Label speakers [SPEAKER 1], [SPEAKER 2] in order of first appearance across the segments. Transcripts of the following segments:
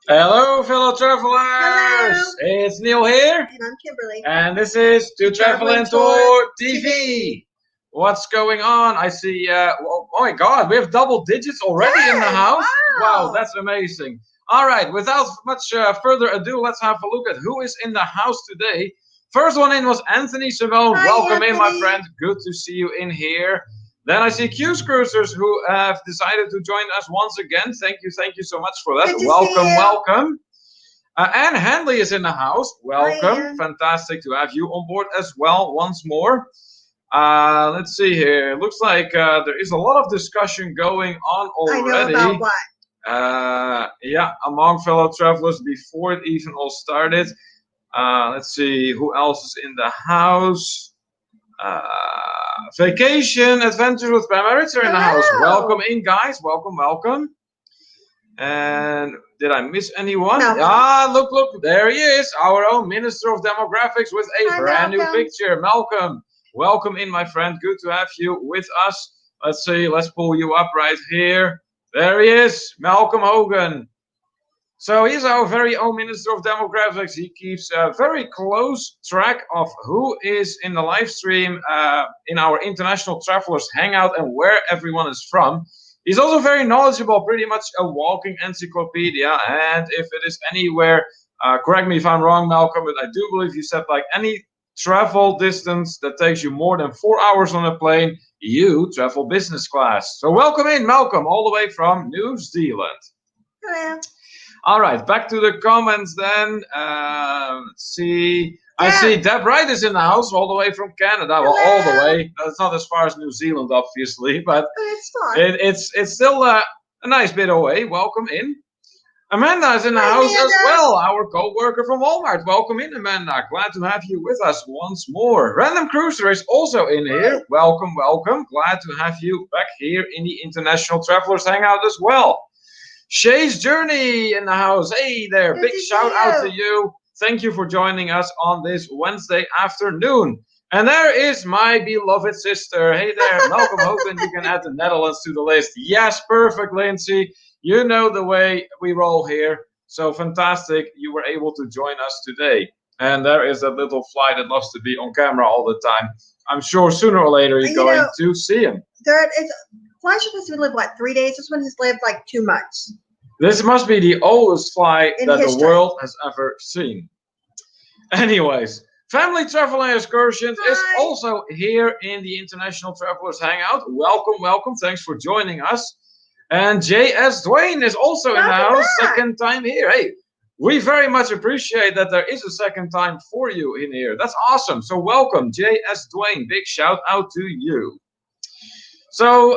[SPEAKER 1] Hello, fellow travelers!
[SPEAKER 2] Hello.
[SPEAKER 1] It's Neil here.
[SPEAKER 2] And I'm Kimberly.
[SPEAKER 1] And this is To Travel and Tour TV. What's going on? I see, oh my God, we have double digits already in the house. Wow, that's amazing. All right, without much further ado, let's have a look at who is in the house today. First one in was Anthony Simone.
[SPEAKER 2] Hi,
[SPEAKER 1] Welcome
[SPEAKER 2] Anthony.
[SPEAKER 1] in, my friend. Good to see you in here. Then I see Q's Cruisers who have decided to join us once again. Thank you so much for that.
[SPEAKER 2] Good to
[SPEAKER 1] Welcome,
[SPEAKER 2] see you.
[SPEAKER 1] welcome. Anne Handley is in the house. Welcome.
[SPEAKER 2] Hi, Anne.
[SPEAKER 1] Fantastic to have you on board as well once more. Let's see here. It looks like there is a lot of discussion going on already.
[SPEAKER 2] I know about what?
[SPEAKER 1] Yeah, among fellow travelers before it even all started. Let's see who else is in the house. Vacation Adventures with Pam Maritz are in the house. Welcome in, guys. Welcome, welcome. And did I miss anyone?
[SPEAKER 2] No.
[SPEAKER 1] Look, there he is, our own Minister of Demographics with a brand new picture. Malcolm, welcome in, my friend. Good to have you with us. Let's see, let's pull you up right here. There he is, Malcolm Hogan. So he's our very own Minister of Demographics. He keeps a very close track of who is in the live stream in our International Travelers Hangout and where everyone is from. He's also very knowledgeable, pretty much a walking encyclopedia. And if it is anywhere, correct me if I'm wrong, Malcolm, but I do believe you said like any travel distance that takes you more than 4 hours on a plane, you travel business class. So welcome in, Malcolm, all the way from New Zealand.
[SPEAKER 2] Hello.
[SPEAKER 1] All right, back to the comments then. Let's see. I see Deb Wright is in the house all the way from Canada. Well, all the way. It's not as far as New Zealand, obviously, but it's still a nice bit away. Welcome in. Amanda is in the house as well, our co-worker from Walmart. Welcome in, Amanda. Glad to have you with us once more. Random Cruiser is also in here. Welcome, welcome. Glad to have you back here in the International Travelers Hangout as well. Shay's Journey in the house. Hey there, big shout out to you. Thank you for joining us on this Wednesday afternoon. And there is my beloved sister. Hey there, Malcolm Hogan. You can add the Netherlands to the list. Yes, perfect, Lindsay. You know the way we roll here. So fantastic. You were able to join us today. And there is a little fly that loves to be on camera all the time. I'm sure sooner or later you're going to see him.
[SPEAKER 2] Fly supposed to live, what, 3 days? This one has lived like 2 months.
[SPEAKER 1] This must be the oldest fly that the world has ever seen. Anyways, Family Travel and Excursions is also here in the International Travelers Hangout. Welcome, welcome. Thanks for joining us. And J.S. Dwayne is also in the house. Second time here. Hey, we very much appreciate that there is a second time for you in here. That's awesome. So welcome, J.S. Dwayne. Big shout out to you. So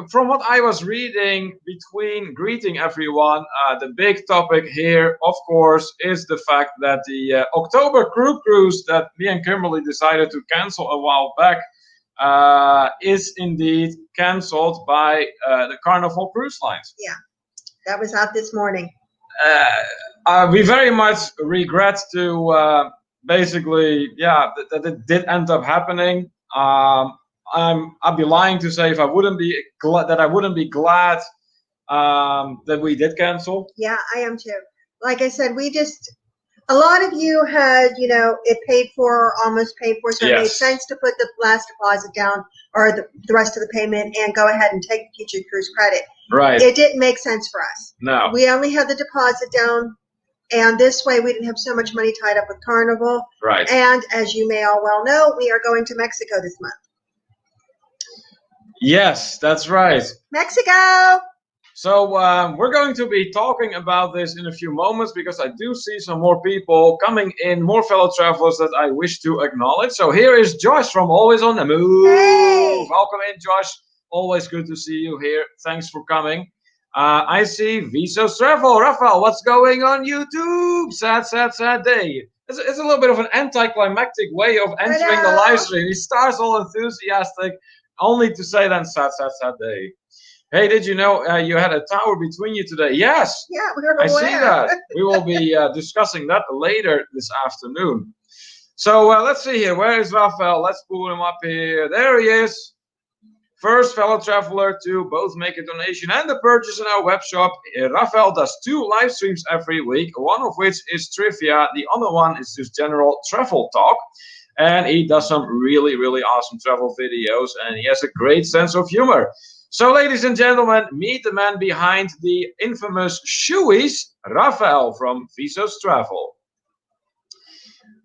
[SPEAKER 1] from what I was reading between greeting everyone, the big topic here, of course, is the fact that the October crew cruise that me and Kimberly decided to cancel a while back is indeed canceled by the Carnival Cruise Lines.
[SPEAKER 2] Yeah, that was out this morning.
[SPEAKER 1] We very much regret to basically, that it did end up happening. I'd be lying to say if I wouldn't be glad that we did cancel.
[SPEAKER 2] Yeah, I am too. Like I said, a lot of you had, it paid for, almost paid for, so it made sense to put the last deposit down or the rest of the payment and go ahead and take the future cruise credit.
[SPEAKER 1] Right.
[SPEAKER 2] It didn't make sense for us.
[SPEAKER 1] No.
[SPEAKER 2] We only had the deposit down, and this way we didn't have so much money tied up with Carnival.
[SPEAKER 1] Right.
[SPEAKER 2] And as you may all well know, we are going to Mexico this month.
[SPEAKER 1] Yes, that's right.
[SPEAKER 2] Mexico!
[SPEAKER 1] So we're going to be talking about this in a few moments because I do see some more people coming in, more fellow travelers that I wish to acknowledge. So here is Josh from Always on the Move.
[SPEAKER 2] Hey.
[SPEAKER 1] welcome in, Josh. Always good to see you here. Thanks for coming. I see Visos Travel. Rafael, what's going on YouTube? Sad day. It's a little bit of an anticlimactic way of entering the live stream. He starts all enthusiastic, only to say then sad day. Hey, did you know you had a tower between you today? Yes.
[SPEAKER 2] Yeah, we were aware.
[SPEAKER 1] I see that. We will be discussing that later this afternoon. So let's see here. Where is Rafael? Let's pull him up here. There he is. First fellow traveler to both make a donation and a purchase in our web shop. Rafael does 2 live streams every week, one of which is trivia. The other one is just general travel talk. And he does some really awesome travel videos, and he has a great sense of humor. So ladies and gentlemen, meet the man behind the infamous shoeies, Rafael from Visos Travel.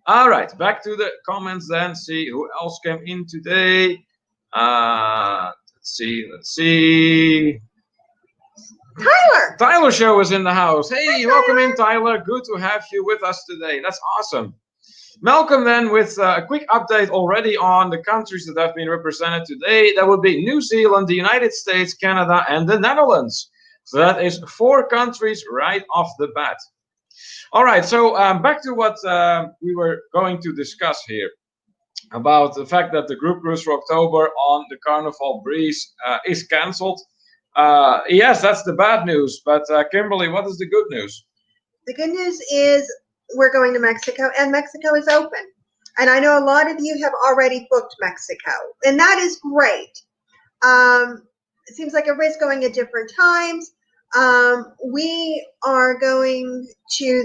[SPEAKER 1] All right, back to the comments then. See who else came in today. Let's see. Tyler Show is in the house. Hey, welcome in, Tyler. Good to have you with us today. That's awesome. Malcolm then with a quick update already on the countries that have been represented today. That would be New Zealand, the United States, Canada, and the Netherlands. So that is 4 countries right off the bat. All right, so back to what we were going to discuss here. About the fact that the group cruise for October on the Carnival Breeze is cancelled. Yes, that's the bad news. But Kimberly, what is the good news?
[SPEAKER 2] The good news is we're going to Mexico, and Mexico is open. And I know a lot of you have already booked Mexico, and that is great. It seems like everybody's going at different times. We are going to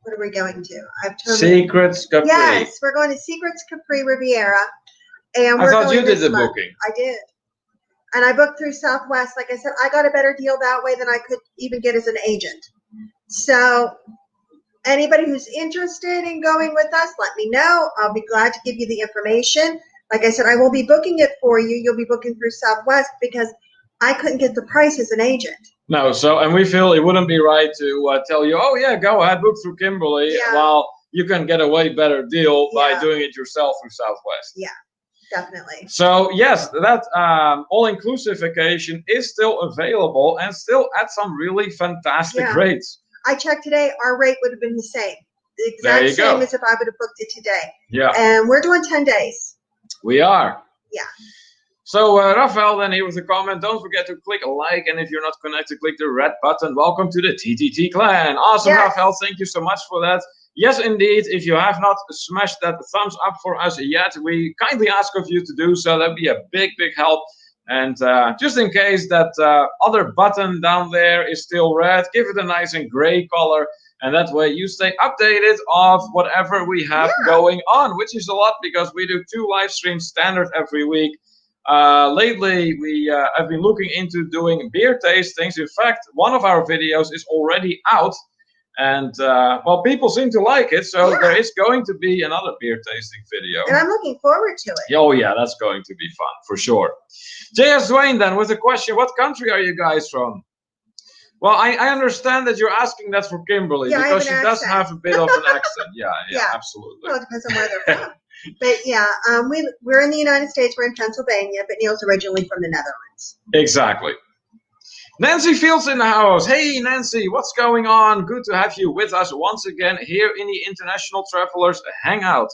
[SPEAKER 2] what are we going to?
[SPEAKER 1] Secrets Capri.
[SPEAKER 2] Yes, we're going to Secrets Capri Riviera. And
[SPEAKER 1] I thought you did the booking.
[SPEAKER 2] I did. And I booked through Southwest. Like I said, I got a better deal that way than I could even get as an agent. So anybody who's interested in going with us, let me know. I'll be glad to give you the information. Like I said, I will be booking it for you. You'll be booking through Southwest because I couldn't get the price as an agent.
[SPEAKER 1] No, and we feel it wouldn't be right to tell you, oh yeah, go ahead, book through Kimberly, while you can get a way better deal by doing it yourself through Southwest.
[SPEAKER 2] Yeah, definitely.
[SPEAKER 1] So yes, that all-inclusive vacation is still available and still at some really fantastic rates.
[SPEAKER 2] I checked today, our rate would have been the same. The exact same as if I would have booked it today.
[SPEAKER 1] Yeah.
[SPEAKER 2] And we're doing 10 days.
[SPEAKER 1] We are.
[SPEAKER 2] Yeah.
[SPEAKER 1] So Rafael then here with a comment, don't forget to click a like, and if you're not connected, click the red button. Welcome to the TTT clan. Awesome, yes. Rafael, thank you so much for that. Yes, indeed, if you have not smashed that thumbs up for us yet, we kindly ask of you to do so. That'd be a big help. And just in case that other button down there is still red, give it a nice and gray color. And that way you stay updated of whatever we have going on, which is a lot because we do 2 live streams standard every week. Lately, we have been looking into doing beer tastings. In fact, one of our videos is already out. And, well, people seem to like it. So there is going to be another beer tasting video.
[SPEAKER 2] And I'm looking forward to it.
[SPEAKER 1] Oh, yeah, that's going to be fun, for sure. J.S. Dwayne, then, with a question. What country are you guys from? Well, I understand that you're asking that for Kimberly. Because she does have a bit of an accent. Yeah, absolutely.
[SPEAKER 2] Well, it depends on where they're from. But, yeah, we're in the United States. We're in Pennsylvania. But Neil's originally from the Netherlands.
[SPEAKER 1] Exactly. Nancy Fields in the house. Hey, Nancy, what's going on? Good to have you with us once again here in the International Travelers Hangout.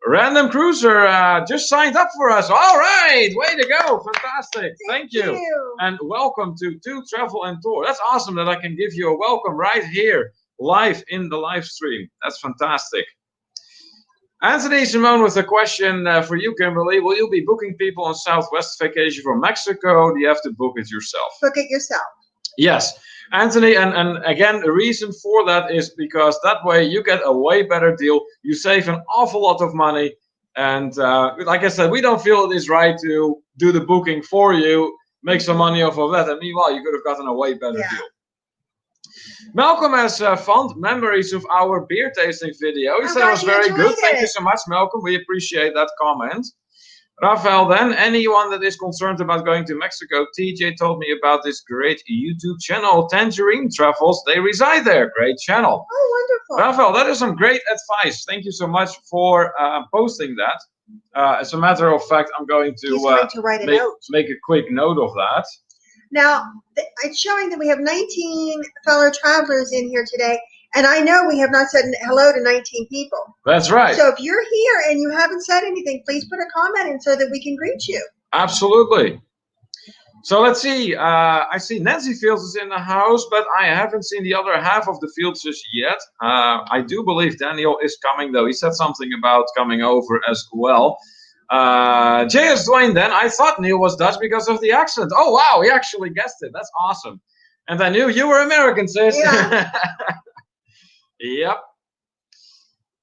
[SPEAKER 1] Random Cruiser just signed up for us. All right, way to go. Fantastic. Thank you. And welcome to 2 Travel and Tour. That's awesome that I can give you a welcome right here, live in the live stream. That's fantastic. Anthony Simone with a question for you, Kimberly. Will you be booking people on Southwest vacation from Mexico? Or do you have to book it yourself?
[SPEAKER 2] Book it yourself.
[SPEAKER 1] Yes, Anthony, and again, the reason for that is because that way you get a way better deal. You save an awful lot of money. And like I said, we don't feel it is right to do the booking for you, make some money off of that. And meanwhile, you could have gotten a way better deal. Malcolm has fond memories of our beer tasting video. He said it was very good. Thank you so much, Malcolm. We appreciate that comment. Rafael, then, anyone that is concerned about going to Mexico, TJ told me about this great YouTube channel, Tangerine Travels. They reside there. Great channel.
[SPEAKER 2] Oh, wonderful.
[SPEAKER 1] Rafael, that is some great advice. Thank you so much for posting that. As a matter of fact, I'm going to,
[SPEAKER 2] He's going to write a note.
[SPEAKER 1] Make a quick note of that.
[SPEAKER 2] Now, it's showing that we have 19 fellow travelers in here today, and I know we have not said hello to 19 people.
[SPEAKER 1] That's right.
[SPEAKER 2] So if you're here and you haven't said anything, please put a comment in so that we can greet you.
[SPEAKER 1] Absolutely. So let's see. I see Nancy Fields is in the house, but I haven't seen the other half of the Fieldses yet. I do believe Daniel is coming, though. He said something about coming over as well. J.S. Dwayne, then. I thought Neil was Dutch because of the accent. Oh, wow. He actually guessed it. That's awesome. And I knew you were American, sis.
[SPEAKER 2] Yeah.
[SPEAKER 1] Yep.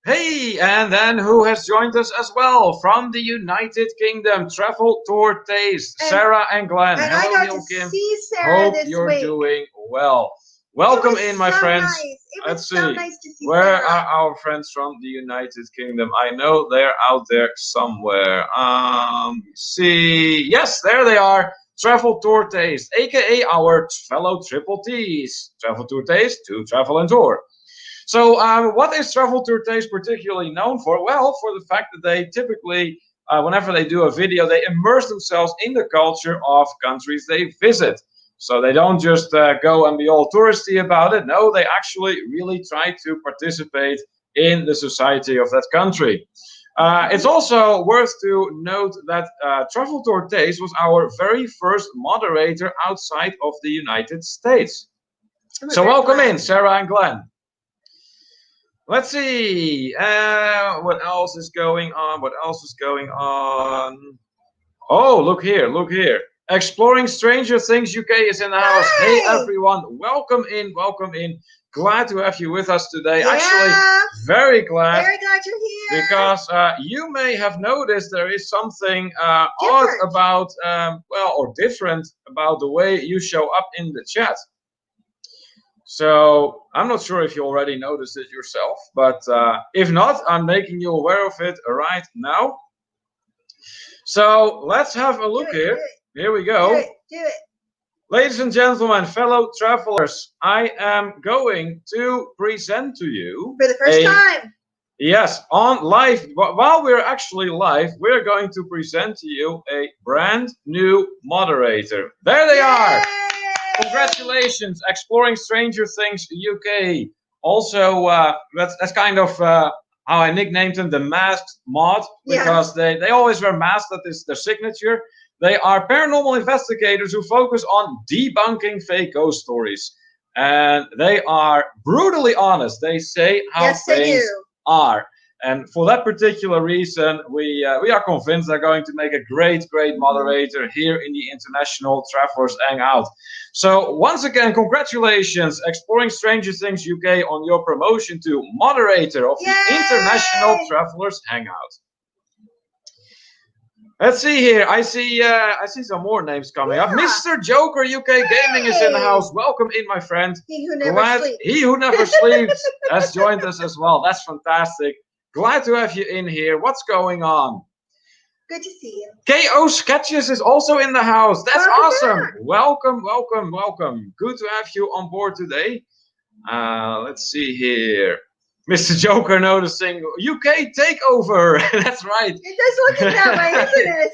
[SPEAKER 1] Hey, and then who has joined us as well from the United Kingdom? Travel Tour Taste, Sarah and Glenn.
[SPEAKER 2] And
[SPEAKER 1] hello,
[SPEAKER 2] I got
[SPEAKER 1] Neil
[SPEAKER 2] to
[SPEAKER 1] Kim.
[SPEAKER 2] see Sarah
[SPEAKER 1] Hope
[SPEAKER 2] this
[SPEAKER 1] you're
[SPEAKER 2] week.
[SPEAKER 1] doing well. Welcome in, my friends.
[SPEAKER 2] Nice. It was
[SPEAKER 1] Let's
[SPEAKER 2] so
[SPEAKER 1] see.
[SPEAKER 2] nice to see
[SPEAKER 1] Where
[SPEAKER 2] Sarah.
[SPEAKER 1] are our friends from the United Kingdom? I know they're out there somewhere. See. Yes, there they are. Travel Tour Taste, aka our fellow Triple T's. Travel Tour Taste to Travel and Tour. So what is Travel Tour Taste particularly known for? Well, for the fact that they typically, whenever they do a video, they immerse themselves in the culture of countries they visit. So they don't just go and be all touristy about it. No, they actually really try to participate in the society of that country. It's also worth to note that Travel Tour Taste was our very first moderator outside of the United States. So welcome in, Sarah and Glenn. Let's see. What else is going on? What else is going on? Oh, look here. Look here. Exploring Stranger Things UK is in the house. Hey, everyone. Welcome in. Welcome in. Glad to have you with us today.
[SPEAKER 2] Yeah.
[SPEAKER 1] Actually, very glad.
[SPEAKER 2] Very glad you're here.
[SPEAKER 1] Because you may have noticed there is something odd about, or different about the way you show up in the chat. So I'm not sure if you already noticed it yourself, but if not, I'm making you aware of it right now. So let's have a look here. Here we go.
[SPEAKER 2] Do it.
[SPEAKER 1] Ladies and gentlemen, fellow travelers, I am going to present to you
[SPEAKER 2] for the first time.
[SPEAKER 1] Yes, on live. While we're actually live, we're going to present to you a brand new moderator. There they are. Congratulations, Exploring Stranger Things UK. Also, that's kind of how I nicknamed them, the masked mod, because they always wear masks. That is their signature. They are paranormal investigators who focus on debunking fake ghost stories. And they are brutally honest. They say how things are. And for that particular reason, we are convinced they're going to make a great moderator here in the International Travelers Hangout. So once again, congratulations, Exploring Stranger Things UK, on your promotion to moderator of the International Travelers Hangout. Let's see here. I see some more names coming up. Mr. Joker UK Gaming is in the house. Welcome in, my friend.
[SPEAKER 2] He who never sleeps.
[SPEAKER 1] He who never sleeps has joined us as well. That's fantastic. Glad to have you in here. What's going on?
[SPEAKER 2] Good to see you.
[SPEAKER 1] KO Sketches is also in the house. That's awesome. Welcome. Good to have you on board today. Let's see here. Mr. Joker noticing UK takeover. That's right.
[SPEAKER 2] It does look that way, isn't it?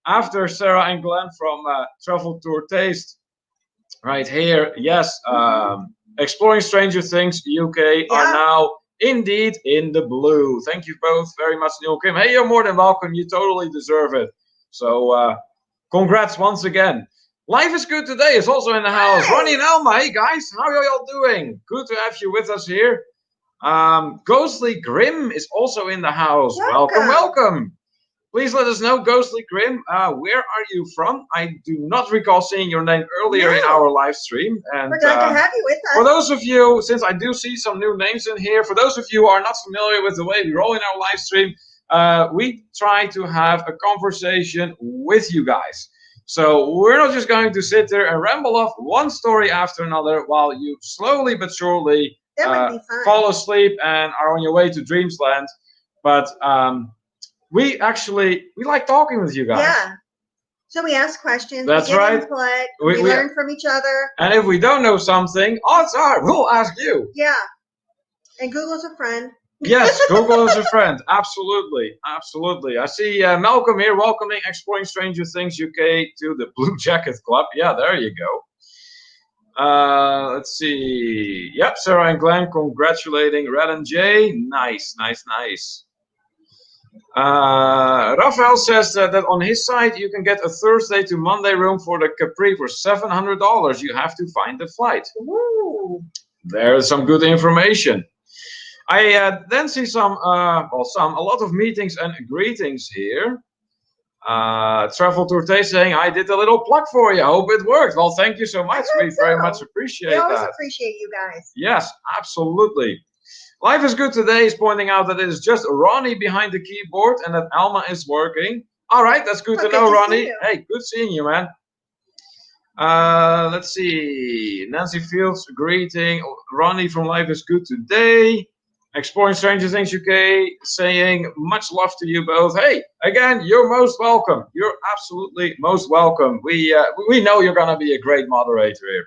[SPEAKER 1] After Sarah and Glenn from Travel Tour Taste. Right here. Yes. Exploring Stranger Things UK are now indeed in the blue. Thank you both very much, Neil Kim. Hey, you're more than welcome. You totally deserve it. So congrats once again. Life is Good today is also in the house. Ronnie and Elma, hey guys, how are y'all doing? Good to have you with us here. Ghostly Grim is also in the house. Welcome. Please let us know, Ghostly Grim, where are you from? I do not recall seeing your name earlier in our live stream. And
[SPEAKER 2] we're glad to have you with us.
[SPEAKER 1] For those of you, since I do see some new names in here, for those of you who are not familiar with the way we roll in our live stream, we try to have a conversation with you guys. So we're not just going to sit there and ramble off one story after another while you slowly but surely fall asleep and are on your way to Dreamsland. But we like talking with you guys.
[SPEAKER 2] Yeah. So we ask questions.
[SPEAKER 1] That's right.
[SPEAKER 2] Input, we learn from each other.
[SPEAKER 1] And if we don't know something, odds are we'll ask you.
[SPEAKER 2] Yeah. And Google's a friend.
[SPEAKER 1] Yes, Google is a friend. Absolutely, absolutely. I see Malcolm here welcoming Exploring Stranger Things UK to the Blue Jacket Club. Yeah, there you go. Let's see. Yep, Sarah and Glenn congratulating Red and Jay. Nice, nice, nice. Raphael says that on his site you can get a Thursday to Monday room for the Capri for $700. You have to find the flight. Woo. There's some good information. I then see a lot of meetings and greetings here. Travel Tour Tay saying, I did a little plug for you. I hope it worked. Well, thank you so much. We very much appreciate that.
[SPEAKER 2] We always appreciate you guys.
[SPEAKER 1] Yes, absolutely. Life is Good Today is pointing out that it is just Ronnie behind the keyboard and that Alma is working. All right, that's good to know, Ronnie. Hey, good seeing you, man. Let's see. Nancy Fields greeting Ronnie from Life is Good Today. Exploring Stranger Things UK saying much love to you both. Hey, again, you're most welcome. You're absolutely most welcome. We know you're gonna be a great moderator here.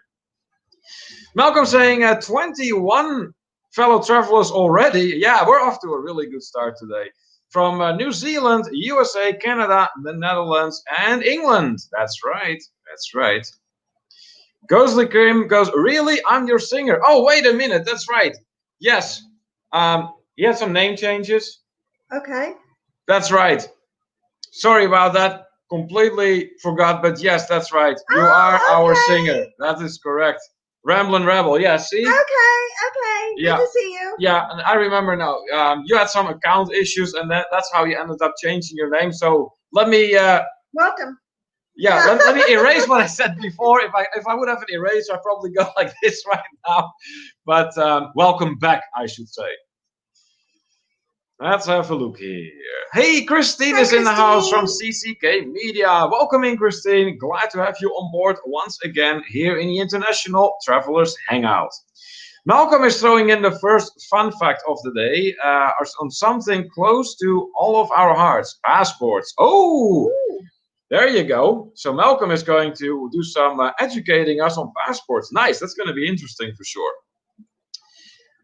[SPEAKER 1] Malcolm saying 21 fellow travelers already. Yeah, we're off to a really good start today. From New Zealand, USA, Canada, the Netherlands, and England. That's right. That's right. Ghostly Kim goes, really? I'm your singer. Oh, wait a minute. That's right. Yes. He had some name changes.
[SPEAKER 2] Okay.
[SPEAKER 1] That's right. Sorry about that. Completely forgot, but yes, that's right. You are our singer. That is correct. Ramblin' Rebel. Yeah, see?
[SPEAKER 2] Okay.
[SPEAKER 1] Yeah.
[SPEAKER 2] Good to see you.
[SPEAKER 1] Yeah, and I remember now. You had some account issues, and that's how you ended up changing your name. So let me.
[SPEAKER 2] Welcome.
[SPEAKER 1] Yeah, let me erase what I said before. If I would have an eraser, I'd probably go like this right now. But welcome back, I should say. Let's have a look here. Hey, Christine is in the house from CCK Media. Welcome in, Christine. Glad to have you on board once again here in the International Travelers Hangout. Malcolm is throwing in the first fun fact of the day on something close to all of our hearts, passports. Oh! There you go. So Malcolm is going to do some educating us on passports. Nice. That's going to be interesting for sure.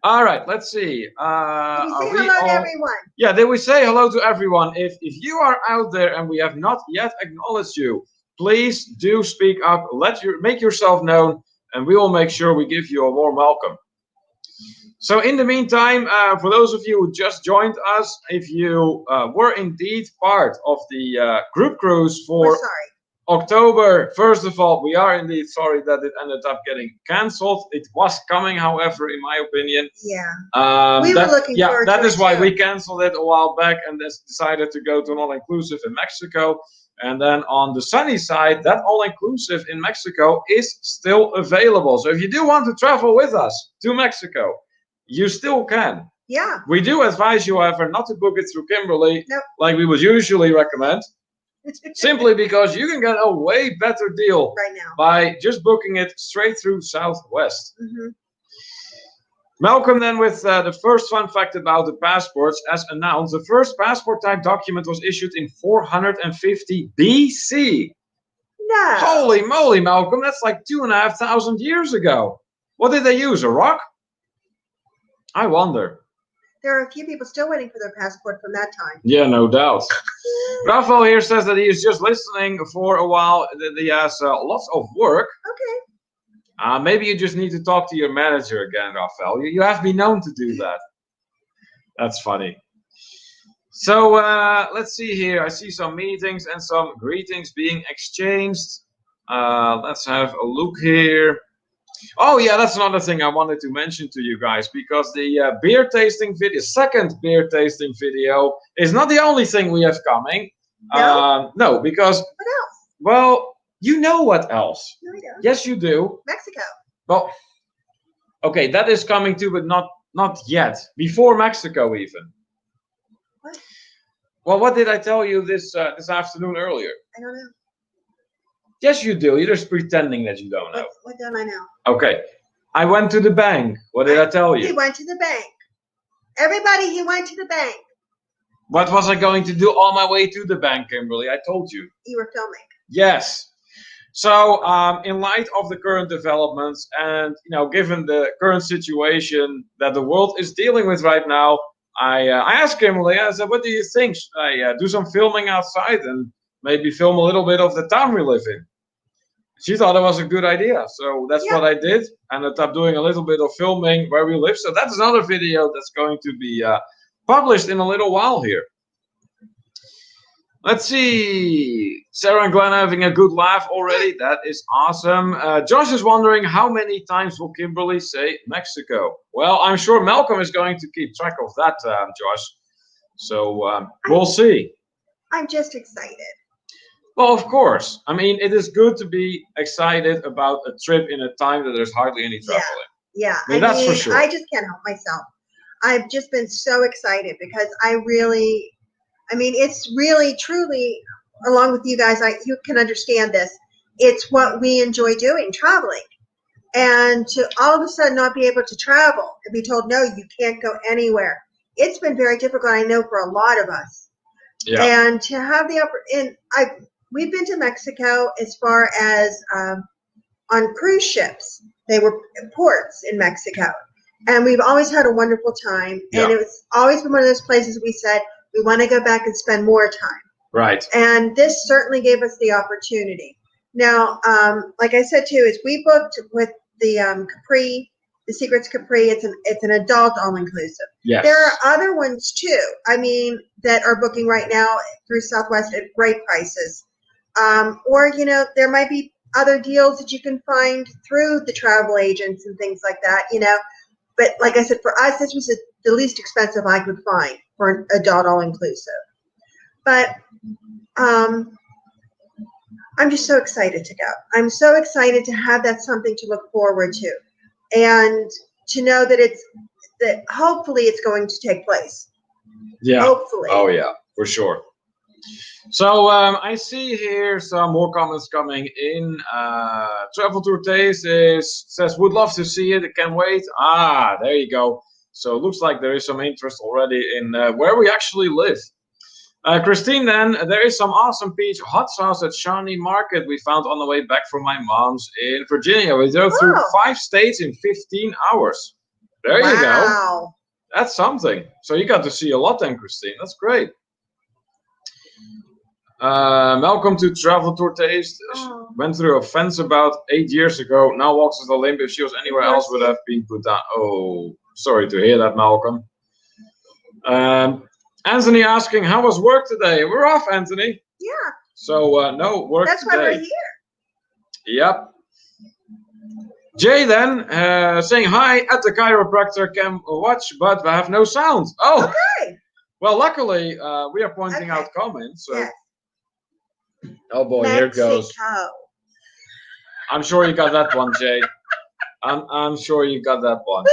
[SPEAKER 1] All right. Let's see.
[SPEAKER 2] Did we say hello to everyone?
[SPEAKER 1] Yeah. Did we say hello to everyone? If you are out there and we have not yet acknowledged you, please do speak up. Make yourself known, and we will make sure we give you a warm welcome. So in the meantime, for those of you who just joined us, if you were indeed part of the group cruise for October, first of all, we are indeed sorry that it ended up getting cancelled. It was coming, however, in my opinion.
[SPEAKER 2] Yeah. We were looking forward to it.
[SPEAKER 1] That is why we cancelled it a while back and decided to go to an all-inclusive in Mexico. And then on the sunny side, that all-inclusive in Mexico is still available. So if you do want to travel with us to Mexico, you still can.
[SPEAKER 2] Yeah.
[SPEAKER 1] We do advise you, however, not to book it through Kimberly,
[SPEAKER 2] nope,
[SPEAKER 1] like we would usually recommend. Simply because you can get a way better deal
[SPEAKER 2] right now
[SPEAKER 1] by just booking it straight through Southwest.
[SPEAKER 2] Mm-hmm.
[SPEAKER 1] Malcolm then with the first fun fact about the passports. As announced, the first passport type document was issued in 450 BC.
[SPEAKER 2] No.
[SPEAKER 1] Holy moly, Malcolm, that's like 2,500 years ago. What did they use, a rock? I wonder.
[SPEAKER 2] There are a few people still waiting for their passport from that time.
[SPEAKER 1] Yeah, no doubt. Rafael here says that he is just listening for a while, that he has lots of work.
[SPEAKER 2] Okay.
[SPEAKER 1] Maybe you just need to talk to your manager again, Rafael. You have been known to do that. That's funny. So let's see here. I see some meetings and some greetings being exchanged. Let's have a look here. Oh yeah, that's another thing I wanted to mention to you guys, because the beer tasting video, second beer tasting video, is not the only thing we have coming.
[SPEAKER 2] No?
[SPEAKER 1] No, because...
[SPEAKER 2] What else?
[SPEAKER 1] Well, you know what else.
[SPEAKER 2] No, I don't.
[SPEAKER 1] Yes, you do.
[SPEAKER 2] Mexico.
[SPEAKER 1] Well, okay, that is coming too, but not yet. Before Mexico even.
[SPEAKER 2] What?
[SPEAKER 1] Well, what did I tell you this afternoon earlier?
[SPEAKER 2] I don't know.
[SPEAKER 1] Yes, you do. You're just pretending that you don't know.
[SPEAKER 2] What don't I know?
[SPEAKER 1] Okay. I went to the bank. What did I tell you?
[SPEAKER 2] He went to the bank. Everybody, he went to the bank.
[SPEAKER 1] What was I going to do on my way to the bank, Kimberly? I told you.
[SPEAKER 2] You were filming.
[SPEAKER 1] Yes. So, in light of the current developments and, given the current situation that the world is dealing with right now, I asked Kimberly, I said, what do you think? Should I do some filming outside and maybe film a little bit of the town we live in? She thought it was a good idea. So that's what I did. I ended up doing a little bit of filming where we live. So that's another video that's going to be published in a little while here. Let's see. Sarah and Glenn having a good laugh already. That is awesome. Josh is wondering how many times will Kimberly say Mexico? Well, I'm sure Malcolm is going to keep track of that, Josh. So we'll see.
[SPEAKER 2] I'm just excited.
[SPEAKER 1] Well, of course. I mean, it is good to be excited about a trip in a time that there's hardly any traveling.
[SPEAKER 2] Yeah.
[SPEAKER 1] I mean, that's for sure.
[SPEAKER 2] I just can't help myself. I've just been so excited because it's really, truly, along with you guys, you can understand this. It's what we enjoy doing, traveling. And to all of a sudden not be able to travel and be told, no, you can't go anywhere. It's been very difficult, I know, for a lot of us. Yeah. And to have the we've been to Mexico as far as on cruise ships. They were ports in Mexico. And we've always had a wonderful time. Yeah. And it's always been one of those places we said, we want to go back and spend more time.
[SPEAKER 1] Right.
[SPEAKER 2] And this certainly gave us the opportunity. Now, like I said too, is we booked with the Capri, the Secrets Capri. It's an adult all-inclusive.
[SPEAKER 1] Yes.
[SPEAKER 2] There are other ones too. I mean, that are booking right now through Southwest at great prices. Or there might be other deals that you can find through the travel agents and things like that. But like I said, for us, this was the least expensive I could find for an adult all-inclusive. But I'm just so excited to go. I'm so excited to have that something to look forward to, and to know that hopefully it's going to take place.
[SPEAKER 1] Yeah.
[SPEAKER 2] Hopefully.
[SPEAKER 1] Oh yeah, for sure. So I see here some more comments coming in. Travel Tour Taste says would love to see it. Can't wait. Ah, there you go. So it looks like there is some interest already in where we actually live. Christine, then, there is some awesome peach hot sauce at Shawnee Market we found on the way back from my mom's in Virginia. We drove through 5 states in 15 hours. There you go. That's something. So you got to see a lot then, Christine. That's great. Welcome to Travel Tour Taste. Went through a fence about 8 years ago. Now walks as a limb. If she was anywhere else, would have been put down. Oh, sorry to hear that, Malcolm. Anthony asking, how was work today? We're off, Anthony.
[SPEAKER 2] Yeah.
[SPEAKER 1] So, no work
[SPEAKER 2] That's
[SPEAKER 1] today.
[SPEAKER 2] That's why we're here.
[SPEAKER 1] Yep. Jay then saying, hi, at the chiropractor can watch, but I have no sound. Oh.
[SPEAKER 2] Okay.
[SPEAKER 1] Well, luckily, we are pointing out comments. So.
[SPEAKER 2] Yes.
[SPEAKER 1] Oh, boy,
[SPEAKER 2] Mexico.
[SPEAKER 1] Here it goes. I'm sure you got that one, Jay. I'm sure you got that one.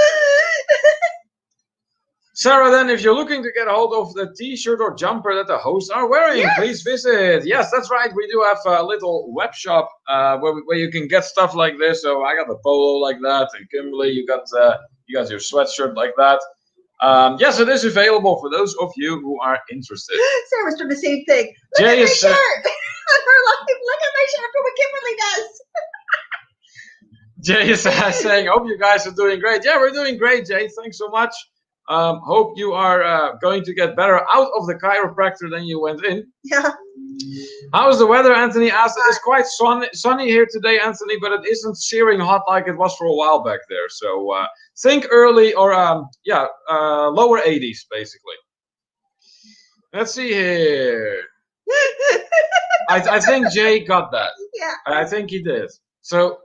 [SPEAKER 1] Sarah, then, if you're looking to get a hold of the t-shirt or jumper that the hosts are wearing, please visit. Yes, that's right. We do have a little web shop where you can get stuff like this. So I got a polo like that, and Kimberly, you got your sweatshirt like that. Yes, it is available for those of you who are interested.
[SPEAKER 2] Sarah's doing the same thing. Look
[SPEAKER 1] Jay
[SPEAKER 2] at my shirt. Look at my shirt for what Kimberly does.
[SPEAKER 1] Jay is saying, hope you guys are doing great. Yeah, we're doing great, Jay. Thanks so much. Hope you are going to get better out of the chiropractor than you went in.
[SPEAKER 2] Yeah.
[SPEAKER 1] How's the weather, Anthony asked? It is quite sunny here today, Anthony, but it isn't searing hot like it was for a while back there. So think early or lower 80s, basically. Let's see here. I think Jay got that.
[SPEAKER 2] Yeah.
[SPEAKER 1] I think he did. So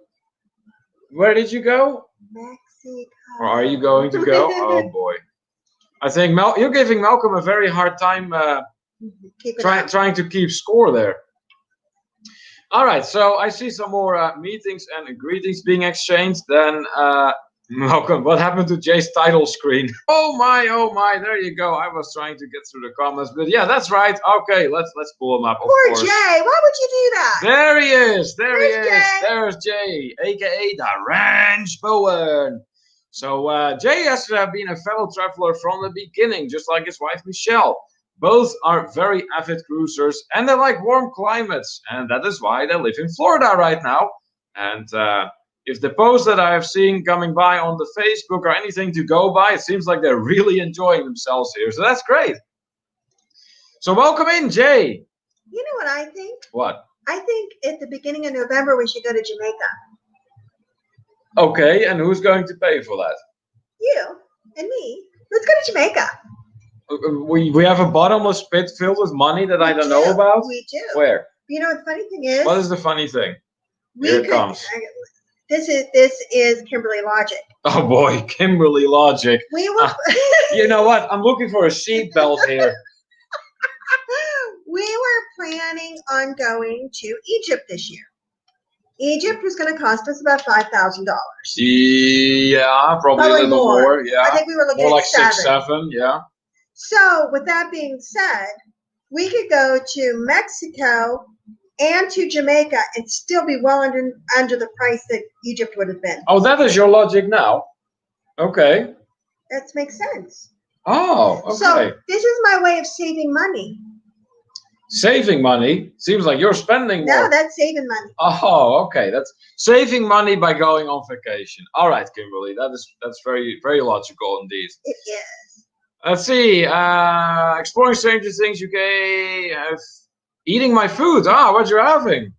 [SPEAKER 1] where did you go?
[SPEAKER 2] Mexico.
[SPEAKER 1] Or are you going to go? Oh, boy. I think you're giving Malcolm a very hard time trying to keep score there. All right, so I see some more meetings and greetings being exchanged. Then, Malcolm, what happened to Jay's title screen? Oh my, there you go. I was trying to get through the comments, but yeah, that's right. Okay, let's pull him up.
[SPEAKER 2] Poor Jay, why would you do that?
[SPEAKER 1] There he is. There's
[SPEAKER 2] Jay.
[SPEAKER 1] There's Jay, aka the Ranch Bowen. So Jay has been a fellow traveler from the beginning, just like his wife Michelle. Both are very avid cruisers, and they like warm climates, and that is why they live in Florida right now. And if the posts that I have seen coming by on the Facebook are anything to go by, it seems like they're really enjoying themselves here. So that's great. So welcome in, Jay.
[SPEAKER 2] You know what I think?
[SPEAKER 1] What?
[SPEAKER 2] I think at the beginning of November we should go to Jamaica.
[SPEAKER 1] Okay, and who's going to pay for that?
[SPEAKER 2] You and me. Let's go to Jamaica.
[SPEAKER 1] We have a bottomless pit filled with money that I don't know about?
[SPEAKER 2] We do.
[SPEAKER 1] Where?
[SPEAKER 2] You know what the funny thing is?
[SPEAKER 1] What is the funny thing? Here it comes.
[SPEAKER 2] This is Kimberly logic.
[SPEAKER 1] Oh boy, Kimberly logic.
[SPEAKER 2] We will.
[SPEAKER 1] You know what? I'm looking for a seat belt here.
[SPEAKER 2] We were planning on going to Egypt this year. Egypt was going to cost us about $5,000.
[SPEAKER 1] Yeah, probably a little more. Yeah,
[SPEAKER 2] I think we were looking
[SPEAKER 1] more
[SPEAKER 2] at
[SPEAKER 1] like 6, 7. Yeah.
[SPEAKER 2] So, with that being said, we could go to Mexico and to Jamaica and still be well under the price that Egypt would have been.
[SPEAKER 1] Oh, that is your logic now. Okay.
[SPEAKER 2] That makes sense.
[SPEAKER 1] Oh, okay.
[SPEAKER 2] So, this is my way of saving money.
[SPEAKER 1] Saving money? Seems like you're spending more.
[SPEAKER 2] No, that's saving money.
[SPEAKER 1] Oh, okay. That's saving money by going on vacation. All right, Kimberly. That's very, very logical indeed.
[SPEAKER 2] It is.
[SPEAKER 1] Let's see. Exploring Stranger Things UK. Eating my food. Ah, what you're having?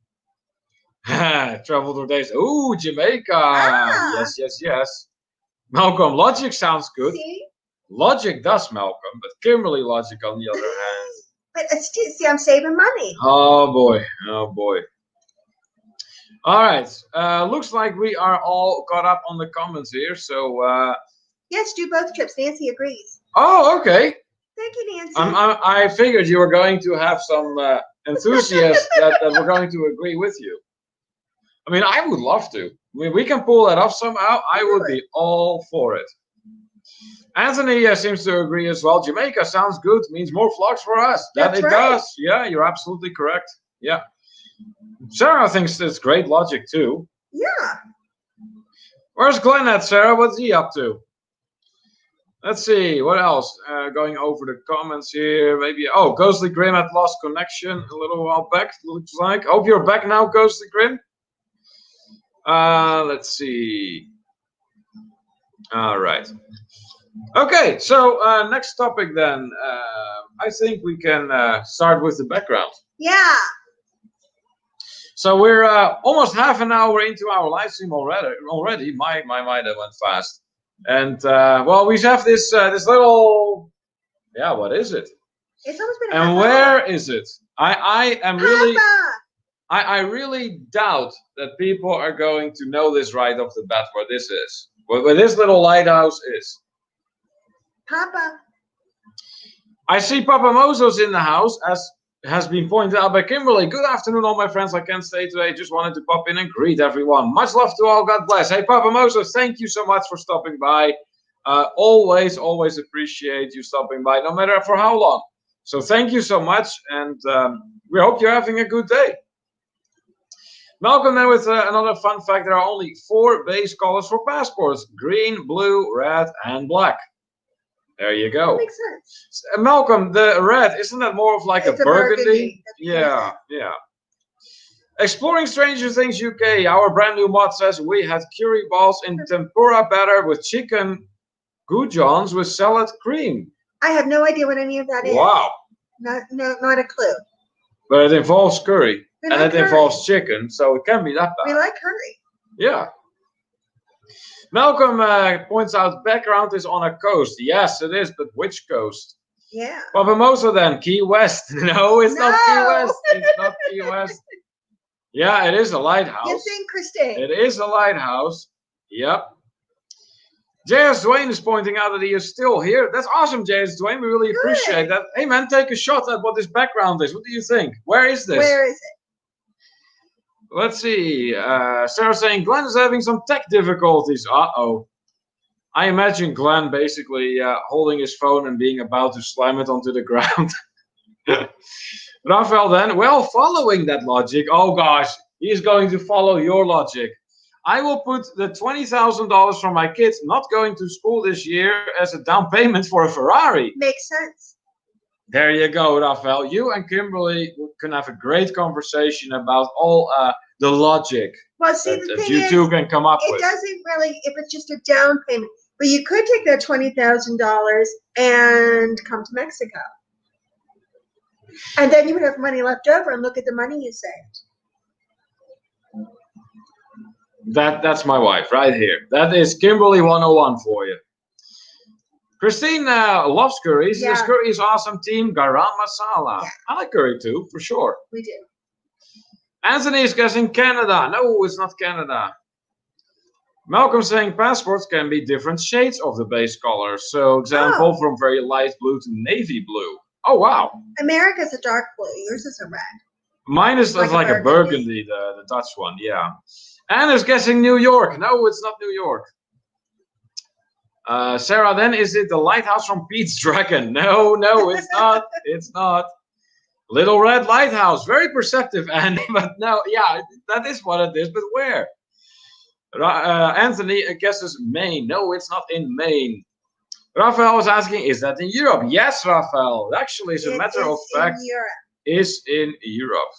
[SPEAKER 1] Travel through days. Ooh, Jamaica.
[SPEAKER 2] Ah.
[SPEAKER 1] Yes. Malcolm, logic sounds good.
[SPEAKER 2] See?
[SPEAKER 1] Logic does, Malcolm, but Kimberly logic on the other hand.
[SPEAKER 2] But see, I'm saving money.
[SPEAKER 1] Oh boy. All right. Looks like we are all caught up on the comments here. So.
[SPEAKER 2] Yes, do both trips. Nancy agrees.
[SPEAKER 1] Oh, okay.
[SPEAKER 2] Thank you, Nancy.
[SPEAKER 1] I figured you were going to have some enthusiasts that were going to agree with you. I mean, I would love to. We can pull that off somehow. I would be all for it. Anthony seems to agree as well. Jamaica sounds good. Means more vlogs for us. That does. Yeah, you're absolutely correct. Yeah. Sarah thinks it's great logic too.
[SPEAKER 2] Yeah.
[SPEAKER 1] Where's Glenn at, Sarah? What's he up to? Let's see. What else? Going over the comments here. Maybe. Oh, Ghostly Grim had lost connection a little while back. Looks like. Hope you're back now, Ghostly Grim. Let's see. All right. Okay, so next topic then. I think we can start with the background.
[SPEAKER 2] Yeah.
[SPEAKER 1] So we're almost half an hour into our live stream already. My that went fast. And well, we have this little. Yeah, what is it?
[SPEAKER 2] It's almost been.
[SPEAKER 1] And where is it? I am really.
[SPEAKER 2] Papa!
[SPEAKER 1] I really doubt that people are going to know this right off the bat where this is. Where this little lighthouse is.
[SPEAKER 2] Papa.
[SPEAKER 1] I see Papa Mozo's in the house, as has been pointed out by Kimberly. Good afternoon, all my friends. I can't stay today. Just wanted to pop in and greet everyone. Much love to all. God bless. Hey, Papa Mozo, thank you so much for stopping by. Always appreciate you stopping by, no matter for how long. So thank you so much, and we hope you're having a good day. Malcolm then with another fun fact. There are only 4 base colors for passports: green, blue, red, and black. There you go.
[SPEAKER 2] That makes sense.
[SPEAKER 1] Malcolm, the red, isn't that more of like a burgundy? Yeah. Exploring Stranger Things UK, our brand new mod says we had curry balls in tempura batter with chicken goujons with salad cream.
[SPEAKER 2] I have no idea what any of that is.
[SPEAKER 1] Wow.
[SPEAKER 2] Not a clue.
[SPEAKER 1] But it involves curry.
[SPEAKER 2] And
[SPEAKER 1] it involves chicken, so it can be that bad.
[SPEAKER 2] We like curry.
[SPEAKER 1] Yeah. Malcolm points out background is on a coast. Yes, it is, but which coast?
[SPEAKER 2] Yeah.
[SPEAKER 1] Papa Mozo then, Key West. No, it's not Key West. It's not Key West. Yeah, it is a lighthouse.
[SPEAKER 2] You think, Christine?
[SPEAKER 1] It is a lighthouse. Yep. J.S. Dwayne is pointing out that he is still here. That's awesome, J.S. Dwayne. We really appreciate that. Hey, man, take a shot at what this background is. What do you think? Where is this?
[SPEAKER 2] Where is it?
[SPEAKER 1] Let's see. Sarah saying Glenn is having some tech difficulties. Uh-oh. I imagine Glenn basically holding his phone and being about to slam it onto the ground. Raphael then, well, following that logic. Oh, gosh. He's going to follow your logic. I will put the $20,000 from my kids not going to school this year as a down payment for a Ferrari.
[SPEAKER 2] Makes sense.
[SPEAKER 1] There you go, Raphael. You and Kimberly can have a great conversation about all the logic
[SPEAKER 2] Well, see, the
[SPEAKER 1] that
[SPEAKER 2] thing
[SPEAKER 1] you
[SPEAKER 2] is,
[SPEAKER 1] two can come up
[SPEAKER 2] it
[SPEAKER 1] with.
[SPEAKER 2] doesn't really, if it's just a down payment, but you could take that $20,000 and come to Mexico. And then you would have money left over and look at the money you saved.
[SPEAKER 1] That's my wife right here. That is Kimberly 101 for you. Christine loves curry. She says curry is awesome, team. Garam masala.
[SPEAKER 2] Yeah.
[SPEAKER 1] I like curry too, for sure.
[SPEAKER 2] We do.
[SPEAKER 1] Anthony is guessing Canada. No, it's not Canada. Malcolm saying passports can be different shades of the base color. So, example, from very light blue to navy blue. Oh, wow.
[SPEAKER 2] America's a dark blue. Yours is a red.
[SPEAKER 1] Mine is like a burgundy, the Dutch one, yeah. Anna's guessing New York. No, it's not New York. Sarah, then is it the lighthouse from Pete's Dragon? No, it's not. It's not. Little Red Lighthouse. Very perceptive, Andy. But no, yeah, that is what it is. But where? Anthony guesses Maine. No, it's not in Maine. Raphael was asking, is that in Europe? Yes, Raphael. Actually, as a matter of fact, is in Europe.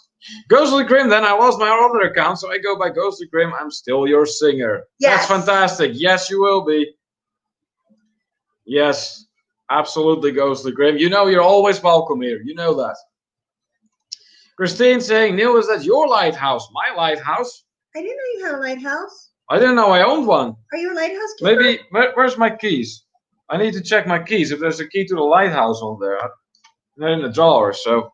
[SPEAKER 1] Ghostly Grim, then I lost my other account, so I go by Ghostly Grim. I'm still your singer. Yes. That's fantastic. Yes, you will be. Yes, absolutely, Ghostly Grim. You know you're always welcome here. You know that. Christine saying, Neil, is that your lighthouse? My lighthouse?
[SPEAKER 2] I didn't know you had a lighthouse.
[SPEAKER 1] I didn't know I owned one.
[SPEAKER 2] Are you a lighthouse keeper?
[SPEAKER 1] Maybe, where's my keys? I need to check my keys. If there's a key to the lighthouse on there. They're in the drawer, so.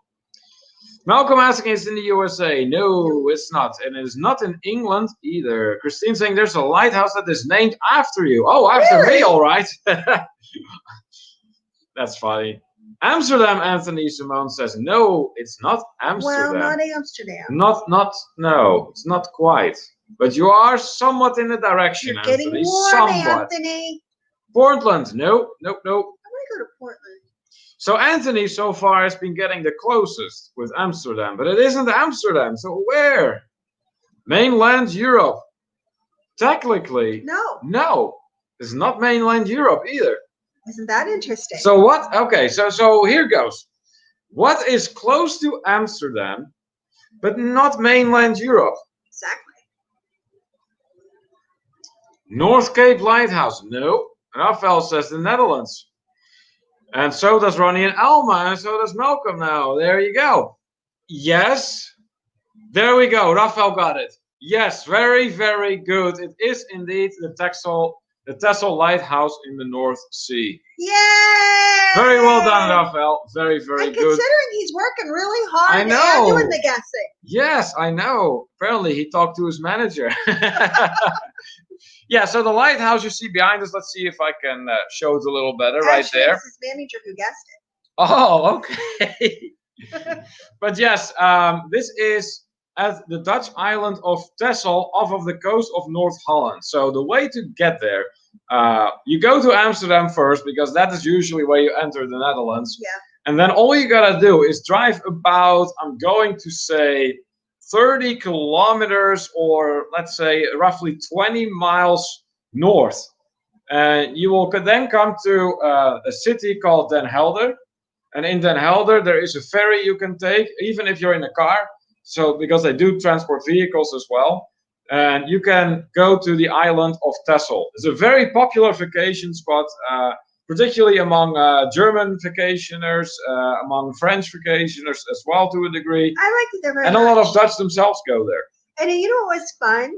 [SPEAKER 1] Malcolm asking, is in the USA? No, it's not. And it is not in England either. Christine saying, there's a lighthouse that is named after you. Oh, after me, all right. That's funny. Amsterdam, Anthony Simone says, no, it's not Amsterdam.
[SPEAKER 2] Well, not Amsterdam.
[SPEAKER 1] No, it's not quite. But you are somewhat in the direction,
[SPEAKER 2] You're getting
[SPEAKER 1] Anthony.
[SPEAKER 2] warm,
[SPEAKER 1] Somewhat.
[SPEAKER 2] Anthony.
[SPEAKER 1] Portland, nope.
[SPEAKER 2] I want to go to Portland.
[SPEAKER 1] So Anthony so far has been getting the closest with Amsterdam, but it isn't Amsterdam. So where? Mainland Europe. Technically, no, it's not mainland Europe either.
[SPEAKER 2] Isn't that interesting?
[SPEAKER 1] So what? Okay, so here goes. What is close to Amsterdam, but not mainland Europe?
[SPEAKER 2] Exactly.
[SPEAKER 1] North Cape Lighthouse. No. Raphael says the Netherlands. And so does Ronnie and Alma, and so does Malcolm now. There you go. Yes. There we go. Raphael got it. Yes, very, very good. It is indeed the Texel Lighthouse in the North Sea.
[SPEAKER 2] Yay!
[SPEAKER 1] Very well done, Raphael. Very, very good.
[SPEAKER 2] Considering he's working really hard
[SPEAKER 1] I know.
[SPEAKER 2] doing the guessing.
[SPEAKER 1] Yes, I know. Apparently he talked to his manager. Yeah, so the lighthouse you see behind us, let's see if I can show it a little better. Actually, right there.
[SPEAKER 2] It's his manager who guessed it.
[SPEAKER 1] Oh, okay. But yes, this is at the Dutch island of Texel off of the coast of North Holland. So the way to get there, you go to Amsterdam first because that is usually where you enter the Netherlands.
[SPEAKER 2] Yeah.
[SPEAKER 1] And then all you gotta do is drive about, I'm going to say, 30 kilometers, or let's say roughly 20 miles north. And you will then come to a city called Den Helder. And in Den Helder, there is a ferry you can take, even if you're in a car. So, because they do transport vehicles as well. And you can go to the island of Texel. It's a very popular vacation spot, particularly among German vacationers, among French vacationers as well to a degree.
[SPEAKER 2] I liked it there very
[SPEAKER 1] much. And a lot of Dutch themselves go there.
[SPEAKER 2] And you know what was fun?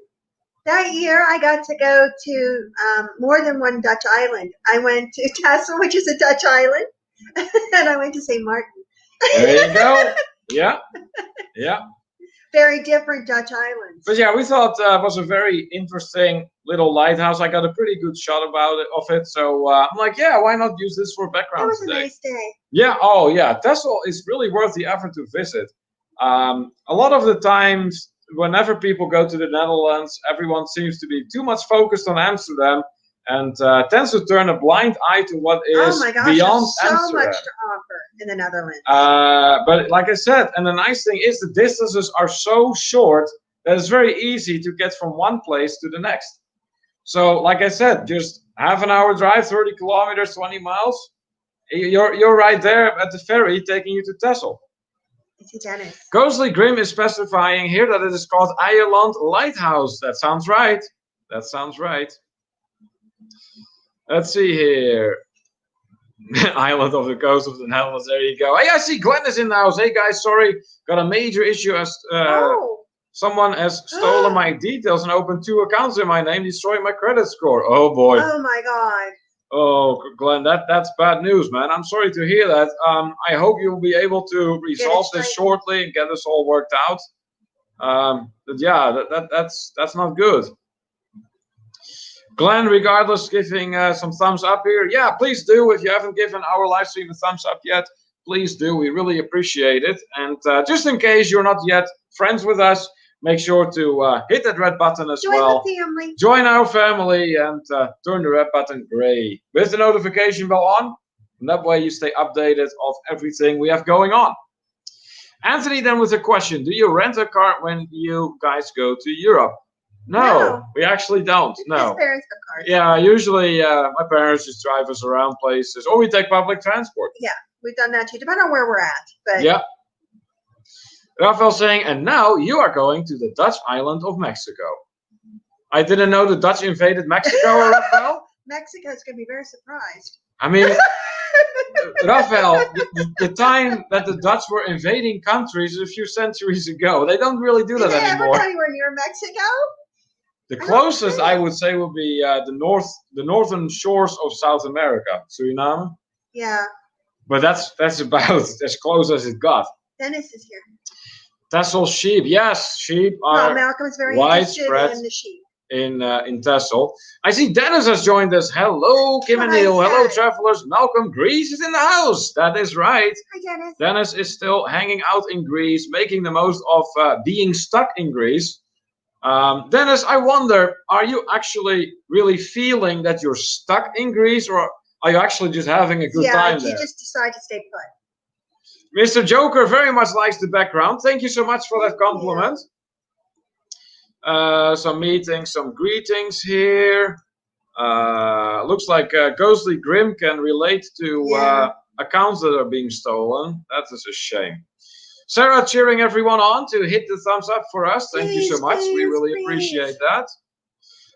[SPEAKER 2] That year I got to go to more than one Dutch island. I went to Texel, which is a Dutch island, and I went to St. Martin.
[SPEAKER 1] There you go. Yeah. Yeah.
[SPEAKER 2] Very different Dutch islands.
[SPEAKER 1] But yeah, we thought it was a very interesting little lighthouse. I got a pretty good shot of it. So I'm like, yeah, why not use this for background
[SPEAKER 2] today? It was
[SPEAKER 1] today?
[SPEAKER 2] a nice day.
[SPEAKER 1] Yeah. Oh, yeah. Texel is really worth the effort to visit. A lot of the times, whenever people go to the Netherlands, everyone seems to be too much focused on Amsterdam and tends to turn a blind eye to what is beyond
[SPEAKER 2] so
[SPEAKER 1] Amsterdam.
[SPEAKER 2] Much to offer in the Netherlands.
[SPEAKER 1] But like I said, and the nice thing is the distances are so short that it's very easy to get from one place to the next. So like I said, just half an hour drive, 30 kilometers, 20 miles. You're right there at the ferry taking you to Texel.
[SPEAKER 2] I see Dennis.
[SPEAKER 1] Ghostly Grim is specifying here that it is called Ireland Lighthouse. That sounds right. That sounds right. Let's see here. Island of the coast of the Netherlands. There you go. Hey, I see Glenn is in the house. Hey guys, sorry, got a major issue as someone has stolen my details and opened 2 accounts in my name, destroying my credit score. Oh boy.
[SPEAKER 2] Oh my God.
[SPEAKER 1] Oh, Glenn, that's bad news, man. I'm sorry to hear that. I hope you'll be able to resolve this shortly and get this all worked out. But yeah, that's not good. Glenn, regardless, giving some thumbs up here. Yeah, please do. If you haven't given our live stream a thumbs up yet, please do. We really appreciate it. And just in case you're not yet friends with us, make sure to hit that red button as well.
[SPEAKER 2] Join the family.
[SPEAKER 1] Join our family and turn the red button gray with the notification bell on. And that way you stay updated of everything we have going on. Anthony then with a question. Do you rent a car when you guys go to Europe? No, we actually don't. No.
[SPEAKER 2] His parents have cars.
[SPEAKER 1] Yeah, usually my parents just drive us around places, or we take public transport.
[SPEAKER 2] Yeah, we've done that too, depending on where we're at. But
[SPEAKER 1] yeah. Rafael saying, and now you are going to the Dutch island of Mexico. I didn't know the Dutch invaded Mexico, Rafael.
[SPEAKER 2] Mexico's going to be very surprised.
[SPEAKER 1] I mean, Rafael, the time that the Dutch were invading countries a few centuries ago, they don't really do that anymore.
[SPEAKER 2] Ever anywhere near Mexico?
[SPEAKER 1] The closest I would say would be the northern shores of South America, Suriname.
[SPEAKER 2] Yeah.
[SPEAKER 1] But that's about as close as it got.
[SPEAKER 2] Dennis is here.
[SPEAKER 1] Texel sheep, yes, sheep are
[SPEAKER 2] Malcolm's very
[SPEAKER 1] widespread
[SPEAKER 2] in the sheep.
[SPEAKER 1] In Texel. I see Dennis has joined us. Hello, Kim and Neil. Hello, travelers. Malcolm, Greece is in the house. That is right.
[SPEAKER 2] Hi, Dennis.
[SPEAKER 1] Dennis is still hanging out in Greece, making the most of being stuck in Greece. Dennis, I wonder, are you actually really feeling that you're stuck in Greece, or are you actually just having a good time there?
[SPEAKER 2] Yeah, you just decide to stay put.
[SPEAKER 1] Mr. Joker very much likes the background. Thank you so much for that compliment. Some meetings, some greetings here. Looks like Ghostly Grim can relate to accounts that are being stolen. That is a shame. Sarah cheering everyone on to hit the thumbs up for us. Thank you so much. We really appreciate that.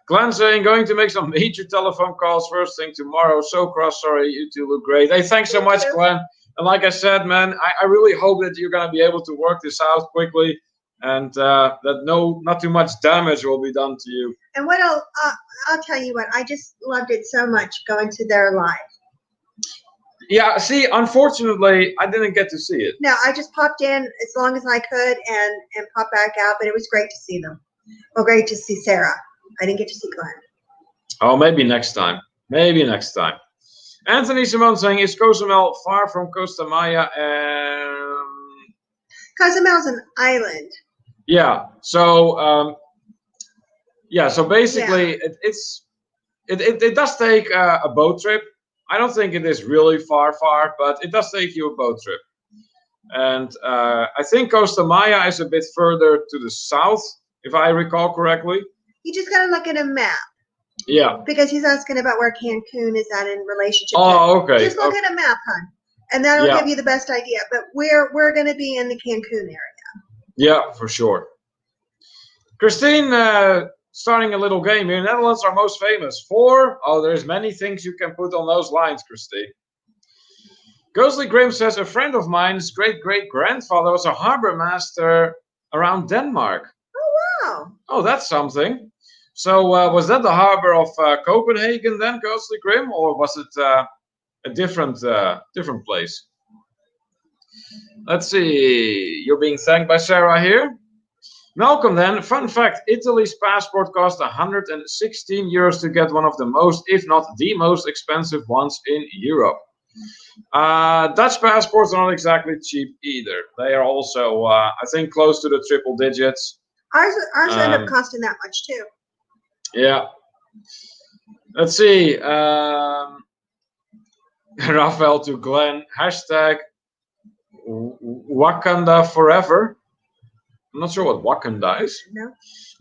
[SPEAKER 1] Glenn saying, going to make some major telephone calls first thing tomorrow. So cross, sorry, you two look great. Hey, thanks so much, Glenn. And like I said, man, I really hope that you're going to be able to work this out quickly and that not too much damage will be done to you.
[SPEAKER 2] And what I'll tell you what, I just loved it so much going to their live.
[SPEAKER 1] Yeah, see, unfortunately, I didn't get to see it.
[SPEAKER 2] No, I just popped in as long as I could and popped back out, but it was great to see them. Well, great to see Sarah. I didn't get to see Glenn.
[SPEAKER 1] Oh, maybe next time. Maybe next time. Anthony Simone saying, is Cozumel far from Costa Maya?
[SPEAKER 2] Cozumel's an island.
[SPEAKER 1] Yeah. So, so basically, it does take a boat trip. I don't think it is really far, but it does take you a boat trip. And I think Costa Maya is a bit further to the south, if I recall correctly.
[SPEAKER 2] You just got to look at a map.
[SPEAKER 1] Yeah.
[SPEAKER 2] Because he's asking about where Cancun is at in relationship.
[SPEAKER 1] Oh, okay.
[SPEAKER 2] Just look at a map, hon, and that'll give you the best idea. But we're going to be in the Cancun area. Yeah,
[SPEAKER 1] for sure. Christine, starting a little game here. Netherlands are most famous for. Oh, there's many things you can put on those lines, Christine. Ghostly Grim says a friend of mine's great-great-grandfather was a harbor master around Denmark.
[SPEAKER 2] Oh wow!
[SPEAKER 1] Oh, that's something. So was that the harbor of Copenhagen then, Ghostly Grim, or was it a different place? Let's see. You're being thanked by Sarah here. Malcolm then, fun fact, Italy's passport cost 116 euros to get, one of the most, if not the most expensive ones in Europe. Dutch passports are not exactly cheap either. They are also, I think, close to the triple digits.
[SPEAKER 2] Ours end up costing that much too.
[SPEAKER 1] Yeah. Let's see. Raphael to Glenn. Hashtag Wakanda forever. I'm not sure what Wakanda is.
[SPEAKER 2] No.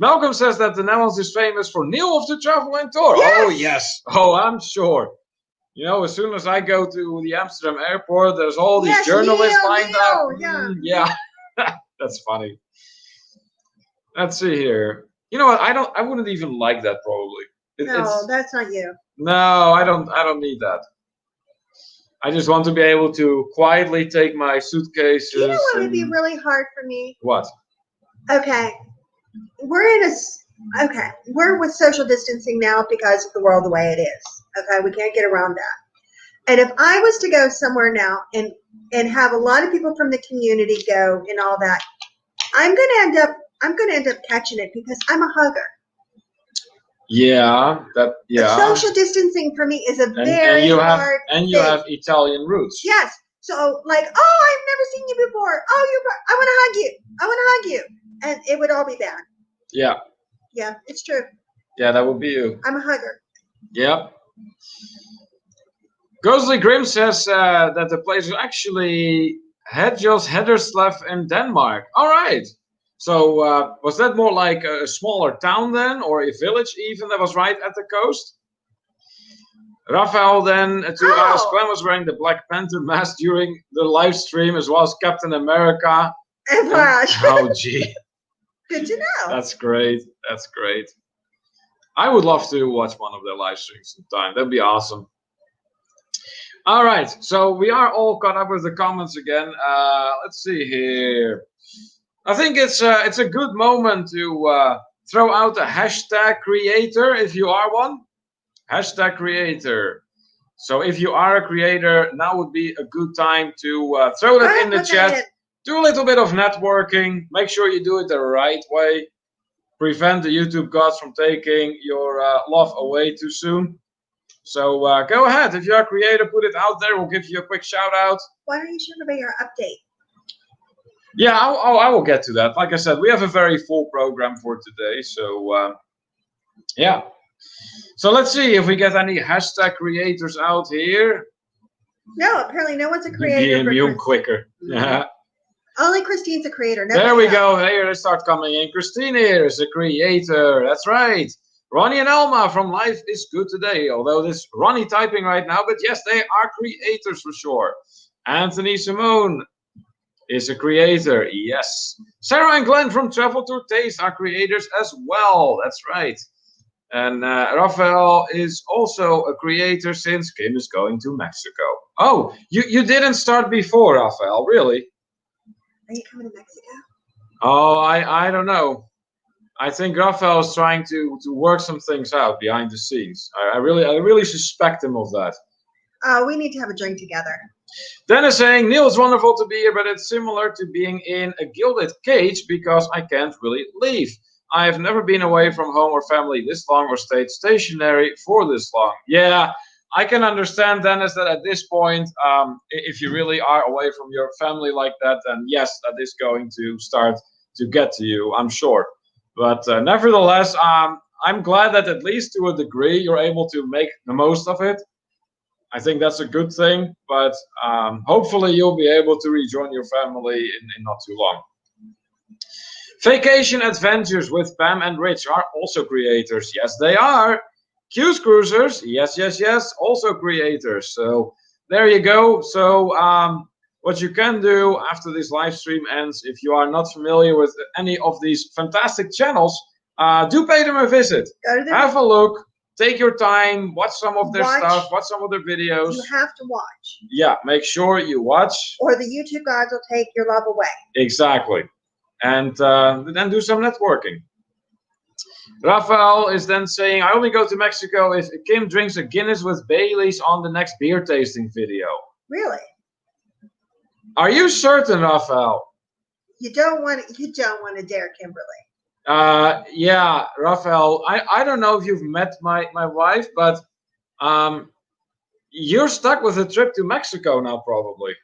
[SPEAKER 1] Malcolm says that the Netherlands is famous for Neil of the Traveling Tour.
[SPEAKER 2] Yes!
[SPEAKER 1] Oh, yes. Oh, I'm sure. You know, as soon as I go to the Amsterdam airport, there's all these journalists lined up.
[SPEAKER 2] Yeah.
[SPEAKER 1] Yeah. That's funny. Let's see here. You know what? I wouldn't even like that probably.
[SPEAKER 2] No, that's not you.
[SPEAKER 1] No, I don't need that. I just want to be able to quietly take my suitcases.
[SPEAKER 2] You know what would be really hard for me?
[SPEAKER 1] What?
[SPEAKER 2] Okay, we're with social distancing now because of the world the way it is. Okay, we can't get around that. And if I was to go somewhere now and have a lot of people from the community go and all that, I'm gonna end up catching it because I'm a hugger.
[SPEAKER 1] Yeah,
[SPEAKER 2] But social distancing for me is a very hard
[SPEAKER 1] thing. You have Italian roots.
[SPEAKER 2] Yes. So like, oh, I've never seen you before. Oh, I want to hug you. I want to hug you. And it would all be bad.
[SPEAKER 1] Yeah.
[SPEAKER 2] Yeah, it's true.
[SPEAKER 1] Yeah, that would be you.
[SPEAKER 2] I'm a hugger.
[SPEAKER 1] Yep. Ghostly Grim says that the place is actually Hedderslev in Denmark. All right. So was that more like a smaller town then, or a village even that was right at the coast? Raphael then to ask, Glenn was wearing the Black Panther mask during the live stream as well as Captain America.
[SPEAKER 2] And Flash.
[SPEAKER 1] Oh, gee.
[SPEAKER 2] Good to know.
[SPEAKER 1] That's great. That's great. I would love to watch one of their live streams sometime. That'd be awesome. All right. So we are all caught up with the comments again. Let's see here. I think it's a good moment to throw out a hashtag creator if you are one. Hashtag creator. So if you are a creator, now would be a good time to throw that in the chat. Do a little bit of networking. Make sure you do it the right way. Prevent the YouTube gods from taking your love away too soon. So go ahead. If you're a creator, put it out there. We'll give you a quick shout out.
[SPEAKER 2] Why don't you share about your update?
[SPEAKER 1] Yeah, I will get to that. Like I said, we have a very full program for today. So, yeah. So let's see if we get any hashtag creators out here.
[SPEAKER 2] No, apparently no one's a creator.
[SPEAKER 1] Be immune quicker. Yeah.
[SPEAKER 2] Only Christine's a creator.
[SPEAKER 1] There we go. Here they start coming in. Christine here is a creator. That's right. Ronnie and Alma from Life is Good Today. Although this Ronnie typing right now, but yes, they are creators for sure. Anthony Simone is a creator. Yes. Sarah and Glenn from Travel Tour Taste are creators as well. That's right. And Raphael is also a creator since Kim is going to Mexico. Oh, you didn't start before, Raphael, really?
[SPEAKER 2] Are you coming to Mexico?
[SPEAKER 1] Oh, I don't know. I think Raphael is trying to work some things out behind the scenes. I really suspect him of that.
[SPEAKER 2] We need to have a drink together.
[SPEAKER 1] Dennis saying, Neil, it's wonderful to be here, but it's similar to being in a gilded cage because I can't really leave. I have never been away from home or family this long or stayed stationary for this long. Yeah, I can understand, Dennis, that at this point, if you really are away from your family like that, then yes, that is going to start to get to you, I'm sure. But nevertheless, I'm glad that at least to a degree you're able to make the most of it. I think that's a good thing, but hopefully you'll be able to rejoin your family in not too long. Vacation Adventures with Pam and Rich are also creators. Yes, they are. Q's Cruisers, yes, also creators. So there you go. So what you can do after this live stream ends, if you are not familiar with any of these fantastic channels, do pay them a visit. Have a look. Take your time. Watch some of their stuff. Watch some of their videos.
[SPEAKER 2] You have to watch.
[SPEAKER 1] Yeah, make sure you watch.
[SPEAKER 2] Or the YouTube gods will take your love away.
[SPEAKER 1] Exactly. And then do some networking. Rafael is then saying, I only go to Mexico if Kim drinks a Guinness with Baileys on the next beer tasting video.
[SPEAKER 2] Really?
[SPEAKER 1] Are you certain, Rafael?
[SPEAKER 2] You don't want to dare Kimberly.
[SPEAKER 1] Yeah, Rafael, I don't know if you've met my wife, but you're stuck with a trip to Mexico now, probably.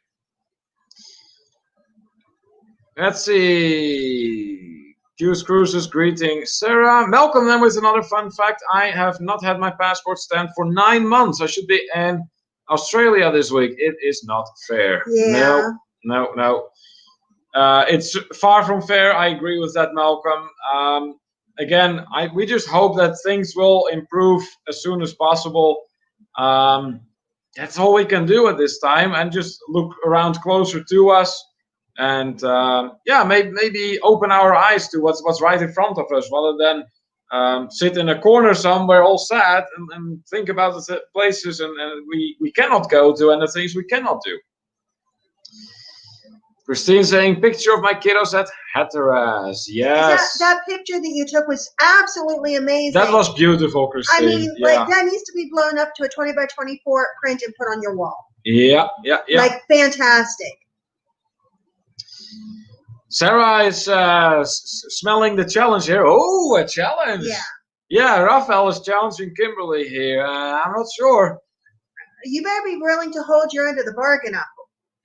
[SPEAKER 1] Let's see. Q's Cruises greeting Sarah. Malcolm then with another fun fact. I have not had my passport stamped for 9 months. I should be in Australia this week. It is not fair.
[SPEAKER 2] Yeah.
[SPEAKER 1] No. It's far from fair. I agree with that, Malcolm. Again, we just hope that things will improve as soon as possible. That's all we can do at this time, and just look around closer to us. and yeah, maybe open our eyes to what's right in front of us, rather than sit in a corner somewhere all sad and think about the places and we cannot go to and the things we cannot do. Christine saying, picture of my kiddos at Hatteras. Yes.
[SPEAKER 2] That picture that you took was absolutely amazing.
[SPEAKER 1] That was beautiful, Christine.
[SPEAKER 2] I mean, like, that needs to be blown up to a 20 by 24 print and put on your wall.
[SPEAKER 1] Yeah.
[SPEAKER 2] Like, fantastic.
[SPEAKER 1] Sarah is smelling the challenge here. Oh, a challenge. Yeah, Raphael is challenging Kimberly here. I'm not sure.
[SPEAKER 2] You better be willing to hold your end of the bargain up.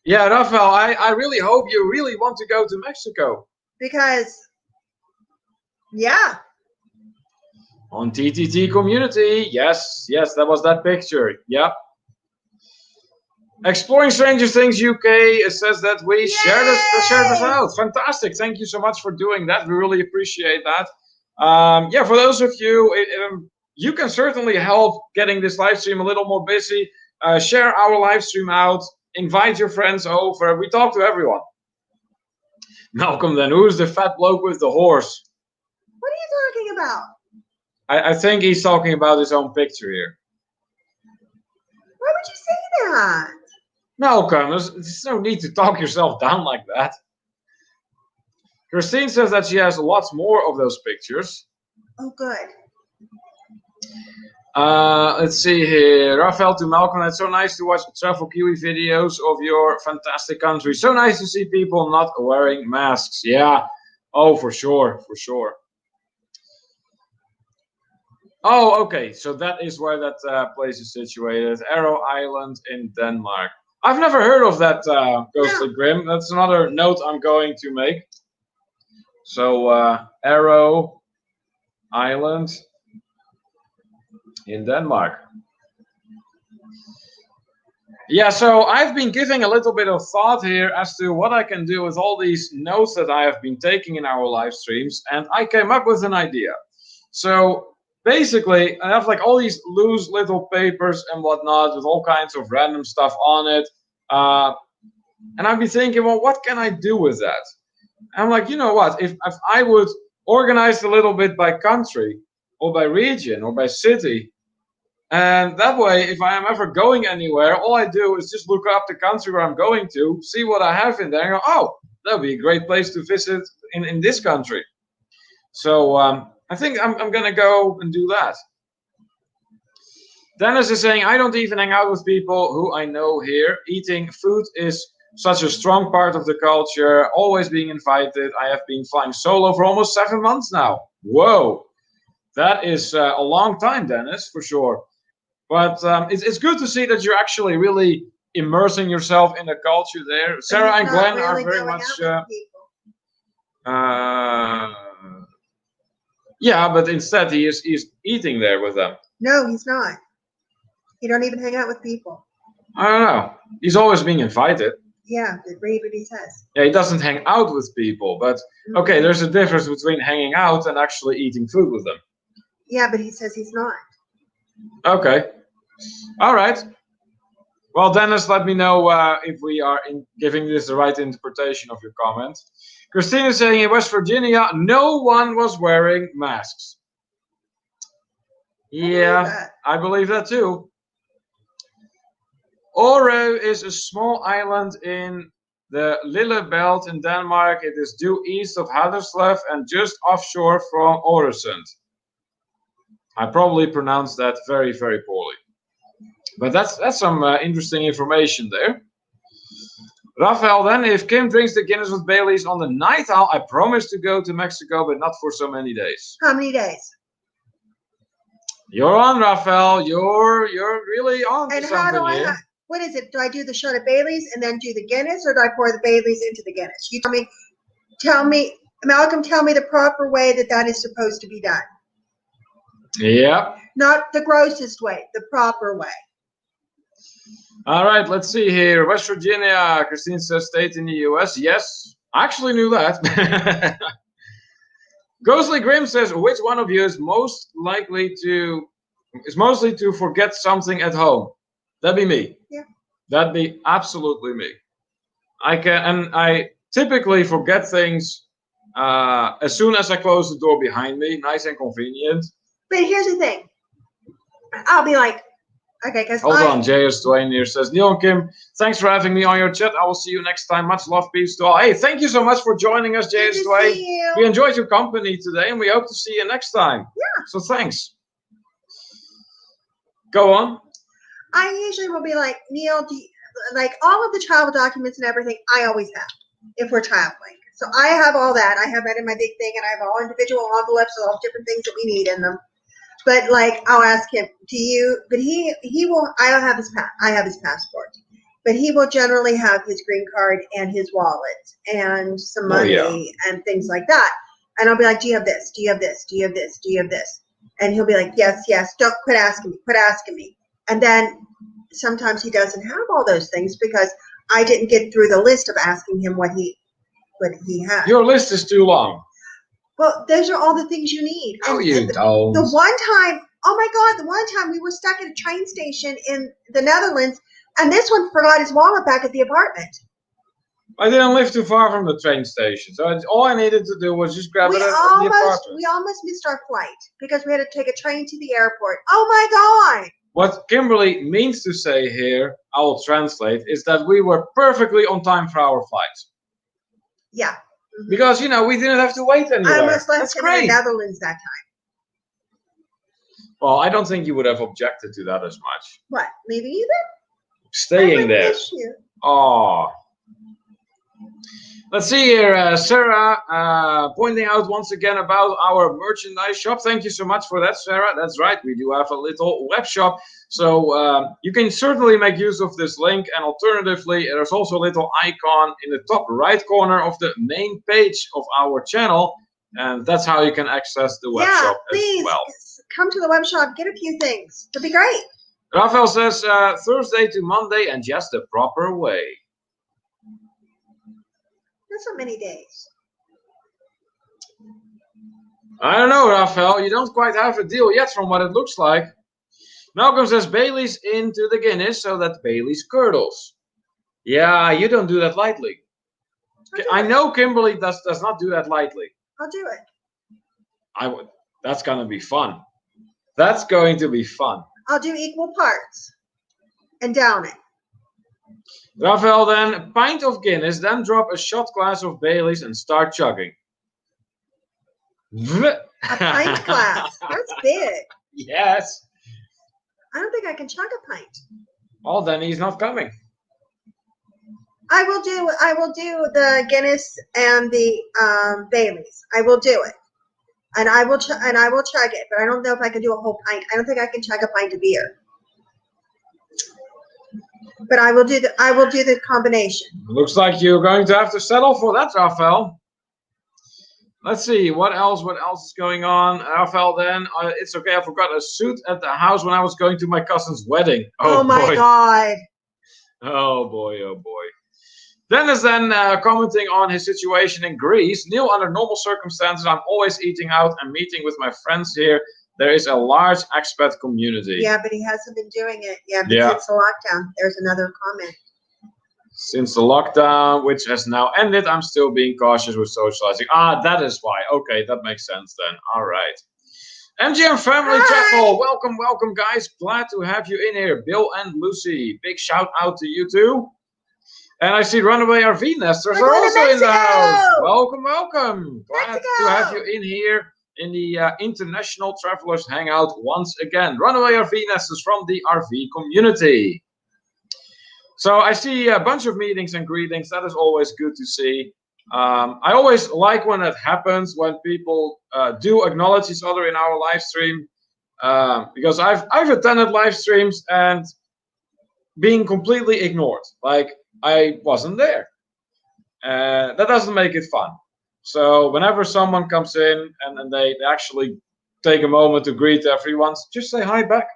[SPEAKER 1] Yeah, Raphael, I really hope you really want to go to Mexico.
[SPEAKER 2] Because, yeah.
[SPEAKER 1] On TTT community, yes, that was that picture. Yep. Exploring Stranger Things UK, it says that we shared this out. Fantastic. Thank you so much for doing that. We really appreciate that. Yeah, for those of you, you can certainly help getting this live stream a little more busy. Share our live stream out. Invite your friends over. We talk to everyone. Malcolm, then, who's the fat bloke with the horse?
[SPEAKER 2] What are you talking about?
[SPEAKER 1] I think he's talking about his own picture here.
[SPEAKER 2] Why would you say that?
[SPEAKER 1] Malcolm, there's no need to talk yourself down like that. Christine says that she has lots more of those pictures.
[SPEAKER 2] Oh, good.
[SPEAKER 1] Let's see here. Raphael to Malcolm, it's so nice to watch travel Kiwi videos of your fantastic country. So nice to see people not wearing masks. Yeah. Oh, for sure. Oh, okay. So that is where that place is situated. Arrow Island in Denmark. I've never heard of that, Ghostly Grim. That's another note I'm going to make. So, Arrow Island in Denmark. Yeah, so I've been giving a little bit of thought here as to what I can do with all these notes that I have been taking in our live streams, and I came up with an idea. So basically, I have like all these loose little papers and whatnot with all kinds of random stuff on it, and I've been thinking, well, what can I do with that? I'm like, you know what, if I would organize a little bit by country or by region or by city, and that way, if I am ever going anywhere, all I do is just look up the country where I'm going to, see what I have in there, and go, oh, that would be a great place to visit in this country. So I think I'm going to go and do that. Dennis is saying, I don't even hang out with people who I know here. Eating food is such a strong part of the culture, always being invited. I have been flying solo for almost 7 months now. Whoa, that is a long time, Dennis, for sure. But it's good to see that you're actually really immersing yourself in the culture there. Sarah and Glenn are very much... yeah, but instead he's eating there with them.
[SPEAKER 2] No, he's not. He don't even hang out with people.
[SPEAKER 1] I don't know. He's always being invited.
[SPEAKER 2] Yeah, read what he says.
[SPEAKER 1] Yeah, he doesn't hang out with people, but okay, there's a difference between hanging out and actually eating food with them.
[SPEAKER 2] Yeah, but he says he's not.
[SPEAKER 1] Okay. All right. Well, Dennis, let me know if we are giving this the right interpretation of your comment. Christine is saying in West Virginia, no one was wearing masks. Yeah, I believe that too. Åre is a small island in the Lille Belt in Denmark. It is due east of Haderslev and just offshore from Øresund. I probably pronounced that very, very poorly. But that's some interesting information there. Raphael, then, if Kim drinks the Guinness with Baileys on the night owl, I promise to go to Mexico, but not for so many days.
[SPEAKER 2] How many days?
[SPEAKER 1] You're on, Raphael. You're really on to something here.
[SPEAKER 2] What is it? Do I do the shot of Baileys and then do the Guinness, or do I pour the Baileys into the Guinness? You tell me, Malcolm, tell me the proper way that is supposed to be done.
[SPEAKER 1] Yep.
[SPEAKER 2] Not the grossest way, the proper way.
[SPEAKER 1] All right, let's see here. West Virginia, Christine says state in the US. Yes, I actually knew that. Ghostly Grim says, which one of you is mostly to forget something at home? That'd be me.
[SPEAKER 2] Yeah.
[SPEAKER 1] That'd be absolutely me. I typically forget things as soon as I close the door behind me. Nice and convenient.
[SPEAKER 2] But here's the thing. I'll be like, okay, because
[SPEAKER 1] Hold on, JS Dwayne here says, Neil and Kim, thanks for having me on your chat. I will see you next time. Much love, peace to all. Hey, thank you so much for joining us, JS Dwayne. We enjoyed your company today, and we hope to see you next time.
[SPEAKER 2] Yeah.
[SPEAKER 1] So thanks. Go on.
[SPEAKER 2] I usually will be like, Neil, like all of the travel documents and everything, I always have if we're traveling. So I have all that. I have that in my big thing, and I have all individual envelopes with all different things that we need in them. But like, I'll ask him, do you? But he will. I have his passport, but he will generally have his green card and his wallet and some money and things like that. And I'll be like, do you have this? Do you have this? Do you have this? Do you have this? And he'll be like, yes, yes. Don't quit asking me. Quit asking me. And then sometimes he doesn't have all those things because I didn't get through the list of asking him what he had.
[SPEAKER 1] Your list is too long.
[SPEAKER 2] Well, those are all the things you need.
[SPEAKER 1] No, you don't.
[SPEAKER 2] The one time, oh my God, the one time we were stuck at a train station in the Netherlands, and this one forgot his wallet back at the apartment.
[SPEAKER 1] I didn't live too far from the train station, so all I needed to do was just grab it at the apartment.
[SPEAKER 2] We almost missed our flight because we had to take a train to the airport. Oh my God!
[SPEAKER 1] What Kimberly means to say here, I will translate, is that we were perfectly on time for our flight.
[SPEAKER 2] Yeah. Mm-hmm.
[SPEAKER 1] Because, we didn't have to wait anywhere.
[SPEAKER 2] I almost left him in the Netherlands that time.
[SPEAKER 1] Well, I don't think you would have objected to that as much.
[SPEAKER 2] What? Leaving you there?
[SPEAKER 1] Staying there.
[SPEAKER 2] Miss you.
[SPEAKER 1] Oh. Let's see here, Sarah pointing out once again about our merchandise shop. Thank you so much for that, Sarah. That's right, we do have a little web shop. So you can certainly make use of this link. And alternatively, there's also a little icon in the top right corner of the main page of our channel. And that's how you can access the web shop as well.
[SPEAKER 2] Come to the web shop, get a few things. It'll be great.
[SPEAKER 1] Rafael says Thursday to Monday and just the proper way.
[SPEAKER 2] That's not many days.
[SPEAKER 1] I don't know, Rafael. You don't quite have a deal yet from what it looks like. Malcolm says Bailey's into the Guinness so that Bailey's curdles. Yeah, you don't do that lightly. I know Kimberly does not do that lightly.
[SPEAKER 2] I'll do it.
[SPEAKER 1] I would. That's going to be fun. That's going to be fun.
[SPEAKER 2] I'll do equal parts and down it.
[SPEAKER 1] Rafael, then a pint of Guinness, then drop a shot glass of Bailey's and start chugging.
[SPEAKER 2] A pint glass. That's big.
[SPEAKER 1] Yes.
[SPEAKER 2] I don't think I can chug a pint.
[SPEAKER 1] Well, then he's not coming.
[SPEAKER 2] I will do the Guinness and the Bailey's. I will do it. And I will chug it, but I don't know if I can do a whole pint. I don't think I can chug a pint of beer. But I will do the combination.
[SPEAKER 1] Looks like you're going to have to settle for that, Rafael. Let's see what else is going on, Rafael. Then it's okay. I forgot a suit at the house when I was going to my cousin's wedding.
[SPEAKER 2] Oh my God!
[SPEAKER 1] Oh boy! Oh boy! Dennis then commenting on his situation in Greece. Neil, under normal circumstances, I'm always eating out and meeting with my friends here. There is a large expat community.
[SPEAKER 2] Yeah, but he hasn't been doing it. Since the lockdown. There's another comment.
[SPEAKER 1] Since the lockdown, which has now ended, I'm still being cautious with socializing. Ah, that is why. Okay, that makes sense then. All right. MGM Family Travel. Welcome, welcome, guys. Glad to have you in here. Bill and Lucy. Big shout out to you too. And I see Runaway RV Nesters are also in the house. Welcome, welcome. Glad to have you in here in the International Travelers Hangout once again. Runaway RV Nesters from the RV community. So I see a bunch of meetings and greetings. That is always good to see. I always like when that happens, when people do acknowledge each other in our live stream. Because I've attended live streams and being completely ignored. Like, I wasn't there. That doesn't make it fun. So whenever someone comes in and they actually take a moment to greet everyone, just say hi back.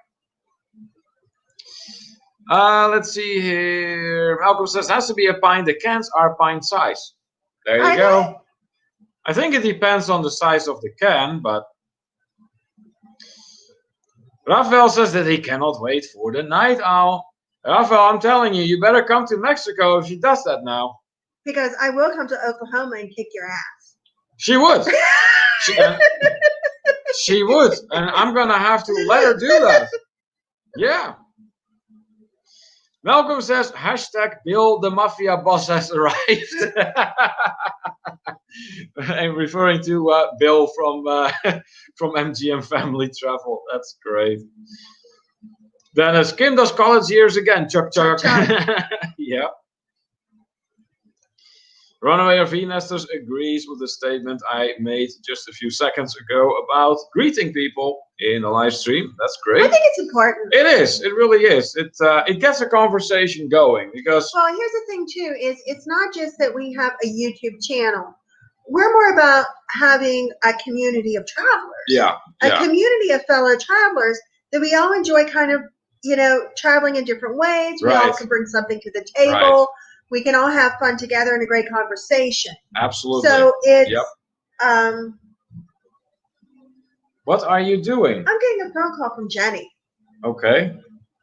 [SPEAKER 1] Let's see here. Malcolm says, has to be a pint. The cans are pint size. There you go. I think it depends on the size of the can, but Rafael says that he cannot wait for the night owl. Rafael, I'm telling you, you better come to Mexico if she does that now.
[SPEAKER 2] Because I will come to Oklahoma and kick your ass.
[SPEAKER 1] She would. She would. And I'm going to have to let her do that. Yeah. Malcolm says, #Bill the Mafia boss has arrived. I'm referring to Bill from MGM Family Travel. That's great. Dennis, Kim does college years again. Chuck. Yeah. Runaway RV Nesters agrees with the statement I made just a few seconds ago about greeting people in a live stream. That's great.
[SPEAKER 2] I think it's important.
[SPEAKER 1] It is. It really is. It gets a conversation going because.
[SPEAKER 2] Well, here's the thing too: is it's not just that we have a YouTube channel. We're more about having a community of travelers.
[SPEAKER 1] Yeah.
[SPEAKER 2] A community of fellow travelers that we all enjoy, kind of, traveling in different ways. We all can bring something to the table. Right. We can all have fun together in a great conversation.
[SPEAKER 1] Absolutely.
[SPEAKER 2] So it's.
[SPEAKER 1] What are you doing?
[SPEAKER 2] I'm getting a phone call from Jenny.
[SPEAKER 1] Okay.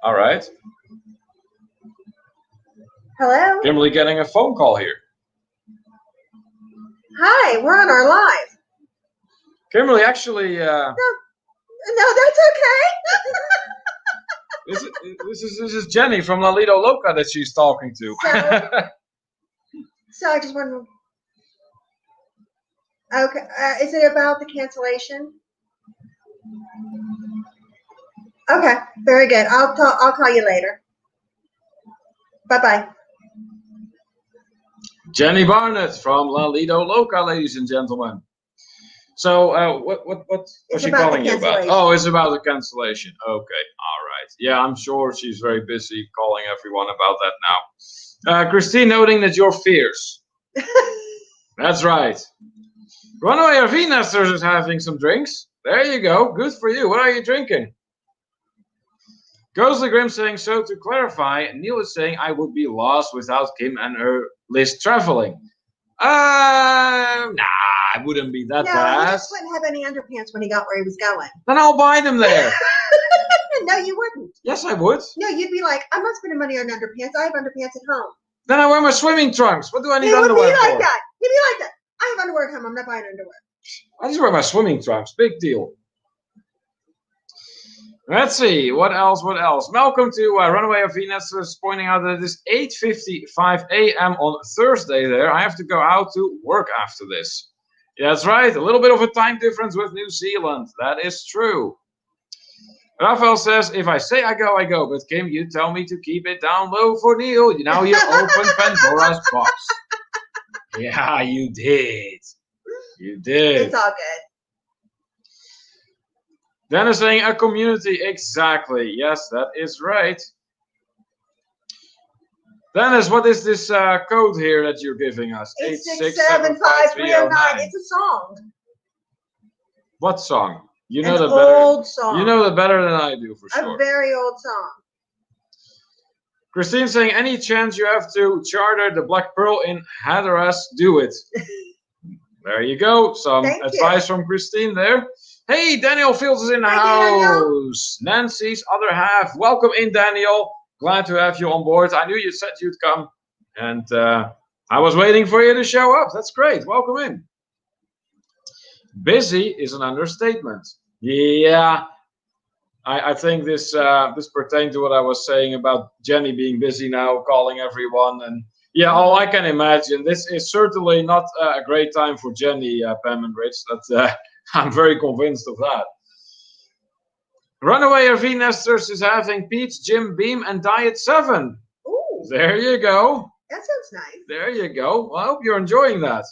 [SPEAKER 1] All right.
[SPEAKER 2] Hello?
[SPEAKER 1] Kimberly getting a phone call here.
[SPEAKER 2] Hi, we're on our live.
[SPEAKER 1] Kimberly, actually.
[SPEAKER 2] No, that's okay.
[SPEAKER 1] This is Jenny from La Lido Loca that she's talking to.
[SPEAKER 2] So I just want to. Okay, is it about the cancellation? Okay, very good. I'll call you later. Bye-bye.
[SPEAKER 1] Jenny Barnett from La Lido Loca, ladies and gentlemen. So, what was she calling you about? Oh, it's about the cancellation. Okay, all right. Yeah, I'm sure she's very busy calling everyone about that now. Christine noting that you're fierce. That's right. Runaway RV Nesters is having some drinks. There you go. Good for you. What are you drinking? Ghostly Grim saying, so to clarify, Neil is saying I would be lost without Kim and her list traveling. Nah, I wouldn't be that bad.
[SPEAKER 2] No, he just wouldn't have any underpants when he got where he was going.
[SPEAKER 1] Then I'll buy them there.
[SPEAKER 2] No, you wouldn't.
[SPEAKER 1] Yes, I would.
[SPEAKER 2] No, you'd be like, I'm not spending money on underpants. I have underpants at home.
[SPEAKER 1] Then I wear my swimming trunks. What do I need underwear for?
[SPEAKER 2] He'd be like that. He'd be like that. I have underwear at home. I'm not buying underwear.
[SPEAKER 1] I just wear my swimming trunks. Big deal. Let's see. What else? Welcome to Runaway RV Nesters pointing out that it is 8:55 a.m. on Thursday there. I have to go out to work after this. Yeah, that's right. A little bit of a time difference with New Zealand. That is true. Rafael says, if I say I go, I go. But Kim, you tell me to keep it down low for Neil. Now you open Pandora's box. Yeah, you did. You did.
[SPEAKER 2] It's all good.
[SPEAKER 1] Dennis saying a community. Exactly. Yes, that is right. Dennis, what is this code here that you're giving us?
[SPEAKER 2] 8675309. It's a song.
[SPEAKER 1] What song? You know
[SPEAKER 2] the old song.
[SPEAKER 1] You know that better than I do, for sure.
[SPEAKER 2] A very old song.
[SPEAKER 1] Christine saying, any chance you have to charter the Black Pearl in Hatteras, do it. There you go. Some advice from Christine there. Hey, Daniel Fields is in the house. Daniel. Nancy's other half. Welcome in, Daniel. Glad to have you on board. I knew you said you'd come. And I was waiting for you to show up. That's great. Welcome in. Busy is an understatement. Yeah. I think this pertains to what I was saying about Jenny being busy now, calling everyone. And yeah, I can imagine. This is certainly not a great time for Jenny, Pam and Rich. I'm very convinced of that. Runaway RV Nesters is having Peach, Jim Beam, and Diet 7.
[SPEAKER 2] Ooh.
[SPEAKER 1] There you go.
[SPEAKER 2] That sounds nice.
[SPEAKER 1] There you go. Well, I hope you're enjoying that.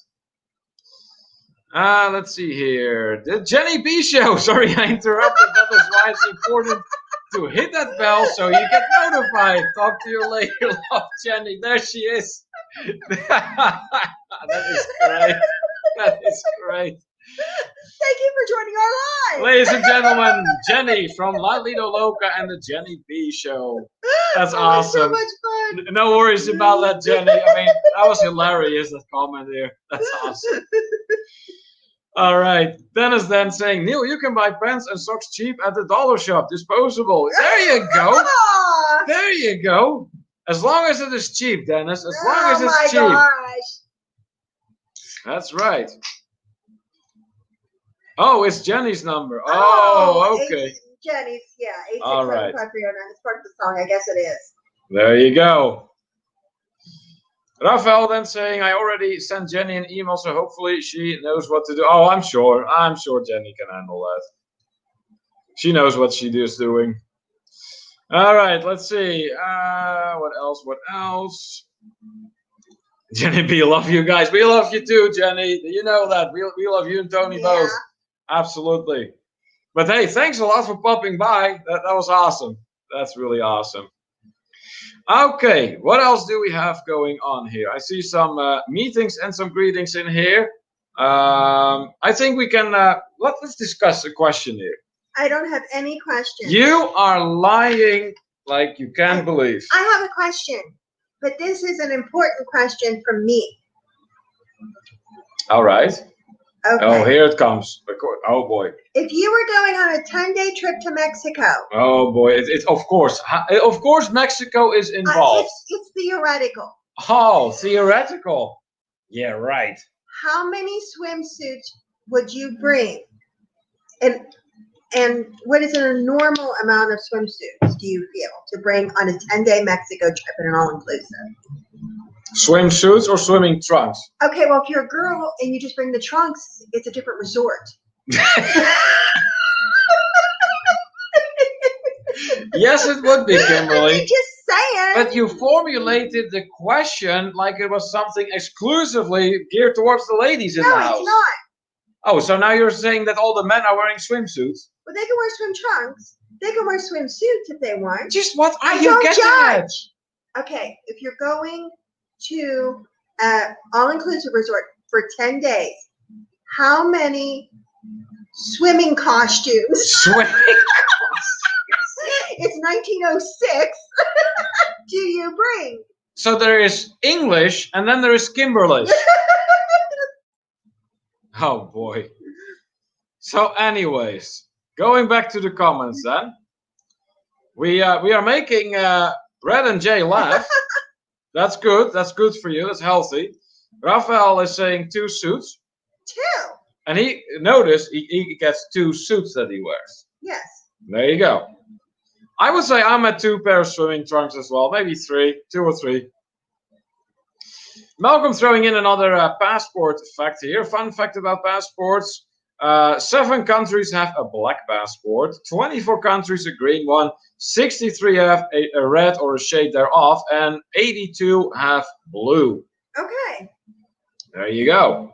[SPEAKER 1] Let's see here. The Jenny B Show. Sorry, I interrupted. That is why it's important to hit that bell so you get notified. Talk to you later. Love, Jenny. There she is. That is great. That is great.
[SPEAKER 2] Thank you for joining our live.
[SPEAKER 1] Ladies and gentlemen, Jenny from La Lido Loca and the Jenny B Show. That's awesome.
[SPEAKER 2] So much fun.
[SPEAKER 1] No worries about that, Jenny. I mean, that was hilarious, that comment there. That's awesome. All right. Dennis then saying, Neil, you can buy pants and socks cheap at the dollar shop. Disposable. There you go. There you go. As long as it is cheap, Dennis. As long as it's cheap.
[SPEAKER 2] Gosh.
[SPEAKER 1] That's right. Oh, it's Jenny's number. Oh, okay.
[SPEAKER 2] Jenny's, yeah.
[SPEAKER 1] All right.
[SPEAKER 2] 8675309. It's part of the song. I guess it is.
[SPEAKER 1] There you go. Rafael then saying, I already sent Jenny an email, so hopefully she knows what to do. Oh, I'm sure. I'm sure Jenny can handle that. She knows what she is doing. All right, let's see. What else? What else? Jenny B, love you guys. We love you too, Jenny. You know that. We love you and Tony both. Absolutely. But hey, thanks a lot for popping by. That was awesome. That's really awesome. Okay, what else do we have going on here? I see some meetings and some greetings in here. I think we can let's discuss a question here.
[SPEAKER 2] I don't have any questions.
[SPEAKER 1] You are lying like you can't believe.
[SPEAKER 2] I have a question, but this is an important question from me.
[SPEAKER 1] All right.
[SPEAKER 2] Okay.
[SPEAKER 1] Oh, here it comes. Oh boy.
[SPEAKER 2] If you were going on a 10-day trip to Mexico.
[SPEAKER 1] Oh boy, it's of course Mexico is involved.
[SPEAKER 2] It's theoretical.
[SPEAKER 1] Oh, theoretical. Yeah, right.
[SPEAKER 2] How many swimsuits would you bring? And what is a normal amount of swimsuits do you feel to bring on a 10-day Mexico trip in an all-inclusive?
[SPEAKER 1] Swimsuits or swimming trunks?
[SPEAKER 2] Okay, well, if you're a girl and you just bring the trunks, it's a different resort.
[SPEAKER 1] Yes, it would be, Kimberly.
[SPEAKER 2] I'm just saying.
[SPEAKER 1] But you formulated the question like it was something exclusively geared towards the ladies in the house.
[SPEAKER 2] No, it's not.
[SPEAKER 1] Oh, so now you're saying that all the men are wearing swimsuits?
[SPEAKER 2] Well, they can wear swim trunks. They can wear swimsuits if they want.
[SPEAKER 1] Just what are
[SPEAKER 2] I
[SPEAKER 1] you
[SPEAKER 2] don't
[SPEAKER 1] getting at?
[SPEAKER 2] Okay, if you're going to an all-inclusive resort for 10 days, how many swimming costumes?
[SPEAKER 1] Swimming
[SPEAKER 2] It's 1906. Do you bring?
[SPEAKER 1] So there is English and then there is Kimberly. Oh boy. So anyways, going back to the comments then. We are making Red and Jay laugh. That's good. That's good for you. That's healthy. Raphael is saying 2 suits.
[SPEAKER 2] 2.
[SPEAKER 1] And he notice he gets 2 suits that he wears.
[SPEAKER 2] Yes.
[SPEAKER 1] There you go. I would say I'm at 2 pairs of swimming trunks as well. Maybe 3, 2 or 3. Malcolm throwing in another passport fact here. Fun fact about passports. 7 countries have a black passport. 24 countries a green one. 63 have a red or a shade thereof. And 82 have blue.
[SPEAKER 2] Okay.
[SPEAKER 1] There you go.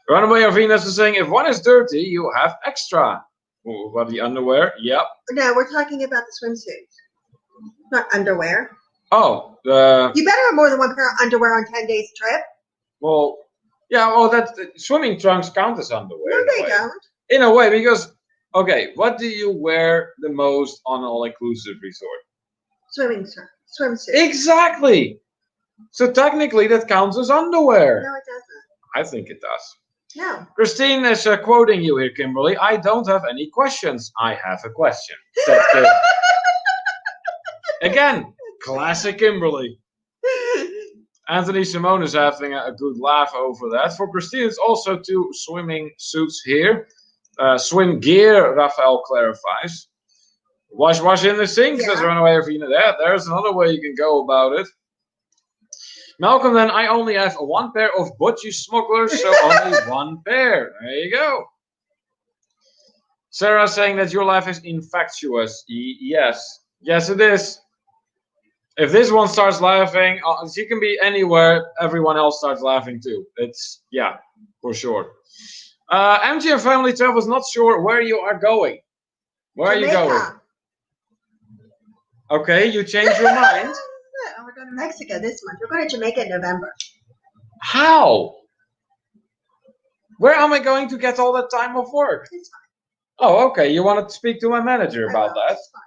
[SPEAKER 1] Runaway of Venus is saying, if one is dirty, you have extra. Ooh, what, the underwear? Yep.
[SPEAKER 2] No, we're talking about the swimsuits. Not underwear.
[SPEAKER 1] Oh.
[SPEAKER 2] You better have more than 1 pair of underwear on 10 days trip.
[SPEAKER 1] Well, yeah, well, swimming trunks count as underwear.
[SPEAKER 2] No, they don't.
[SPEAKER 1] In a way, because, okay, what do you wear the most on an all-inclusive resort?
[SPEAKER 2] Swimsuit.
[SPEAKER 1] Exactly. So technically, that counts as underwear.
[SPEAKER 2] No, it doesn't.
[SPEAKER 1] I think it does.
[SPEAKER 2] No.
[SPEAKER 1] Christine is quoting you here, Kimberly. I don't have any questions. I have a question. Said Kim. Again, classic Kimberly. Anthony Simone is having a good laugh over that. For Christine, it's also 2 swimming suits here. Swim gear, Raphael clarifies. Wash in the sink, says Runaway Arena. There's another way you can go about it. Malcolm, then I only have 1 pair of butchie smugglers, so only 1 pair. There you go. Sarah saying that your life is infectious. Yes. Yes, it is. If this one starts laughing, she can be anywhere, everyone else starts laughing too. It's, yeah, for sure. MG and Family Travels not sure where you are going. Where
[SPEAKER 2] Jamaica.
[SPEAKER 1] are you going? Okay, you changed your mind.
[SPEAKER 2] We're going to Mexico this month. We're going to Jamaica in November.
[SPEAKER 1] How? Where am I going to get all that time off work?
[SPEAKER 2] It's fine.
[SPEAKER 1] Oh, okay. You want to speak to my manager about that?
[SPEAKER 2] It's fine.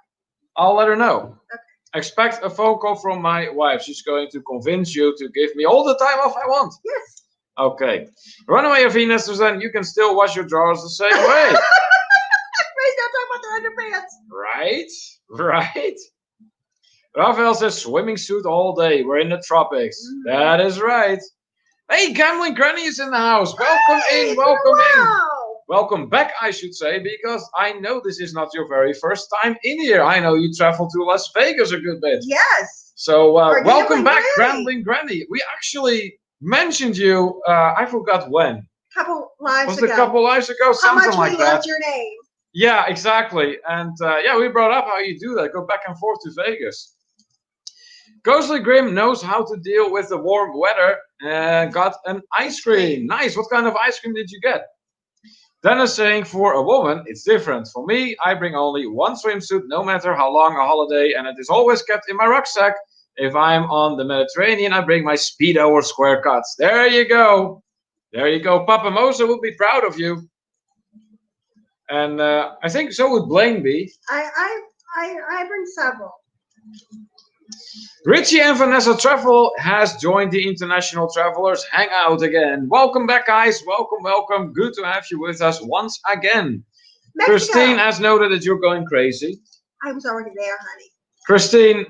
[SPEAKER 1] I'll let her know.
[SPEAKER 2] Okay.
[SPEAKER 1] Expect a phone call from my wife. She's going to convince you to give me all the time off I want.
[SPEAKER 2] Yes.
[SPEAKER 1] Okay. Runaway of Venus, then you can still wash your drawers the same way.
[SPEAKER 2] Please don't talk about their underpants.
[SPEAKER 1] Right? Right? Raphael says swimming suit all day. We're in the tropics. That is right. Hey, Gambling Granny is in the house. Welcome
[SPEAKER 2] Hey,
[SPEAKER 1] in, welcome in.
[SPEAKER 2] wow.
[SPEAKER 1] Welcome back, I should say, because I know this is not your very first time in here. I know you traveled to Las Vegas a good bit.
[SPEAKER 2] Yes.
[SPEAKER 1] So welcome back,
[SPEAKER 2] Granny.
[SPEAKER 1] Gambling Granny. We actually mentioned you, I forgot when.
[SPEAKER 2] Couple lives
[SPEAKER 1] Was it
[SPEAKER 2] ago.
[SPEAKER 1] a couple lives ago?
[SPEAKER 2] How
[SPEAKER 1] Something
[SPEAKER 2] much
[SPEAKER 1] like
[SPEAKER 2] we
[SPEAKER 1] that.
[SPEAKER 2] loved your name.
[SPEAKER 1] Yeah, exactly. And yeah, we brought up how you do that. Go back and forth to Vegas. Ghostly Grim knows how to deal with the warm weather and got an ice cream. Nice. What kind of ice cream did you get? Dennis saying for a woman, it's different. For me, I bring only one swimsuit, no matter how long a holiday, and it is always kept in my rucksack. If I'm on the Mediterranean, I bring my Speedo or square cuts. There you go. There you go. Papa Mosa will be proud of you. And I think so would Blaine be.
[SPEAKER 2] I bring several.
[SPEAKER 1] Richie and Vanessa Travel has joined the International Travelers Hangout again. Welcome back, guys. Welcome, welcome. Good to have you with us once again. Mexico. Christine has noted that you're going crazy.
[SPEAKER 2] I was already there, honey.
[SPEAKER 1] Christine,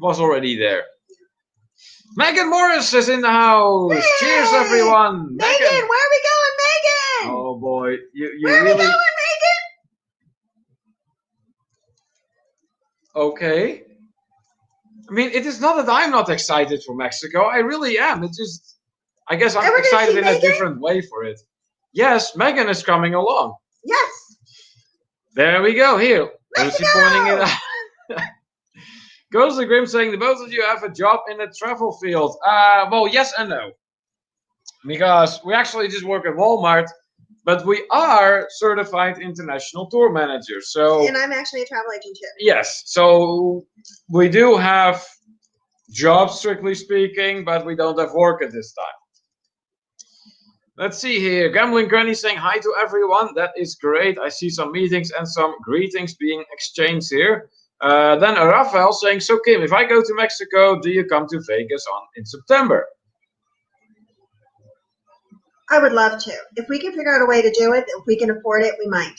[SPEAKER 1] was already there. Megan Morris is in the house. Hey! Cheers, everyone.
[SPEAKER 2] Megan, where are we going, Megan?
[SPEAKER 1] Oh boy, you
[SPEAKER 2] where
[SPEAKER 1] really.
[SPEAKER 2] Where are we going, Megan?
[SPEAKER 1] Okay. I mean, it is not that I'm not excited for Mexico. I really am. It's just, I guess I'm excited in a different way for it. Yes, Megan is coming along.
[SPEAKER 2] Yes.
[SPEAKER 1] There we go. Here.
[SPEAKER 2] Mexico!
[SPEAKER 1] Lucy pointing it out. Ghostly Grim saying the both of you have a job in the travel field. Well, yes and no. Because we actually just work at Walmart, but we are certified international tour managers. So,
[SPEAKER 2] and I'm actually a travel agent too.
[SPEAKER 1] Yes. So we do have jobs, strictly speaking, but we don't have work at this time. Let's see here. Gambling Granny saying hi to everyone. That is great. I see some meetings and some greetings being exchanged here. Then Rafael saying, so Kim, if I go to Mexico, do you come to Vegas in September?
[SPEAKER 2] I would love to. If we can figure out a way to do it, if we can afford it, we might.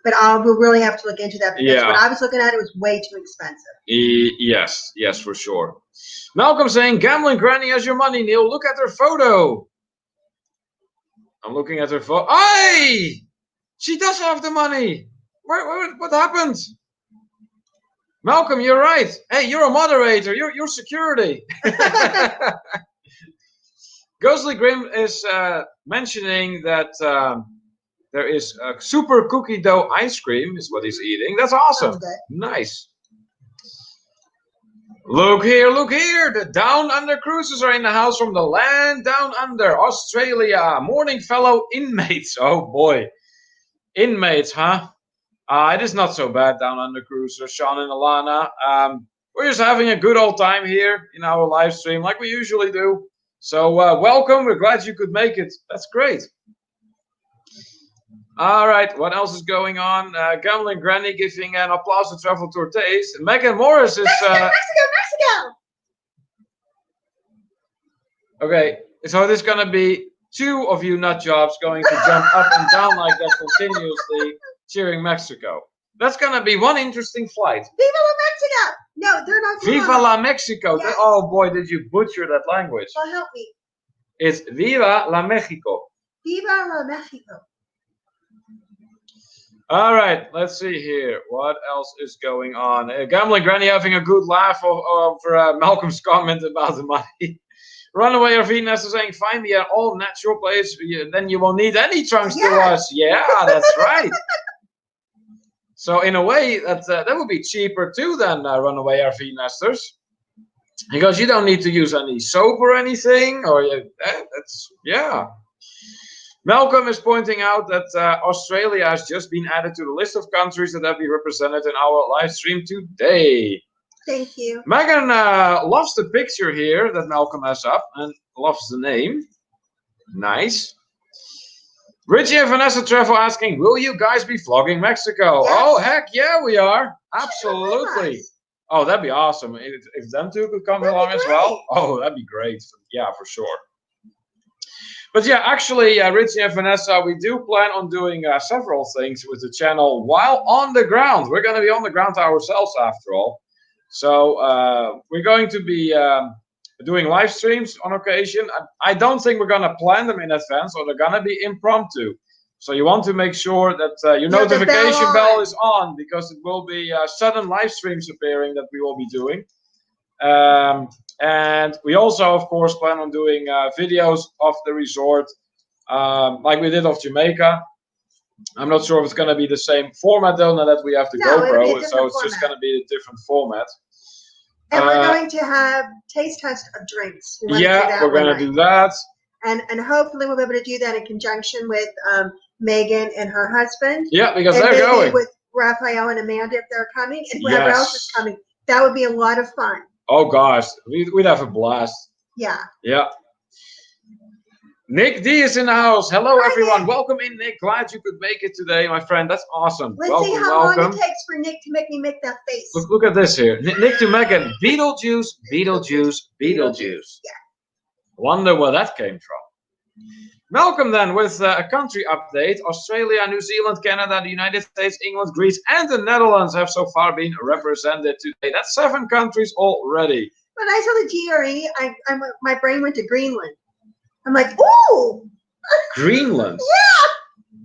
[SPEAKER 2] But we'll really have to look into that because what I was looking at, it was way too expensive.
[SPEAKER 1] Yes, for sure. Malcolm saying, Gambling Granny has your money, Neil. Look at her photo. I'm looking at her photo. Hey! She does have the money. What happened? Malcolm, you're right. Hey, you're a moderator. You're security. Ghostly Grim is mentioning that there is a super cookie dough ice cream is what he's eating. That's awesome. Nice. Look here. The Down Under cruises are in the house from the land down under, Australia. Morning, fellow inmates. Oh boy. Inmates, huh? It is not so bad down under cruisers, Sean and Alana. We're just having a good old time here in our live stream like we usually do. So welcome. We're glad you could make it. That's great. All right. What else is going on? Gambling Granny giving an applause to Travel Tour Taste. Megan Morris is...
[SPEAKER 2] Mexico!
[SPEAKER 1] Okay. So there's going to be two of you nut jobs going to jump up and down like that continuously, cheering Mexico. That's going to be one interesting flight.
[SPEAKER 2] Viva la Mexico! No, they're not.
[SPEAKER 1] Viva la Mexico. Yes. Oh boy, did you butcher that language.
[SPEAKER 2] Well, help me.
[SPEAKER 1] It's Viva la Mexico.
[SPEAKER 2] Viva la Mexico.
[SPEAKER 1] All right, let's see here. What else is going on? Gambling Granny having a good laugh over Malcolm's comment about the money. Runaway RV Nesta saying, find me an all natural place, then you won't need any trunks to us. Yeah, that's right. So in a way, that would be cheaper too than Runaway RV Nesters. Because you don't need to use any soap or anything. Yeah. Malcolm is pointing out that Australia has just been added to the list of countries that have been represented in our live stream today.
[SPEAKER 2] Thank you.
[SPEAKER 1] Megan loves the picture here that Malcolm has up and loves the name. Nice. Richie and Vanessa Travel asking, will you guys be vlogging Mexico? Yes. Oh, heck yeah, we are. Absolutely. Oh, that'd be awesome. If them two could come along as well. Oh, that'd be great. Yeah, for sure. But yeah, actually, Richie and Vanessa, we do plan on doing several things with the channel while on the ground. We're going to be on the ground ourselves, after all. So we're going to be doing live streams on occasion. I don't think we're gonna plan them in advance, or they're gonna be impromptu. So you want to make sure that your notification bell is on, because it will be sudden live streams appearing that we will be doing. And we also, of course, plan on doing videos of the resort, like we did of Jamaica. I'm not sure if it's going to be the same format, though, now that we have the GoPro, so it's just going to be a different format.
[SPEAKER 2] And we're going to have taste test of drinks.
[SPEAKER 1] Yeah, we're going to do that.
[SPEAKER 2] And hopefully we'll be able to do that in conjunction with Megan and her husband.
[SPEAKER 1] Yeah, because they're going.
[SPEAKER 2] With Raphael and Amanda if they're coming, and whoever else is coming. That would be a lot of fun.
[SPEAKER 1] Oh gosh, we'd have a blast.
[SPEAKER 2] Yeah.
[SPEAKER 1] Yeah. Nick D is in the house. Hello,
[SPEAKER 2] Hi,
[SPEAKER 1] everyone.
[SPEAKER 2] Nick.
[SPEAKER 1] Welcome in, Nick. Glad you could make it today, my friend. That's awesome.
[SPEAKER 2] Let's see how long it takes for Nick to make me make that face.
[SPEAKER 1] Look at this here. Nick to Megan. Beetlejuice, Beetlejuice, Beetlejuice.
[SPEAKER 2] Yeah.
[SPEAKER 1] Wonder where that came from. Malcolm then with a country update. Australia, New Zealand, Canada, the United States, England, Greece, and the Netherlands have so far been represented today. That's 7 countries already.
[SPEAKER 2] When I saw the GRE, my brain went to Greenland. I'm like, ooh!
[SPEAKER 1] Greenland?
[SPEAKER 2] Yeah!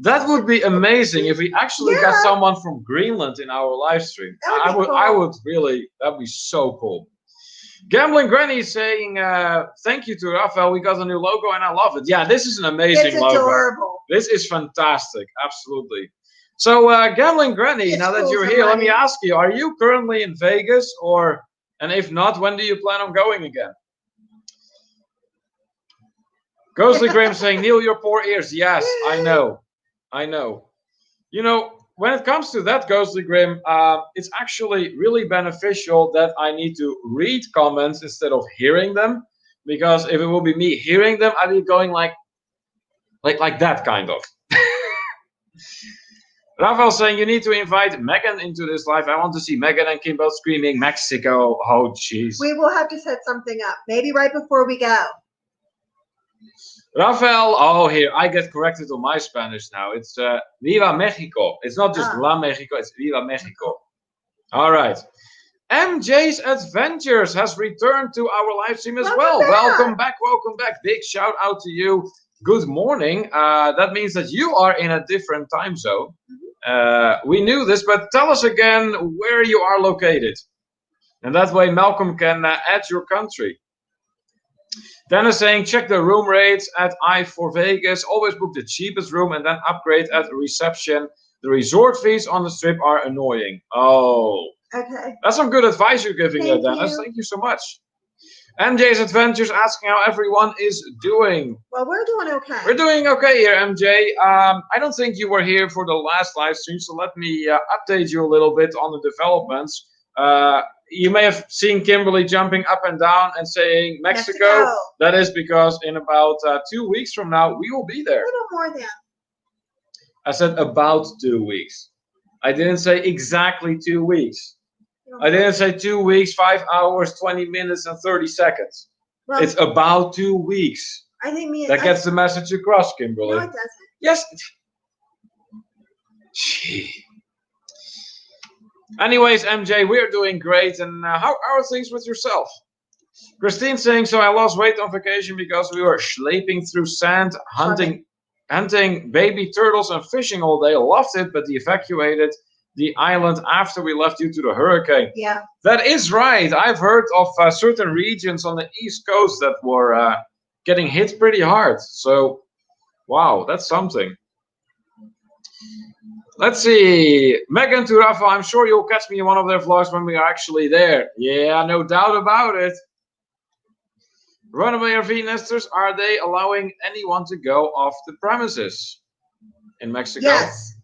[SPEAKER 1] That would be amazing if we actually got someone from Greenland in our live stream. I would really, that'd be so cool. Gambling Granny saying, thank you to Raphael. We got a new logo and I love it. Yeah, this is an amazing logo. It's adorable. This is fantastic. Absolutely. So, Gambling Granny, now that you're here, let me ask you, are you currently in Vegas? And if not, when do you plan on going again? Ghostly Graham saying, Neil, your poor ears. Yes, I know. You know, when it comes to that, Ghostly Grim, it's actually really beneficial that I need to read comments instead of hearing them, because if it will be me hearing them, I'd be going like that kind of. Rafael saying you need to invite Megan into this live. I want to see Megan and Kim both screaming Mexico. Oh, jeez.
[SPEAKER 2] We will have to set something up, maybe right before we go.
[SPEAKER 1] Rafael, oh, here, I get corrected on my Spanish now. It's Viva Mexico. It's not just La Mexico, it's Viva Mexico. All right. MJ's Adventures has returned to our live stream as well. Welcome back. Big shout out to you. Good morning. That means that you are in a different time zone. We knew this, but tell us again where you are located. And that way Malcolm can add your country. Dennis saying, check the room rates at I4 Vegas. Always book the cheapest room and then upgrade at the reception. The resort fees on the strip are annoying. Oh.
[SPEAKER 2] Okay.
[SPEAKER 1] That's some good advice you're giving there, Dennis. Thank you so much. MJ's Adventures asking how everyone is doing.
[SPEAKER 2] Well, we're doing okay.
[SPEAKER 1] We're doing okay here, MJ. I don't think you were here for the last live stream, so let me update you a little bit on the developments. You may have seen Kimberly jumping up and down and saying Mexico. That is because in about 2 weeks from now, we will be there.
[SPEAKER 2] A little more than.
[SPEAKER 1] I said about 2 weeks. I didn't say exactly 2 weeks. I didn't say 2 weeks, 5 hours, 20 minutes, and 30 seconds. Well, it's about 2 weeks.
[SPEAKER 2] I think
[SPEAKER 1] that gets the message across, Kimberly.
[SPEAKER 2] No, it doesn't.
[SPEAKER 1] Yes. Gee. Anyways, MJ, we're doing great. And how are things with yourself? Christine saying, so I lost weight on vacation because we were sleeping through sand, hunting baby turtles and fishing all day. Loved it, but evacuated the island after we left due to the hurricane.
[SPEAKER 2] Yeah.
[SPEAKER 1] That is right. I've heard of certain regions on the East Coast that were getting hit pretty hard. So, wow, that's something. Let's see. Megan to Rafa, I'm sure you'll catch me in one of their vlogs when we are actually there. Yeah, no doubt about it. Runaway RV nesters, are they allowing anyone to go off the premises in Mexico?
[SPEAKER 2] Yes.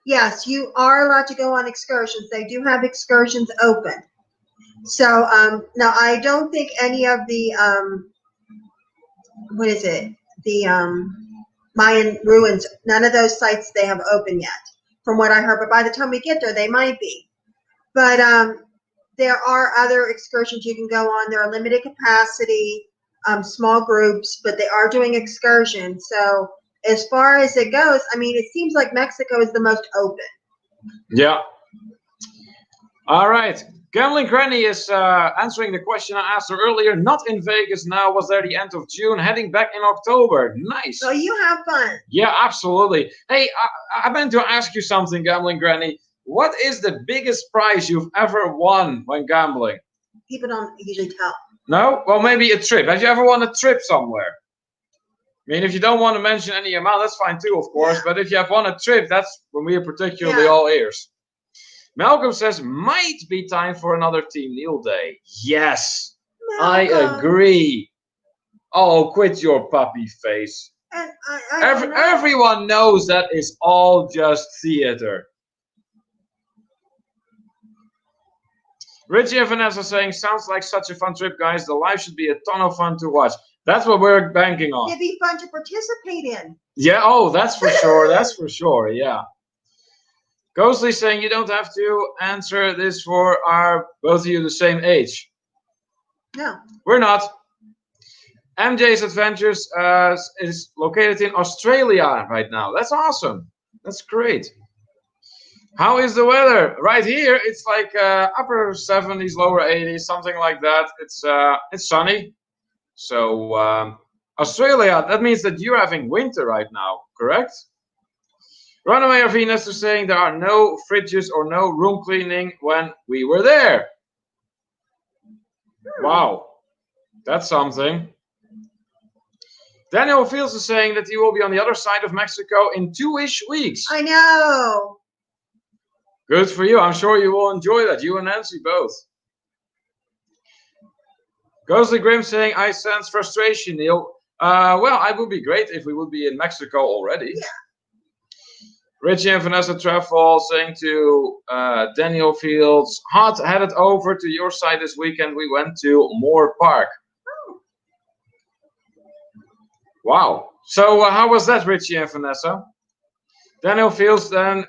[SPEAKER 2] Yes, you are allowed to go on excursions. They do have excursions open. So, now I don't think any of the, what is it? The, Mayan ruins, none of those sites they have open yet, from what I heard. But by the time we get there, they might be. But there are other excursions you can go on. There are limited capacity, small groups, but they are doing excursions. So as far as it goes, I mean, it seems like Mexico is the most open.
[SPEAKER 1] Yeah. All right. Gambling Granny is answering the question I asked her earlier. Not in Vegas now. Was there the end of June? Heading back in October. Nice.
[SPEAKER 2] So you have fun.
[SPEAKER 1] Yeah, absolutely. Hey, I meant to ask you something, Gambling Granny. What is the biggest prize you've ever won when gambling?
[SPEAKER 2] People don't usually tell.
[SPEAKER 1] No? Well, maybe a trip. Have you ever won a trip somewhere? I mean, if you don't want to mention any amount, that's fine too, of course. Yeah. But if you have won a trip, that's when we are particularly all ears. Malcolm says, might be time for another Team Neil Day. Yes, Malcolm. I agree. Oh, quit your puppy face.
[SPEAKER 2] And
[SPEAKER 1] everyone knows that is all just theater. Richie and Vanessa saying, sounds like such a fun trip, guys. The live should be a ton of fun to watch. That's what we're banking on.
[SPEAKER 2] It'd be fun to participate in.
[SPEAKER 1] Yeah, oh, that's for sure. That's for sure, yeah. Ghostly saying, you don't have to answer this for both of you the same age.
[SPEAKER 2] No.
[SPEAKER 1] We're not. MJ's Adventures is located in Australia right now. That's awesome. That's great. How is the weather? Right here, it's like upper 70s, lower 80s, something like that. It's sunny. So Australia, that means that you're having winter right now, correct? Runaway RV Nester saying there are no fridges or no room cleaning when we were there. Wow, that's something. Daniel Fields is saying that he will be on the other side of Mexico in 2-ish weeks.
[SPEAKER 2] I know.
[SPEAKER 1] Good for you. I'm sure you will enjoy that. You and Nancy both. Ghostly Grim saying, I sense frustration, Neil. Well, it would be great if we would be in Mexico already.
[SPEAKER 2] Yeah.
[SPEAKER 1] Richie and Vanessa Travel saying to Daniel Fields, hot, headed over to your side this weekend. We went to Moore Park.
[SPEAKER 2] Oh.
[SPEAKER 1] Wow. So how was that, Richie and Vanessa? Daniel Fields, then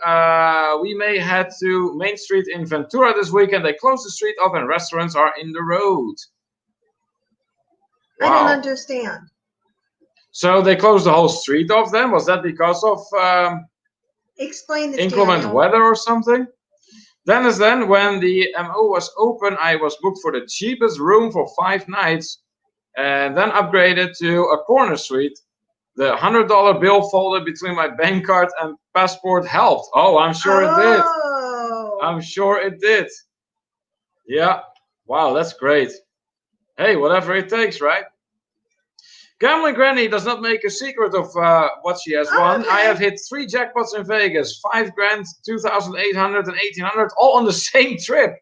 [SPEAKER 1] we may head to Main Street in Ventura this weekend. They close the street off and restaurants are in the road.
[SPEAKER 2] Wow. I don't understand.
[SPEAKER 1] So they closed the whole street off then? Was that because of
[SPEAKER 2] explain this,
[SPEAKER 1] inclement
[SPEAKER 2] Daniel.
[SPEAKER 1] weather or something? Dennis, then when the MO was open, I was booked for the cheapest room for 5 nights and then upgraded to a corner suite. The $100 bill folded between my bank card and passport helped. Oh, I'm sure it did. I'm sure it did. Yeah. Wow, that's great. Hey, whatever it takes, right? Gambling Granny does not make a secret of what she has won.
[SPEAKER 2] Okay.
[SPEAKER 1] I have hit 3 jackpots in Vegas. 5 grand, 2,800 and 1,800, all on the same trip.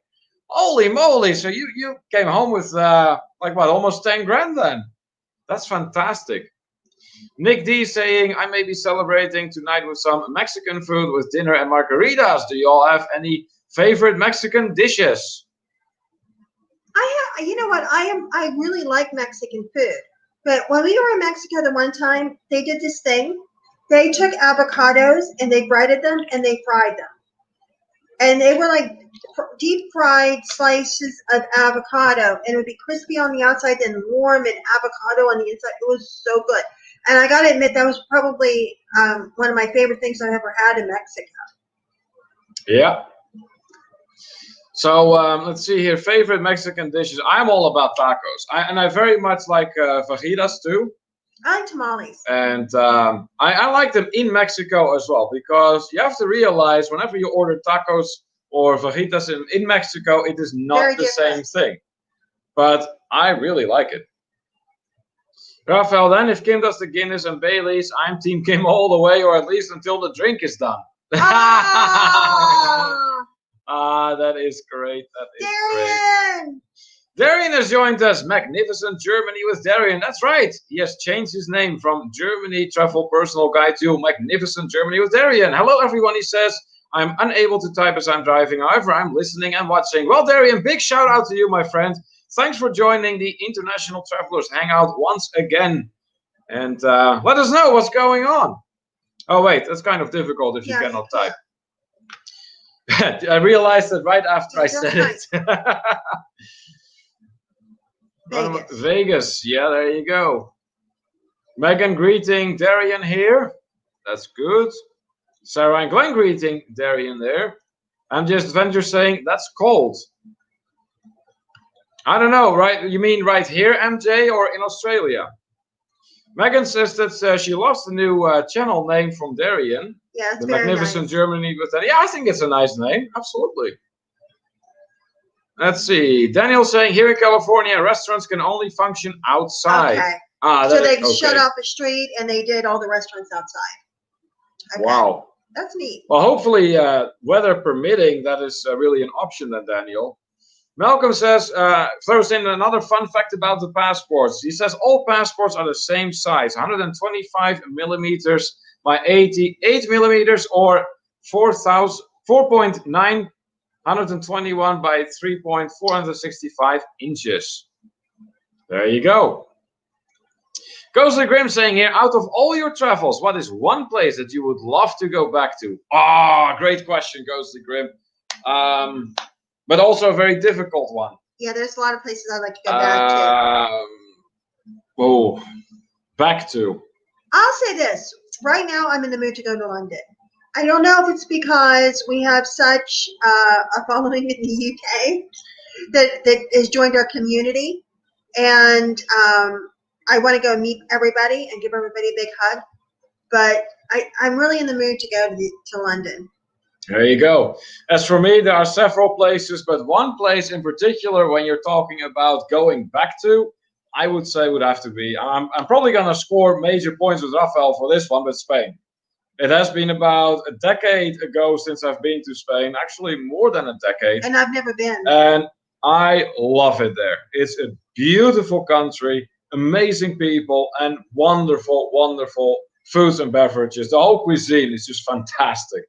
[SPEAKER 1] Holy moly. So you came home with like what, almost 10 grand then? That's fantastic. Nick D saying, I may be celebrating tonight with some Mexican food with dinner and margaritas. Do you all have any favorite Mexican dishes?
[SPEAKER 2] You know what? I really like Mexican food. But when we were in Mexico the one time, they did this thing. They took avocados and they breaded them and they fried them. And they were like deep fried slices of avocado. And it would be crispy on the outside and warm and avocado on the inside. It was so good. And I got to admit, that was probably one of my favorite things I've ever had in Mexico.
[SPEAKER 1] Yeah. So let's see here. Favorite Mexican dishes. I'm all about tacos. I very much like fajitas too.
[SPEAKER 2] I like tamales.
[SPEAKER 1] And I like them in Mexico as well, because you have to realize whenever you order tacos or fajitas in Mexico, it is not
[SPEAKER 2] Very
[SPEAKER 1] the
[SPEAKER 2] different.
[SPEAKER 1] same thing. But I really like it. Rafael, then if Kim does the Guinness and Baileys, I'm Team Kim all the way, or at least until the drink is done. That is great. That is
[SPEAKER 2] Darian!
[SPEAKER 1] great. Darian has joined us. Magnificent Germany with Darian. That's right. He has changed his name from Germany Travel Personal Guide to Magnificent Germany with Darian. Hello, everyone. He says, I'm unable to type as I'm driving. However, I'm listening and watching. Well, Darian, big shout out to you, my friend. Thanks for joining the International Travelers Hangout once again. And let us know what's going on. Oh, wait, that's kind of difficult if you cannot type. I realized that right after I said it.
[SPEAKER 2] Vegas.
[SPEAKER 1] Vegas, yeah, there you go. Megan greeting Darian here. That's good. Sarah and Glenn greeting Darian there. I'm just Adventure saying that's cold. I don't know, right? You mean right here, MJ, or in Australia? Megan says that she loves the new channel name from Darien.
[SPEAKER 2] Yeah, it's
[SPEAKER 1] the
[SPEAKER 2] very
[SPEAKER 1] Magnificent
[SPEAKER 2] nice.
[SPEAKER 1] Germany with that. Yeah, I think it's a nice name. Absolutely. Let's see. Daniel saying here in California, restaurants can only function outside.
[SPEAKER 2] Okay.
[SPEAKER 1] So
[SPEAKER 2] they shut off the street and they did all the restaurants outside. Okay.
[SPEAKER 1] Wow.
[SPEAKER 2] That's neat.
[SPEAKER 1] Well, hopefully, weather permitting, that is really an option then, Daniel. Malcolm says, throws in another fun fact about the passports. He says all passports are the same size, 125 millimeters by 88 millimeters, or 4.9 121 by 3.465 inches. There you go. Ghostly Grim saying here, out of all your travels, what is one place that you would love to go back to? Great question, Ghostly Grim. But also a very difficult one.
[SPEAKER 2] Yeah, there's a lot of places I'd like to go back
[SPEAKER 1] to. Back to.
[SPEAKER 2] I'll say this. Right now, I'm in the mood to go to London. I don't know if it's because we have such a following in the UK that has joined our community, and I want to go meet everybody and give everybody a big hug. But I'm really in the mood to go to London.
[SPEAKER 1] There you go. As for me, there are several places, but one place in particular, when you're talking about going back to, I would say would have to be. I'm probably going to score major points with Rafael for this one, but Spain. It has been about a decade ago since I've been to Spain, actually more than a decade.
[SPEAKER 2] And I've never been.
[SPEAKER 1] And I love it there. It's a beautiful country, amazing people, and wonderful, wonderful foods and beverages. The whole cuisine is just fantastic.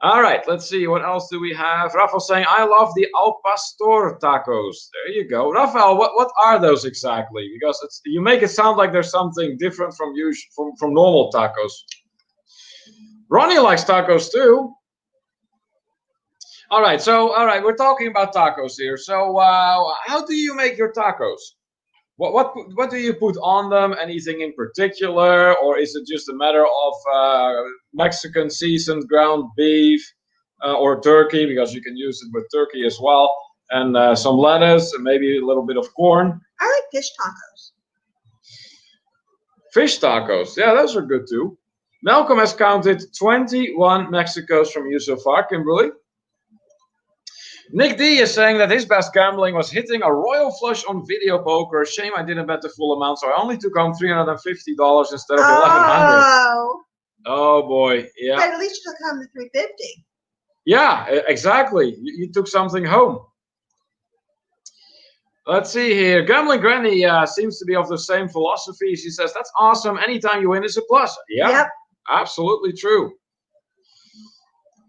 [SPEAKER 1] All right, let's see. What else do we have? Rafael saying, I love the al pastor tacos. There you go. Rafael, what are those exactly? Because you make it sound like there's something different from normal tacos. Ronnie likes tacos too. All right, we're talking about tacos here. So how do you make your tacos? What do you put on them? Anything in particular, or is it just a matter of Mexican seasoned ground beef or turkey? Because you can use it with turkey as well, and some lettuce and maybe a little bit of corn.
[SPEAKER 2] I like fish tacos.
[SPEAKER 1] Fish tacos, yeah, those are good too. Malcolm has counted 21 Mexicos from you so far, Kimberly. Nick D is saying that his best gambling was hitting a royal flush on video poker. Shame I didn't bet the full amount, so I only took home $350 instead of $1,100. Oh boy, yeah.
[SPEAKER 2] But at least you took home the $350.
[SPEAKER 1] Yeah, exactly. You took something home. Let's see here. Gambling Granny seems to be of the same philosophy. She says that's awesome. Anytime you win is a plus. Yeah, yep. Absolutely true.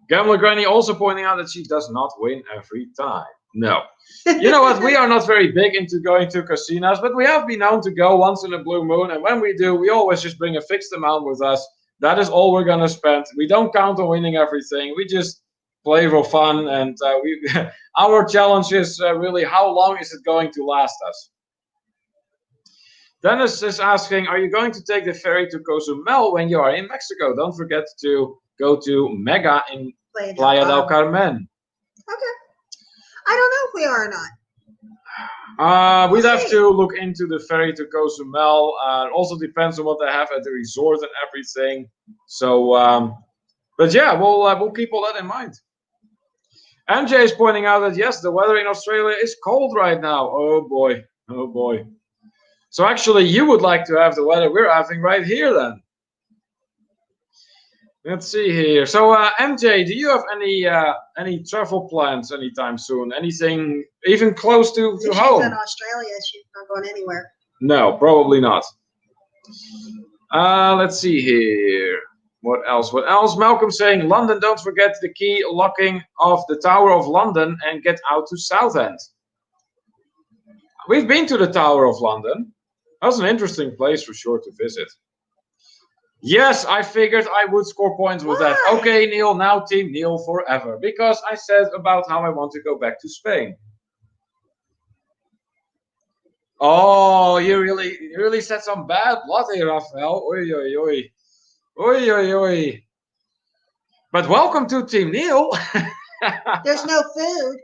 [SPEAKER 1] Gambler Granny also pointing out that she does not win every time. No. You know what? We are not very big into going to casinos, but we have been known to go once in a blue moon. And when we do, we always just bring a fixed amount with us. That is all we're going to spend. We don't count on winning everything. We just play for fun. And our challenge is really how long is it going to last us? Dennis is asking, are you going to take the ferry to Cozumel when you are in Mexico? Don't forget to go to Mega in Playa del Carmen.
[SPEAKER 2] Okay. I don't know if we are or
[SPEAKER 1] not. We'd have to look into the ferry to Cozumel. It also depends on what they have at the resort and everything. So, but yeah, we'll keep all that in mind. MJ is pointing out that yes, the weather in Australia is cold right now. Oh boy, oh boy. So actually, you would like to have the weather we're having right here then. Let's see here. So, MJ, do you have any travel plans anytime soon? Anything even close to home?
[SPEAKER 2] She's in Australia. She's not going anywhere.
[SPEAKER 1] No, probably not. Let's see here. What else? What else? Malcolm saying, London, don't forget the key locking of the Tower of London and get out to Southend. We've been to the Tower of London. That was an interesting place for sure to visit. Yes, I figured I would score points with that. Okay, Neil, now Team Neil forever. Because I said about how I want to go back to Spain. Oh, you really said some bad blood here, Rafael. Oi, oi, oi. Oi, oi, oi. But welcome to Team Neil.
[SPEAKER 2] There's no food.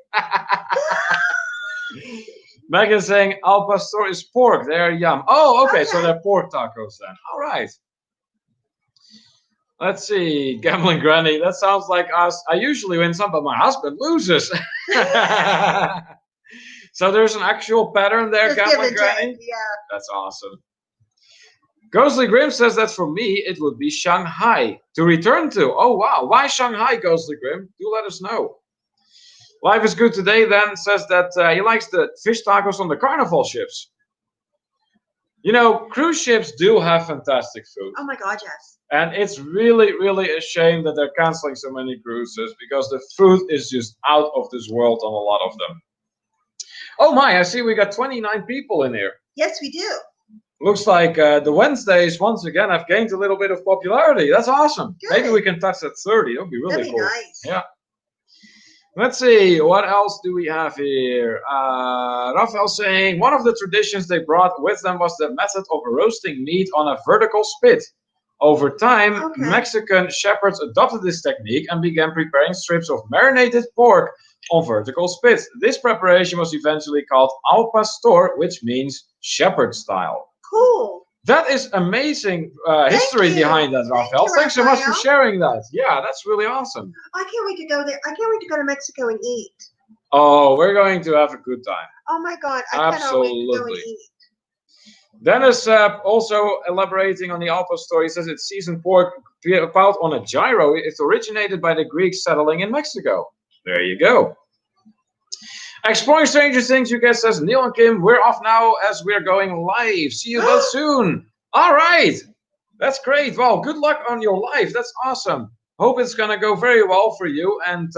[SPEAKER 1] Megan saying al pastor is pork. They're yum. Oh, okay, so
[SPEAKER 2] Okay.
[SPEAKER 1] they're pork tacos then. All right. Let's see, gambling granny. That sounds like us. I usually win some, but my husband loses. So there's an actual pattern there,
[SPEAKER 2] Just give
[SPEAKER 1] gambling
[SPEAKER 2] and
[SPEAKER 1] granny.
[SPEAKER 2] take. Yeah.
[SPEAKER 1] That's awesome. Ghostly Grim says that for me it would be Shanghai to return to. Oh wow, why Shanghai, Ghostly Grim? Do let us know. Life is good today. Then says that he likes the fish tacos on the carnival ships. You know, cruise ships do have fantastic food.
[SPEAKER 2] Oh my God, yes.
[SPEAKER 1] And it's really, really a shame that they're canceling so many cruises because the food is just out of this world on a lot of them. Oh my, I see we got 29 people in here.
[SPEAKER 2] Yes, we do.
[SPEAKER 1] Looks like the Wednesdays once again have gained a little bit of popularity. That's awesome.
[SPEAKER 2] Good.
[SPEAKER 1] Maybe we can touch that 30. That would be really
[SPEAKER 2] That'd be
[SPEAKER 1] cool.
[SPEAKER 2] nice.
[SPEAKER 1] Yeah. Let's see, what else do we have here? Raphael saying one of the traditions they brought with them was the method of roasting meat on a vertical spit. Over time,
[SPEAKER 2] Okay.
[SPEAKER 1] Mexican shepherds adopted this technique and began preparing strips of marinated pork on vertical spits. This preparation was eventually called al pastor, which means shepherd style.
[SPEAKER 2] Cool.
[SPEAKER 1] That is amazing history
[SPEAKER 2] you.
[SPEAKER 1] behind that,
[SPEAKER 2] Thank
[SPEAKER 1] Raphael.
[SPEAKER 2] you,
[SPEAKER 1] Thanks so much for
[SPEAKER 2] Raphael.
[SPEAKER 1] sharing that. Yeah, that's really awesome.
[SPEAKER 2] I can't wait to go there. I can't wait to go to Mexico and eat.
[SPEAKER 1] Oh, we're going to have a good time.
[SPEAKER 2] Oh my God, I cannot wait to go and
[SPEAKER 1] Absolutely.
[SPEAKER 2] eat.
[SPEAKER 1] Dennis also elaborating on the Alpha story says it's seasoned pork out on a gyro. It originated by the Greeks settling in Mexico. There you go. Exploring Stranger Things, you guys, says Neil and Kim, we're off now as we're going live. See you both soon. All right. That's great. Well, good luck on your live. That's awesome. Hope it's going to go very well for you. And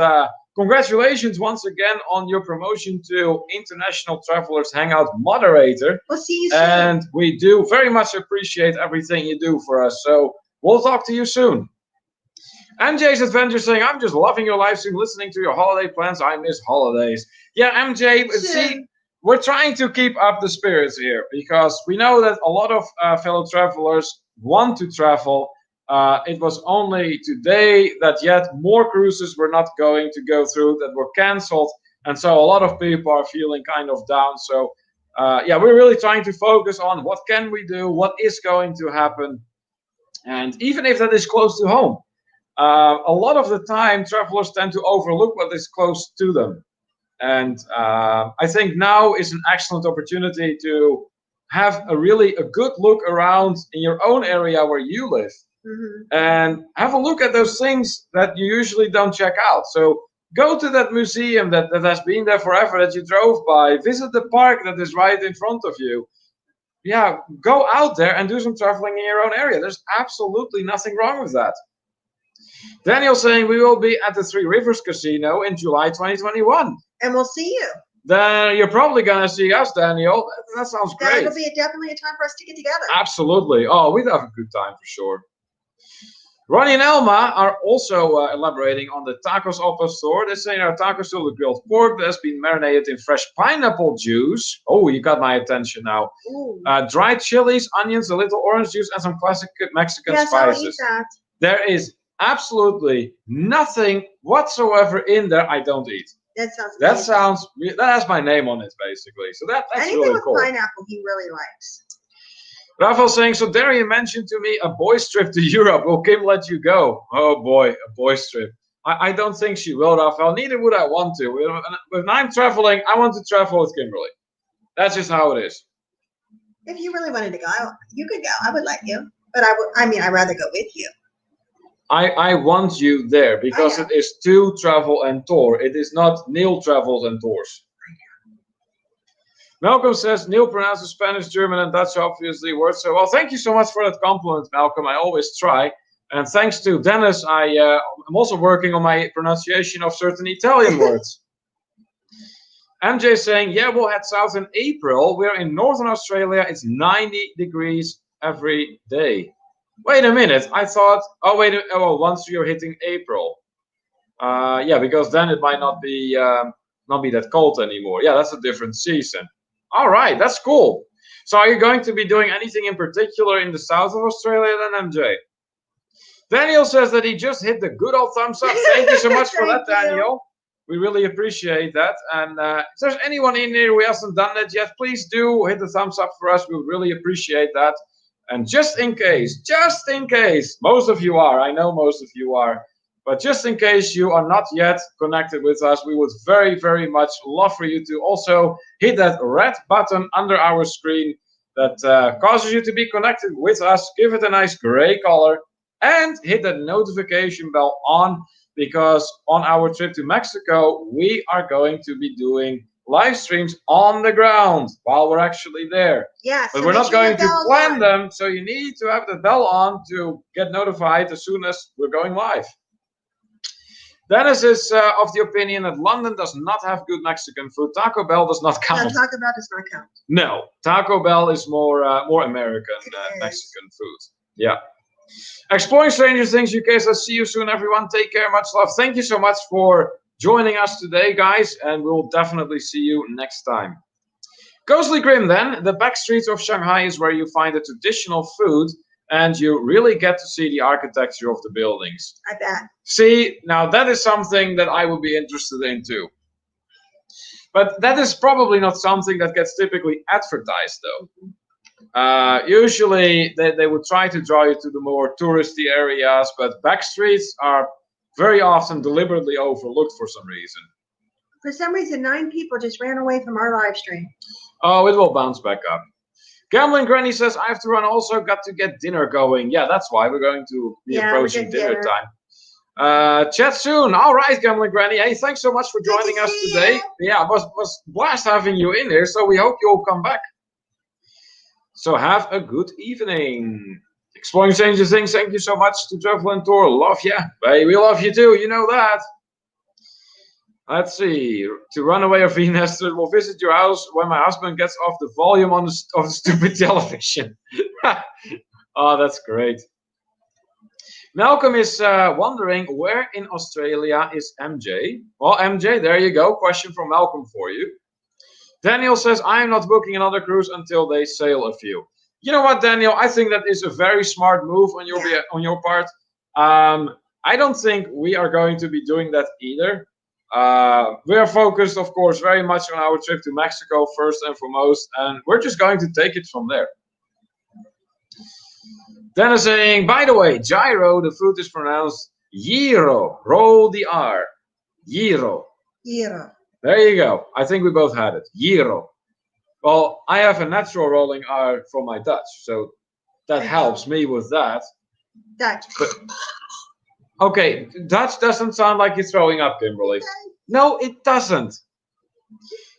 [SPEAKER 1] congratulations once again on your promotion to International Travelers Hangout moderator.
[SPEAKER 2] We'll see you soon.
[SPEAKER 1] And we do very much appreciate everything you do for us. So we'll talk to you soon. MJ's Adventure saying, I'm just loving your live stream, listening to your holiday plans. I miss holidays. Yeah, MJ, see, we're trying to keep up the spirits here because we know that a lot of fellow travelers want to travel. It was only today that yet more cruises were not going to go through, that were canceled. And so a lot of people are feeling kind of down. So, yeah, we're really trying to focus on what can we do, what is going to happen. And even if that is close to home. A lot of the time, travelers tend to overlook what is close to them. And I think now is an excellent opportunity to have a good look around in your own area where you live. And have a look at those things that you usually don't check out. So go to that museum that has been there forever that you drove by. Visit the park that is right in front of you. Yeah, go out there and do some traveling in your own area. There's absolutely nothing wrong with that. Daniel saying we will be at the Three Rivers Casino in July 2021.
[SPEAKER 2] And we'll see you.
[SPEAKER 1] Then you're probably going to see us, Daniel. That sounds great.
[SPEAKER 2] That'll be definitely a time for us to get together.
[SPEAKER 1] Absolutely. Oh, we'd have a good time for sure. Ronnie and Elma are also elaborating on the tacos al pastor. They say our tacos are the grilled pork that has been marinated in fresh pineapple juice. Oh, you got my attention now. Dried chilies, onions, a little orange juice, and some classic Mexican spices.
[SPEAKER 2] I'll eat that.
[SPEAKER 1] There is absolutely nothing whatsoever in there I don't eat. That has my name on it basically. So that's
[SPEAKER 2] anything
[SPEAKER 1] really
[SPEAKER 2] with
[SPEAKER 1] cool.
[SPEAKER 2] Pineapple he really likes.
[SPEAKER 1] Raphael saying, so Darian mentioned to me a boys trip to Europe. Will Kim let you go? Oh boy, a boys trip. I don't think she will, Raphael. Neither would I want to. When I'm traveling, I want to travel with Kimberly. That's just how it is.
[SPEAKER 2] If you really wanted to go, you could go. I would let you. But I'd rather go with you.
[SPEAKER 1] I want you there because it is to travel and tour. It is not Neil travels and tours. Malcolm says Neil pronounces Spanish, German, and Dutch obviously words. So, well, thank you so much for that compliment, Malcolm. I always try. And thanks to Dennis, I'm also working on my pronunciation of certain Italian words. MJ saying, yeah, we'll head south in April. We're in Northern Australia. It's 90 degrees every day. Wait a minute. I thought, once you're hitting April. Yeah, because then it might not be that cold anymore. Yeah, that's a different season. All right, that's cool. So are you going to be doing anything in particular in the south of Australia then, MJ? Daniel says that he just hit the good old thumbs up. Thank you so much for that, Daniel. We really appreciate that. And if there's anyone in here who hasn't done that yet, please do hit the thumbs up for us. We would really appreciate that. And just in case, most of you are, I know most of you are, but just in case you are not yet connected with us, we would very, very much love for you to also hit that red button under our screen that causes you to be connected with us. Give it a nice gray color and hit that notification bell on, because on our trip to Mexico, we are going to be doing live streams on the ground while we're actually there.
[SPEAKER 2] Yes,
[SPEAKER 1] but we're not going to plan them, so you need to have the bell on to get notified as soon as we're going live. Dennis is of the opinion that London does not have good Mexican food. Taco Bell does not count.
[SPEAKER 2] No, Taco Bell does not count.
[SPEAKER 1] No, Taco Bell is more American Mexican food. Yeah. Exploring Stranger Things UK says, see you soon, everyone. Take care. Much love. Thank you so much for joining us today, guys, and we'll definitely see you next time. Ghostly Grim, then. The back streets of Shanghai is where you find the traditional food, and you really get to see the architecture of the buildings.
[SPEAKER 2] I bet.
[SPEAKER 1] See, now that is something that I would be interested in too. But that is probably not something that gets typically advertised, though. Usually they would try to draw you to the more touristy areas, but back streets are very often deliberately overlooked for some reason.
[SPEAKER 2] For some reason, 9 people just ran away from our live stream.
[SPEAKER 1] Oh, it will bounce back up. Gambling Granny says, I have to run also, got to get dinner going. Yeah, that's why we're going to be approaching dinner time. Chat soon. All right, Gambling Granny. Hey, thanks so much for joining us today. Yeah, it was blast having you in here, so we hope you'll come back. So have a good evening. Exploring Stranger Things, thank you so much to Travel and Tour. Love ya. Hey, we love you too, you know that. Let's see. To Runaway or Venus, we'll visit your house when my husband gets off the volume on the stupid television. Oh, that's great. Malcolm is wondering, where in Australia is MJ? Well, MJ, there you go. Question from Malcolm for you. Daniel says, I am not booking another cruise until they sail a few. You know what, Daniel? I think that is a very smart move on your part. I don't think we are going to be doing that either. We are focused, of course, very much on our trip to Mexico first and foremost, and we're just going to take it from there. Dennis saying, by the way, gyro, the food is pronounced gyro. Roll the R. Gyro.
[SPEAKER 2] Gyro.
[SPEAKER 1] There you go. I think we both had it. Gyro. Well, I have a natural rolling R from my Dutch, so that helps me with that.
[SPEAKER 2] Dutch.
[SPEAKER 1] But, okay, Dutch doesn't sound like you're throwing up, Kimberly. No, it doesn't.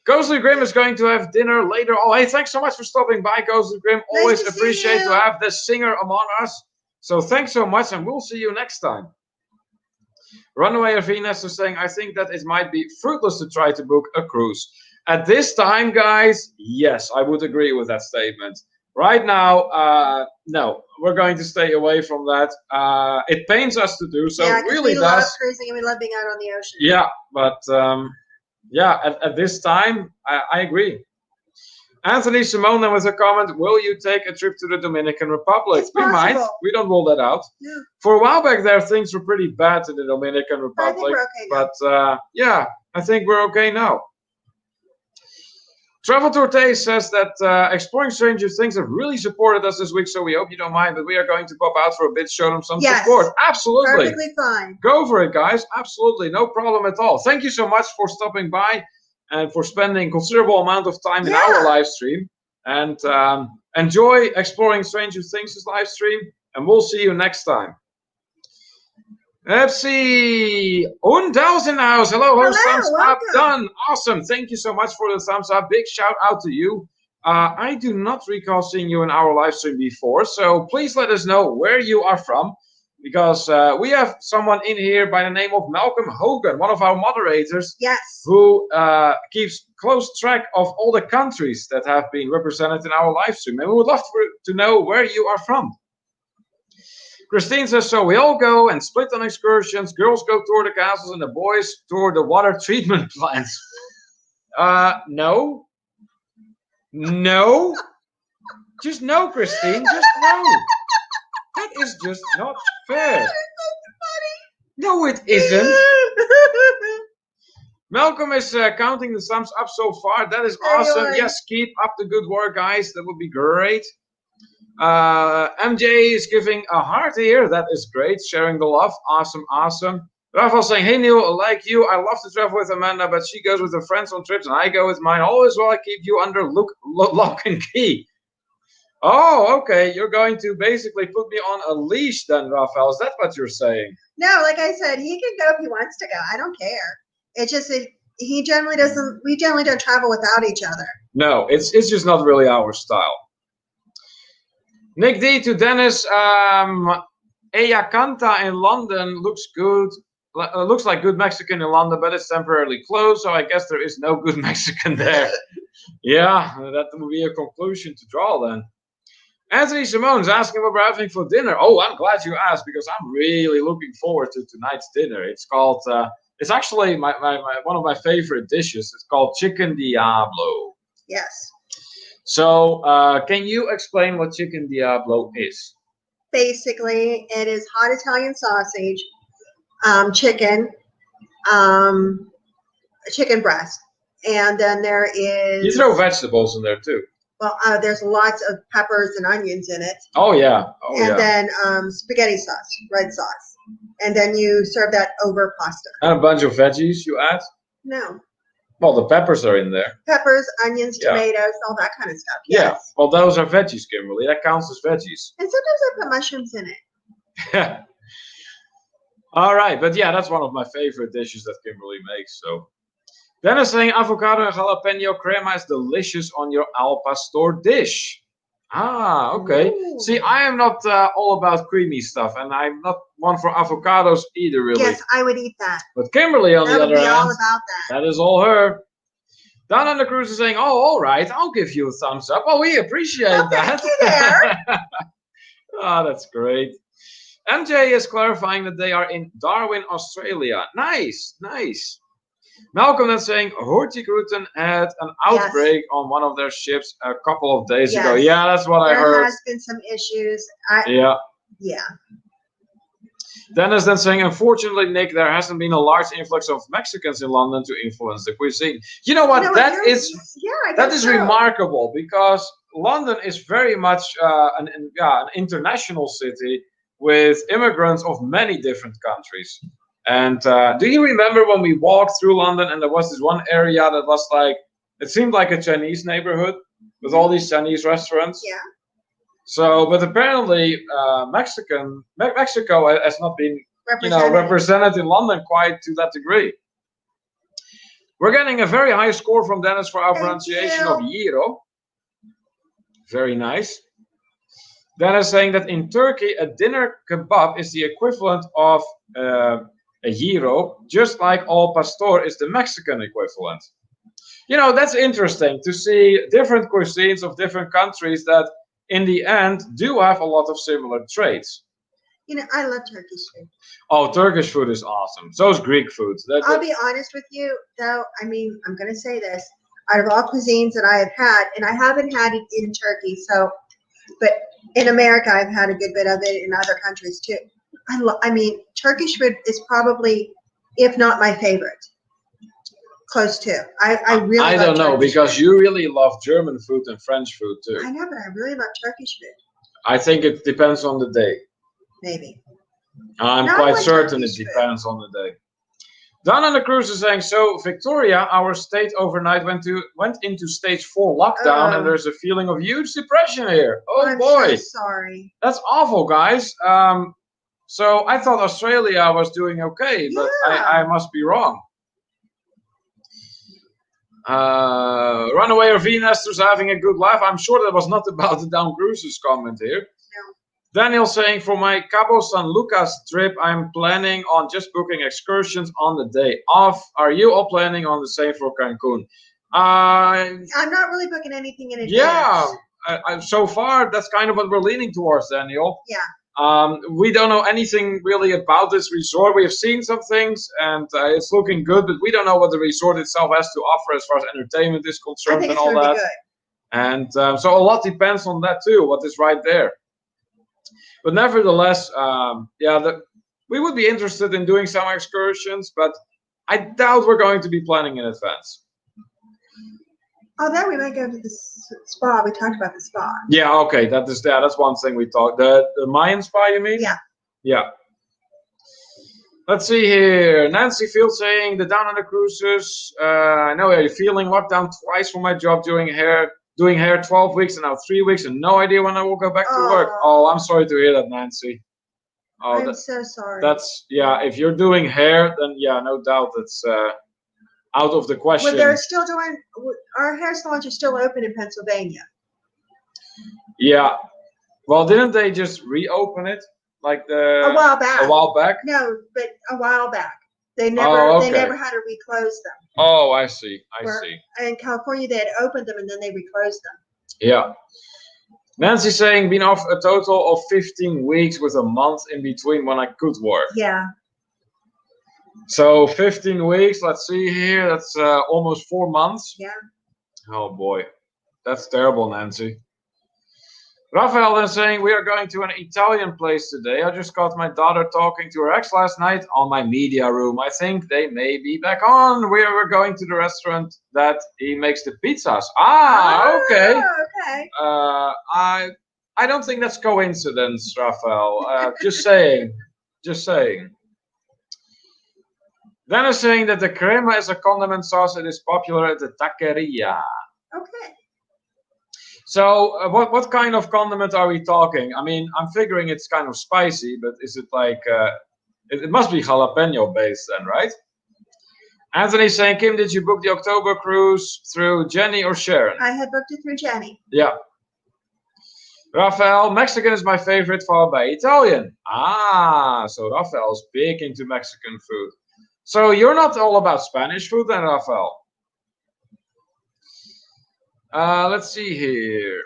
[SPEAKER 1] Ghostly Grim is going to have dinner later. Oh, hey, thanks so much for stopping by, Ghostly Grim. Always appreciate to have the singer among us. So thanks so much, and we'll see you next time. Runaway of Venus is saying, I think that it might be fruitless to try to book a cruise. At this time, guys, yes, I would agree with that statement. Right now, no, we're going to stay away from that. It pains us to do so.
[SPEAKER 2] Yeah,
[SPEAKER 1] it really does.
[SPEAKER 2] We love cruising and we love being out on the ocean.
[SPEAKER 1] Yeah, but yeah, at this time, I agree. Anthony Simone then with a comment, will you take a trip to the Dominican Republic?
[SPEAKER 2] We might.
[SPEAKER 1] We don't rule that out.
[SPEAKER 2] Yeah.
[SPEAKER 1] For a while back there, things were pretty bad in the Dominican Republic.
[SPEAKER 2] I think we're okay now.
[SPEAKER 1] But yeah, I think we're okay now. Travel Tourte says that Exploring Stranger Things have really supported us this week, so we hope you don't mind, but we are going to pop out for a bit, show them some support. Absolutely.
[SPEAKER 2] Perfectly fine.
[SPEAKER 1] Go for it, guys. Absolutely. No problem at all. Thank you so much for stopping by and for spending considerable amount of time in our live stream. And enjoy Exploring Stranger Things' live stream, and we'll see you next time. Let's see. Undell's in the house. Hello, thumbs up. Done. Awesome. Thank you so much for the thumbs up. Big shout out to you. I do not recall seeing you in our live stream before, so please let us know where you are from, because we have someone in here by the name of Malcolm Hogan, one of our moderators, who keeps close track of all the countries that have been represented in our live stream, and we would love to know where you are from. Christine says, so we all go and split on excursions. Girls go tour the castles and the boys tour the water treatment plants. No. No. Just no, Christine. Just no. That is just not fair. No, it isn't. Malcolm is counting the thumbs up so far. That is awesome. Yes, keep up the good work, guys. That would be great. MJ is giving a heart here. That is great. Sharing the love. Awesome, awesome. Rafael saying, hey Neil, like you, I love to travel with Amanda, but she goes with her friends on trips and I go with mine. Always will I keep you under lock and key. Oh, okay. You're going to basically put me on a leash then, Rafael. Is that what you're saying?
[SPEAKER 2] No, like I said, he can go if he wants to go. I don't care. It's just that he generally doesn't. We generally don't travel without each other.
[SPEAKER 1] No, it's just not really our style. Nick D to Dennis. Eyakanta in London looks good. Looks like good Mexican in London, but it's temporarily closed, so I guess there is no good Mexican there. Yeah, that would be a conclusion to draw then. Anthony Simone's asking what we're having for dinner. Oh, I'm glad you asked because I'm really looking forward to tonight's dinner. It's called, it's actually one of my favorite dishes. It's called Chicken Diablo.
[SPEAKER 2] Yes.
[SPEAKER 1] So, can you explain what Chicken Diablo is?
[SPEAKER 2] Basically, it is hot Italian sausage, chicken, chicken breast, and then there is.
[SPEAKER 1] You throw vegetables in there too.
[SPEAKER 2] Well, there's lots of peppers and onions in it.
[SPEAKER 1] Oh yeah.
[SPEAKER 2] And then spaghetti sauce, red sauce, and then you serve that over pasta.
[SPEAKER 1] And a bunch of veggies you add.
[SPEAKER 2] No.
[SPEAKER 1] Well, the peppers are in there.
[SPEAKER 2] Peppers, onions, tomatoes, all that kind of stuff.
[SPEAKER 1] Yes. Yeah. Well, those are veggies, Kimberly. That counts as veggies.
[SPEAKER 2] And sometimes I put mushrooms in it.
[SPEAKER 1] All right, but yeah, that's one of my favorite dishes that Kimberly makes. So. Dennis saying avocado and jalapeno crema is delicious on your al pastor dish. Ah, okay. Ooh. See, I am not all about creamy stuff, and I'm not one for avocados either, really.
[SPEAKER 2] Yes, I would eat that.
[SPEAKER 1] But Kimberly, on the other hand,
[SPEAKER 2] all about that
[SPEAKER 1] is all her. Don on the cruise is saying, oh, all right, I'll give you a thumbs up. Oh, we appreciate that.
[SPEAKER 2] Thank you there.
[SPEAKER 1] Oh, that's great. MJ is clarifying that they are in Darwin, Australia. Nice, nice. Malcolm is saying Hurtigruten had an outbreak on one of their ships a couple of days ago. Yeah, that's what I heard.
[SPEAKER 2] There has been some issues.
[SPEAKER 1] Yeah.
[SPEAKER 2] Yeah.
[SPEAKER 1] Dennis then saying, unfortunately, Nick, there hasn't been a large influx of Mexicans in London to influence the cuisine. You know what? That is remarkable because London is very much an international city with immigrants of many different countries. And do you remember when we walked through London and there was this one area that was like, it seemed like a Chinese neighborhood with all these Chinese restaurants?
[SPEAKER 2] Yeah.
[SPEAKER 1] So, but apparently Mexico has not been represented in London quite to that degree. We're getting a very high score from Dennis for our pronunciation of gyro. Very nice. Dennis saying that in Turkey, a dinner kebab is the equivalent of a gyro, just like al pastor is the Mexican equivalent. You know, that's interesting to see different cuisines of different countries that in the end do have a lot of similar traits.
[SPEAKER 2] You know, I love Turkish food.
[SPEAKER 1] Oh, Turkish food is awesome. So is Greek food.
[SPEAKER 2] I'll be honest with you, though. I mean, I'm going to say this. Out of all cuisines that I have had, and I haven't had it in Turkey, but in America, I've had a good bit of it in other countries too. I mean, Turkish food is probably, if not my favorite, close to. I really. I don't know
[SPEAKER 1] because you really love German food and French food too.
[SPEAKER 2] I know, but I really love Turkish food.
[SPEAKER 1] I think it depends on the day.
[SPEAKER 2] Maybe.
[SPEAKER 1] I'm quite certain it depends on the day. Don on the cruise is saying, so Victoria, our state overnight went into stage 4 lockdown, and there's a feeling of huge depression here. Oh
[SPEAKER 2] I'm
[SPEAKER 1] boy.
[SPEAKER 2] So sorry.
[SPEAKER 1] That's awful, guys. So I thought Australia was doing okay, but I must be wrong. Runaway RV Nesters having a good laugh. I'm sure that was not about the Down Cruises comment here. No. Daniel saying, for my Cabo San Lucas trip, I'm planning on just booking excursions on the day off. Are you all planning on the same for Cancun?
[SPEAKER 2] I'm not really booking anything in advance.
[SPEAKER 1] Yeah, so far that's kind of what we're leaning towards, Daniel.
[SPEAKER 2] Yeah.
[SPEAKER 1] We don't know anything really about this resort. We have seen some things, and it's looking good, but we don't know what the resort itself has to offer as far as entertainment is concerned and all that. Good. And so a lot depends on that too, what is right there. But nevertheless, we would be interested in doing some excursions, but I doubt we're going to be planning in advance.
[SPEAKER 2] Oh, then we might go to the spa. We talked about the spa.
[SPEAKER 1] Yeah, okay, that's one thing we talked. The Mayan spa, you mean?
[SPEAKER 2] Yeah.
[SPEAKER 1] Yeah. Let's see here. Nancy Field saying the Down Under cruises. I know you're feeling locked down twice for my job doing hair 12 weeks and now 3 weeks and no idea when I will go back to work. Oh, I'm sorry to hear that, Nancy. Oh,
[SPEAKER 2] I'm so sorry.
[SPEAKER 1] That's if you're doing hair, then yeah, no doubt that's out of the question.
[SPEAKER 2] Well, they're still doing. Our hair salons are still open in Pennsylvania.
[SPEAKER 1] Yeah. Well, didn't they just reopen it? Like
[SPEAKER 2] a while back.
[SPEAKER 1] A while back?
[SPEAKER 2] No, but a while back. They never they never had to reclose them.
[SPEAKER 1] Oh, I see. I see.
[SPEAKER 2] In California, they had opened them and then they reclosed them.
[SPEAKER 1] Yeah. Nancy saying been off a total of 15 weeks with a month in between when I could work.
[SPEAKER 2] Yeah.
[SPEAKER 1] So 15 weeks, let's see here, that's almost 4 months.
[SPEAKER 2] Yeah.
[SPEAKER 1] Oh boy, that's terrible, Nancy. Raphael then saying, we are going to an Italian place today. I just got my daughter talking to her ex last night on my media room. I think they may be back on. We're going to the restaurant that he makes the pizzas. Okay.
[SPEAKER 2] Okay.
[SPEAKER 1] I don't think that's coincidence, Raphael. Just saying. Just saying. Then is saying that the crema is a condiment sauce that is popular at the taqueria.
[SPEAKER 2] Okay.
[SPEAKER 1] So what kind of condiment are we talking? I mean, I'm figuring it's kind of spicy, but is it like, it must be jalapeno based then, right? Anthony's saying, Kim, did you book the October cruise through Jenny or Sharon?
[SPEAKER 2] I had booked it through Jenny.
[SPEAKER 1] Yeah. Raphael, Mexican is my favorite, followed by Italian. So Raphael's big into Mexican food. So you're not all about Spanish food then, Raphael? Let's see here.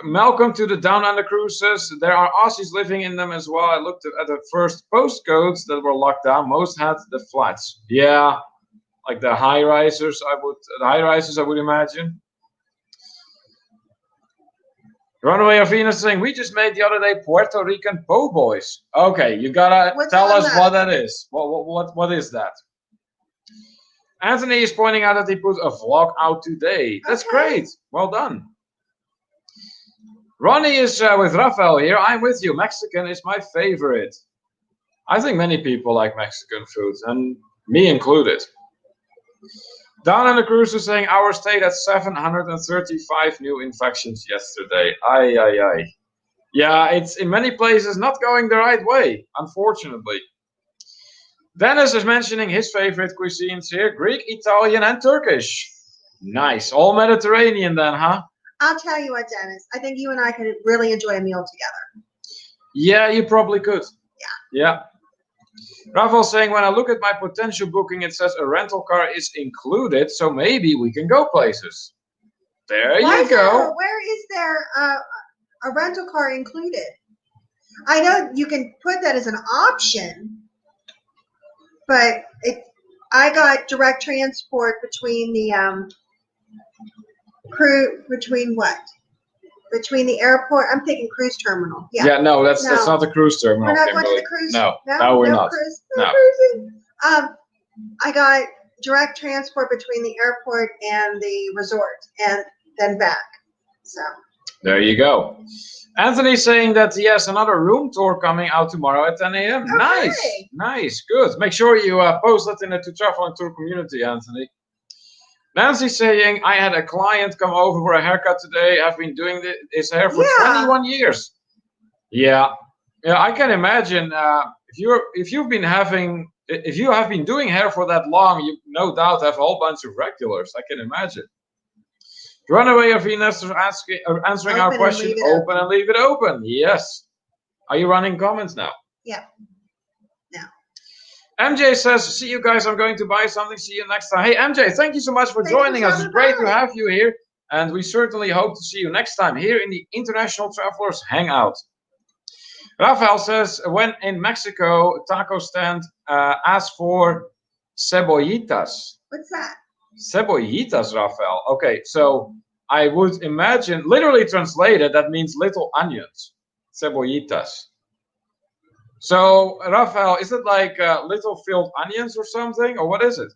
[SPEAKER 1] Welcome to the Down Under cruises. There are Aussies living in them as well. I looked at the first postcodes that were locked down. Most had the flats. Yeah, like the high risers. I would imagine. Runaway of Venus saying we just made the other day Puerto Rican po' boys. Okay, you gotta tell us what that is. What is that? Anthony is pointing out that he put a vlog out today. That's great. Well done. Ronnie is with Raphael here. I'm with you. Mexican is my favorite. I think many people like Mexican food, and me included. Down on the cruise is saying our stayed at 735 new infections yesterday. Aye. Yeah, it's in many places not going the right way, unfortunately. Dennis is mentioning his favorite cuisines here, Greek, Italian, and Turkish. Nice. All Mediterranean then, huh?
[SPEAKER 2] I'll tell you what, Dennis. I think you and I could really enjoy a meal together.
[SPEAKER 1] Yeah, you probably could.
[SPEAKER 2] Yeah.
[SPEAKER 1] Rafael saying, when I look at my potential booking, it says a rental car is included, so maybe we can go places. There you go.
[SPEAKER 2] Where is there a rental car included? I know you can put that as an option, but I got direct transport between the between the airport. I'm thinking cruise terminal.
[SPEAKER 1] Yeah, no, that's not the cruise terminal.
[SPEAKER 2] We're not going to the cruise.
[SPEAKER 1] No, we're not.
[SPEAKER 2] Cruise,
[SPEAKER 1] no.
[SPEAKER 2] Cruising. I got direct transport between the airport and the resort, and then back. So
[SPEAKER 1] there you go. Anthony's saying that he has another room tour coming out tomorrow at 10 a.m.
[SPEAKER 2] Okay.
[SPEAKER 1] Nice, good. Make sure you post that in the To Travel and Tour community, Anthony. Nancy's saying, I had a client come over for a haircut today. I've been doing his hair for 21 years. Yeah, I can imagine if you have been doing hair for that long, you no doubt have a whole bunch of regulars. I can imagine. Runaway of Venus is answering our question. Open and leave it open. Yes. Are you running comments now?
[SPEAKER 2] Yeah.
[SPEAKER 1] MJ says, see you guys. I'm going to buy something. See you next time. Hey, MJ, thank you so much for joining us. It's great to have you here. And we certainly hope to see you next time here in the International Travelers Hangout. Rafael says, when in Mexico, taco stand ask for cebollitas.
[SPEAKER 2] What's that?
[SPEAKER 1] Cebollitas, Rafael. Okay, so I would imagine, literally translated, that means little onions. Cebollitas. So, Rafael, is it like little filled onions or something, or what is it?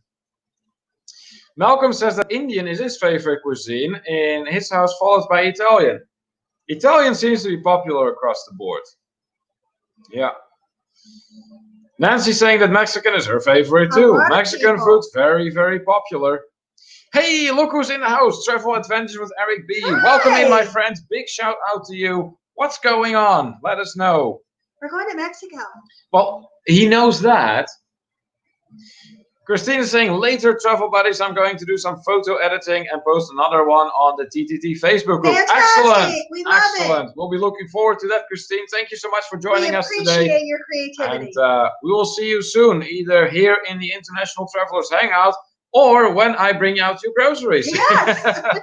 [SPEAKER 1] Malcolm says that Indian is his favorite cuisine in his house, followed by Italian. Italian seems to be popular across the board. Yeah. Nancy's saying that Mexican is her favorite too. Mexican food, very, very popular. Hey, look who's in the house. Travel Adventures with Eric B.
[SPEAKER 2] Hi.
[SPEAKER 1] Welcome in, my friends. Big shout out to you. What's going on? Let us know.
[SPEAKER 2] We're going to Mexico.
[SPEAKER 1] Well, he knows that. Christine is saying, later, travel buddies, I'm going to do some photo editing and post another one on the TTT Facebook group.
[SPEAKER 2] Fantastic.
[SPEAKER 1] Excellent.
[SPEAKER 2] We love
[SPEAKER 1] Excellent. We'll be looking forward to that, Christine. Thank you so much for joining us today.
[SPEAKER 2] We appreciate your creativity.
[SPEAKER 1] And we will see you soon, either here in the International Travelers Hangout or when I bring out your groceries.
[SPEAKER 2] Yes.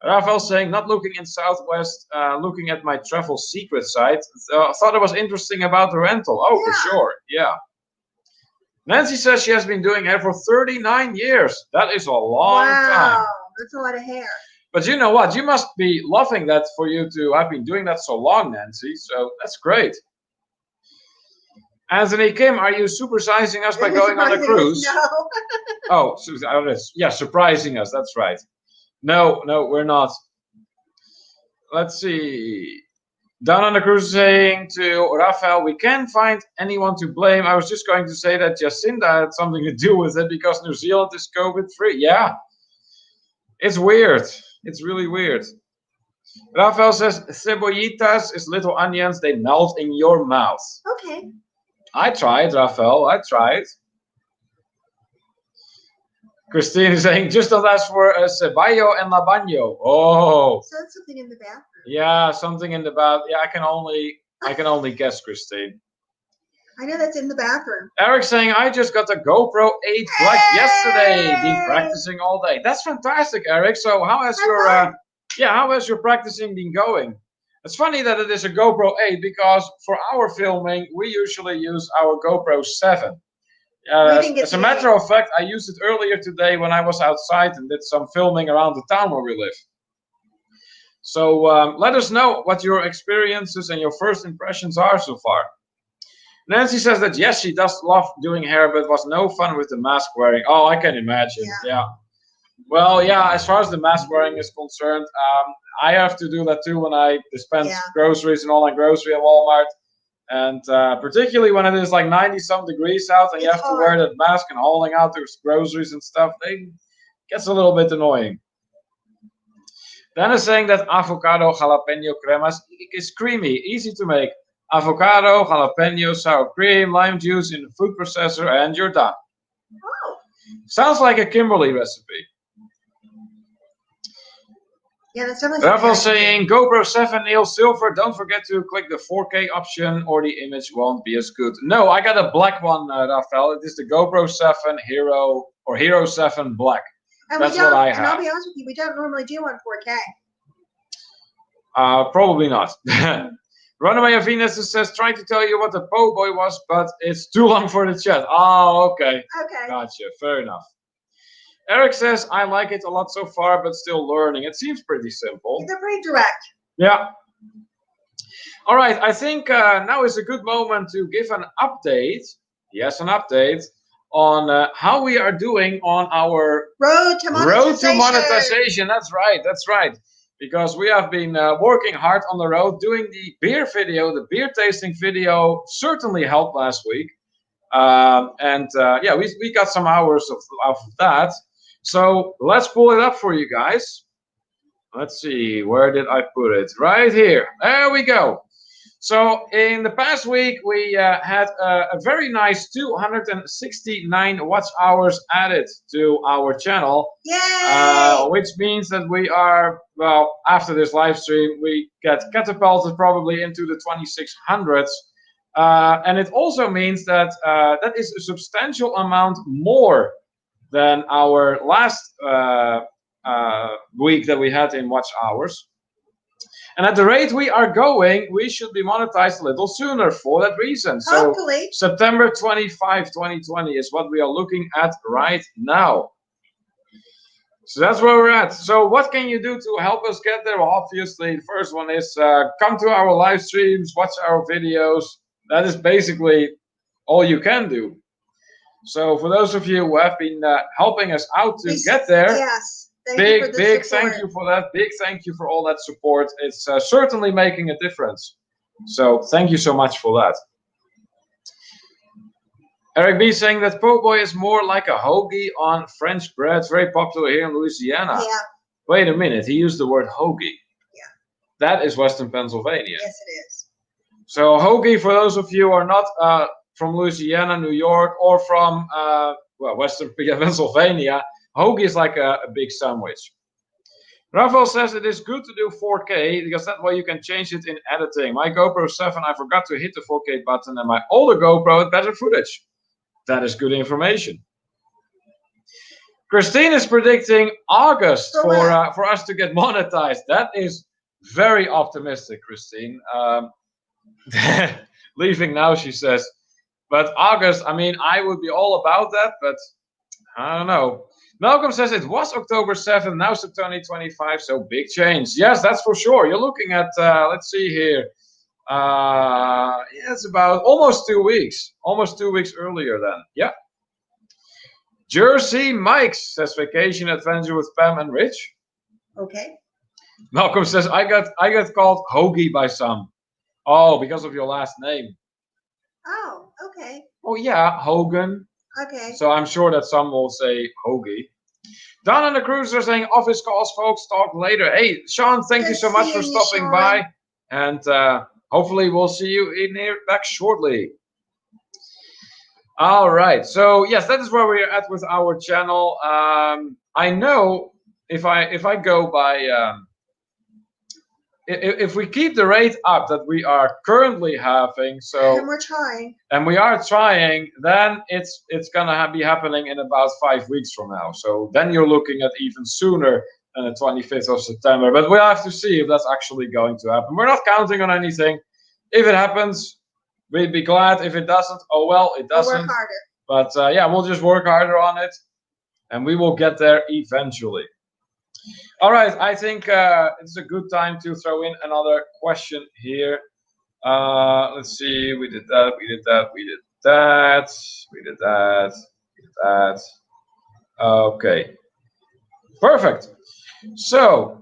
[SPEAKER 1] Rafael saying, not looking in Southwest, looking at my travel secret site. Thought it was interesting about the rental. Oh, yeah. For sure. Yeah. Nancy says she has been doing hair for 39 years. That is a long time.
[SPEAKER 2] Wow, that's a lot of hair.
[SPEAKER 1] But you know what? You must be loving that for you to have been doing that so long, Nancy. So that's great. Anthony Kim, are you supersizing us by going on a cruise?
[SPEAKER 2] No.
[SPEAKER 1] Oh, yeah, surprising us. That's right. No, we're not. Let's see. Down on the cruise saying to Rafael, we can't find anyone to blame. I was just going to say that Jacinda had something to do with it because New Zealand is COVID-free. Yeah. It's weird. It's really weird. Rafael says, cebollitas is little onions. They melt in your mouth.
[SPEAKER 2] Okay.
[SPEAKER 1] I tried, Rafael. I tried. Christine is saying, just don't ask for a ceballo and labaño. Oh.
[SPEAKER 2] So that's something in the bathroom.
[SPEAKER 1] Yeah, something in the bath. Yeah, I can only guess, Christine.
[SPEAKER 2] I know that's in the bathroom.
[SPEAKER 1] Eric saying, I just got the GoPro 8 Black yesterday. Been practicing all day. That's fantastic, Eric. So how has your practicing been going? It's funny that it is a GoPro 8 because for our filming we usually use our GoPro 7. As a matter of fact, I used it earlier today when I was outside and did some filming around the town where we live. So let us know what your experiences and your first impressions are so far. Nancy says that yes, she does love doing hair, but it was no fun with the mask wearing. Oh, I can imagine. Yeah. Well, yeah, as far as the mask wearing is concerned, I have to do that too when I dispense groceries and online grocery at Walmart. And particularly when it is like 90-some degrees out and you have to wear that mask and hauling out those groceries and stuff, it gets a little bit annoying. Dan is saying that avocado jalapeno cremas is creamy, easy to make. Avocado, jalapeno, sour cream, lime juice in the food processor, and you're done.
[SPEAKER 2] Oh.
[SPEAKER 1] Sounds like a Kimberly recipe.
[SPEAKER 2] Yeah, that's definitely.
[SPEAKER 1] Rafael saying GoPro 7 Neil Silver. Don't forget to click the 4K option, or the image won't be as good. No, I got a black one, Rafael. It is the GoPro 7 Hero or Hero 7 Black.
[SPEAKER 2] And
[SPEAKER 1] that's what I have.
[SPEAKER 2] And I'll be honest with you, we don't normally do on 4K.
[SPEAKER 1] Probably not. Runaway Venus says, trying to tell you what the po' boy was, but it's too long for the chat. Oh, okay.
[SPEAKER 2] Okay.
[SPEAKER 1] Gotcha. Fair enough. Eric says, I like it a lot so far, but still learning. It seems pretty simple.
[SPEAKER 2] They're pretty direct.
[SPEAKER 1] Yeah. All right. I think now is a good moment to give an update. Yes, an update on how we are doing on our
[SPEAKER 2] road to
[SPEAKER 1] monetization. That's right. That's right. Because we have been working hard on the road, doing the beer video, the beer tasting video certainly helped last week. Yeah, we got some hours of that. So let's pull it up for you guys. Let's see, where did I put it? Right here. There we go. So in the past week, we had a very nice 269 watch hours added to our channel.
[SPEAKER 2] Yay!
[SPEAKER 1] Which means that we are, well, after this live stream, we get catapulted probably into the 2600s. And it also means that that is a substantial amount more than our last week that we had in watch hours. And at the rate we are going, we should be monetized a little sooner for that reason.
[SPEAKER 2] Hopefully.
[SPEAKER 1] So September 25, 2020 is what we are looking at right now. So that's where we're at. So what can you do to help us get there? Well, obviously, the first one is come to our live streams, watch our videos, that is basically all you can do. So for those of you who have been helping us out to get there,
[SPEAKER 2] yes,
[SPEAKER 1] big thank you for that. Big thank you for all that support. It's certainly making a difference. So thank you so much for that. Eric B saying that po' boy is more like a hoagie on French bread, very popular here in Louisiana.
[SPEAKER 2] Yeah.
[SPEAKER 1] Wait a minute, he used the word hoagie.
[SPEAKER 2] Yeah.
[SPEAKER 1] That is Western Pennsylvania.
[SPEAKER 2] Yes, it is.
[SPEAKER 1] So hoagie, for those of you who are not from Louisiana, New York, or from Western Pennsylvania, hoagie is like a big sandwich. Rafael says it is good to do 4K because that way you can change it in editing. My GoPro 7, I forgot to hit the 4K button, and my older GoPro had better footage. That is good information. Christine is predicting August for us to get monetized. That is very optimistic, Christine. Leaving now, she says. But August, I mean, I would be all about that, but I don't know. Malcolm says it was October 7th, now September 25, so big change. Yes, that's for sure. You're looking at, let's see here. Yeah, it's about almost 2 weeks. Almost 2 weeks earlier then. Yeah. Jersey Mike says vacation adventure with Pam and Rich.
[SPEAKER 2] Okay.
[SPEAKER 1] Malcolm says I got called Hoagie by some. Oh, because of your last name.
[SPEAKER 2] Oh, okay.
[SPEAKER 1] Oh yeah, Hogan.
[SPEAKER 2] Okay.
[SPEAKER 1] So I'm sure that some will say Hoagie. Don and the Cruiser saying office calls, folks. Talk later. Hey, Sean, thank you so much for stopping by, and hopefully we'll see you in here back shortly. All right. So yes, that is where we are at with our channel. I know if I go by. If we keep the rate up that we are currently having, so
[SPEAKER 2] and we're trying,
[SPEAKER 1] and we are trying, then it's gonna be happening in about 5 weeks from now. So then you're looking at even sooner than the 25th of September. But we'll have to see if that's actually going to happen. We're not counting on anything. If it happens, we'd be glad. If it doesn't, oh well, it doesn't.
[SPEAKER 2] We'll work harder.
[SPEAKER 1] But yeah, we'll just work harder on it, and we will get there eventually. All right, I think it's a good time to throw in another question here. Let's see, we did that, we did that, we did that, we did that, we did that. Okay, perfect. So,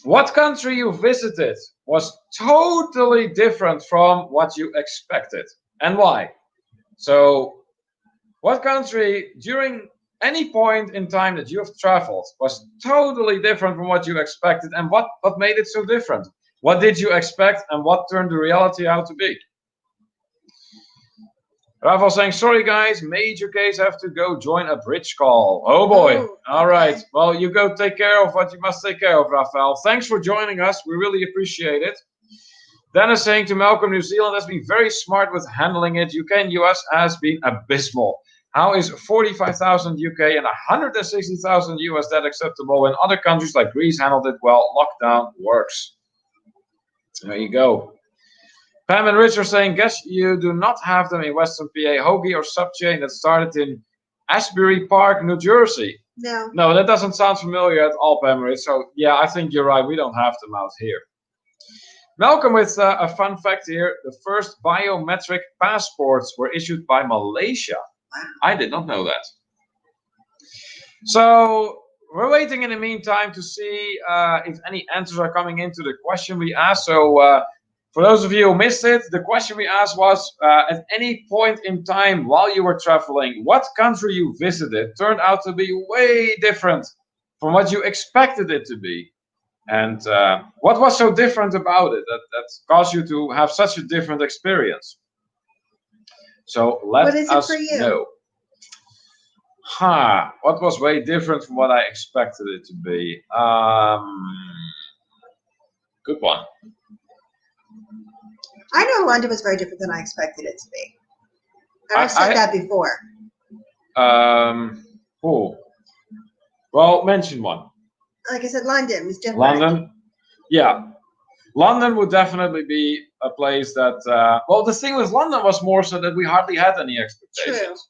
[SPEAKER 1] what country you visited was totally different from what you expected, and why? So, what country during any point in time that you have traveled was totally different from what you expected, and what made it so different? What did you expect, and what turned the reality out to be? Rafael saying, sorry guys, major case, have to go join a bridge call. Oh boy.
[SPEAKER 2] Oh,
[SPEAKER 1] all right. Well, you go take care of what you must take care of, Rafael. Thanks for joining us. We really appreciate it. Dennis saying to Malcolm, New Zealand has been very smart with handling it. UK and US has been abysmal. How is 45,000 UK and 160,000 US that acceptable when other countries like Greece handled it well? Lockdown works. There you go. Pam and Rich are saying, guess you do not have them in Western PA. Hoagie or sub chain that started in Asbury Park, New Jersey.
[SPEAKER 2] No.
[SPEAKER 1] No, that doesn't sound familiar at all, Pam and Rich. So yeah, I think you're right. We don't have them out here. Malcolm with a fun fact here. The first biometric passports were issued by Malaysia. I did not know that. So we're waiting in the meantime to see if any answers are coming into the question we asked. So for those of you who missed it, the question we asked was, at any point in time while you were traveling, what country you visited turned out to be way different from what you expected it to be? And what was so different about it that caused you to have such a different experience? So let us know. What was way different from what I expected it to be? Good one.
[SPEAKER 2] I know London was very different than I expected it to be. I've said that before.
[SPEAKER 1] Well, mention one.
[SPEAKER 2] Like I said, London was different.
[SPEAKER 1] London? Yeah. London would definitely be a place that, well, the thing with London was more so that we hardly had any expectations.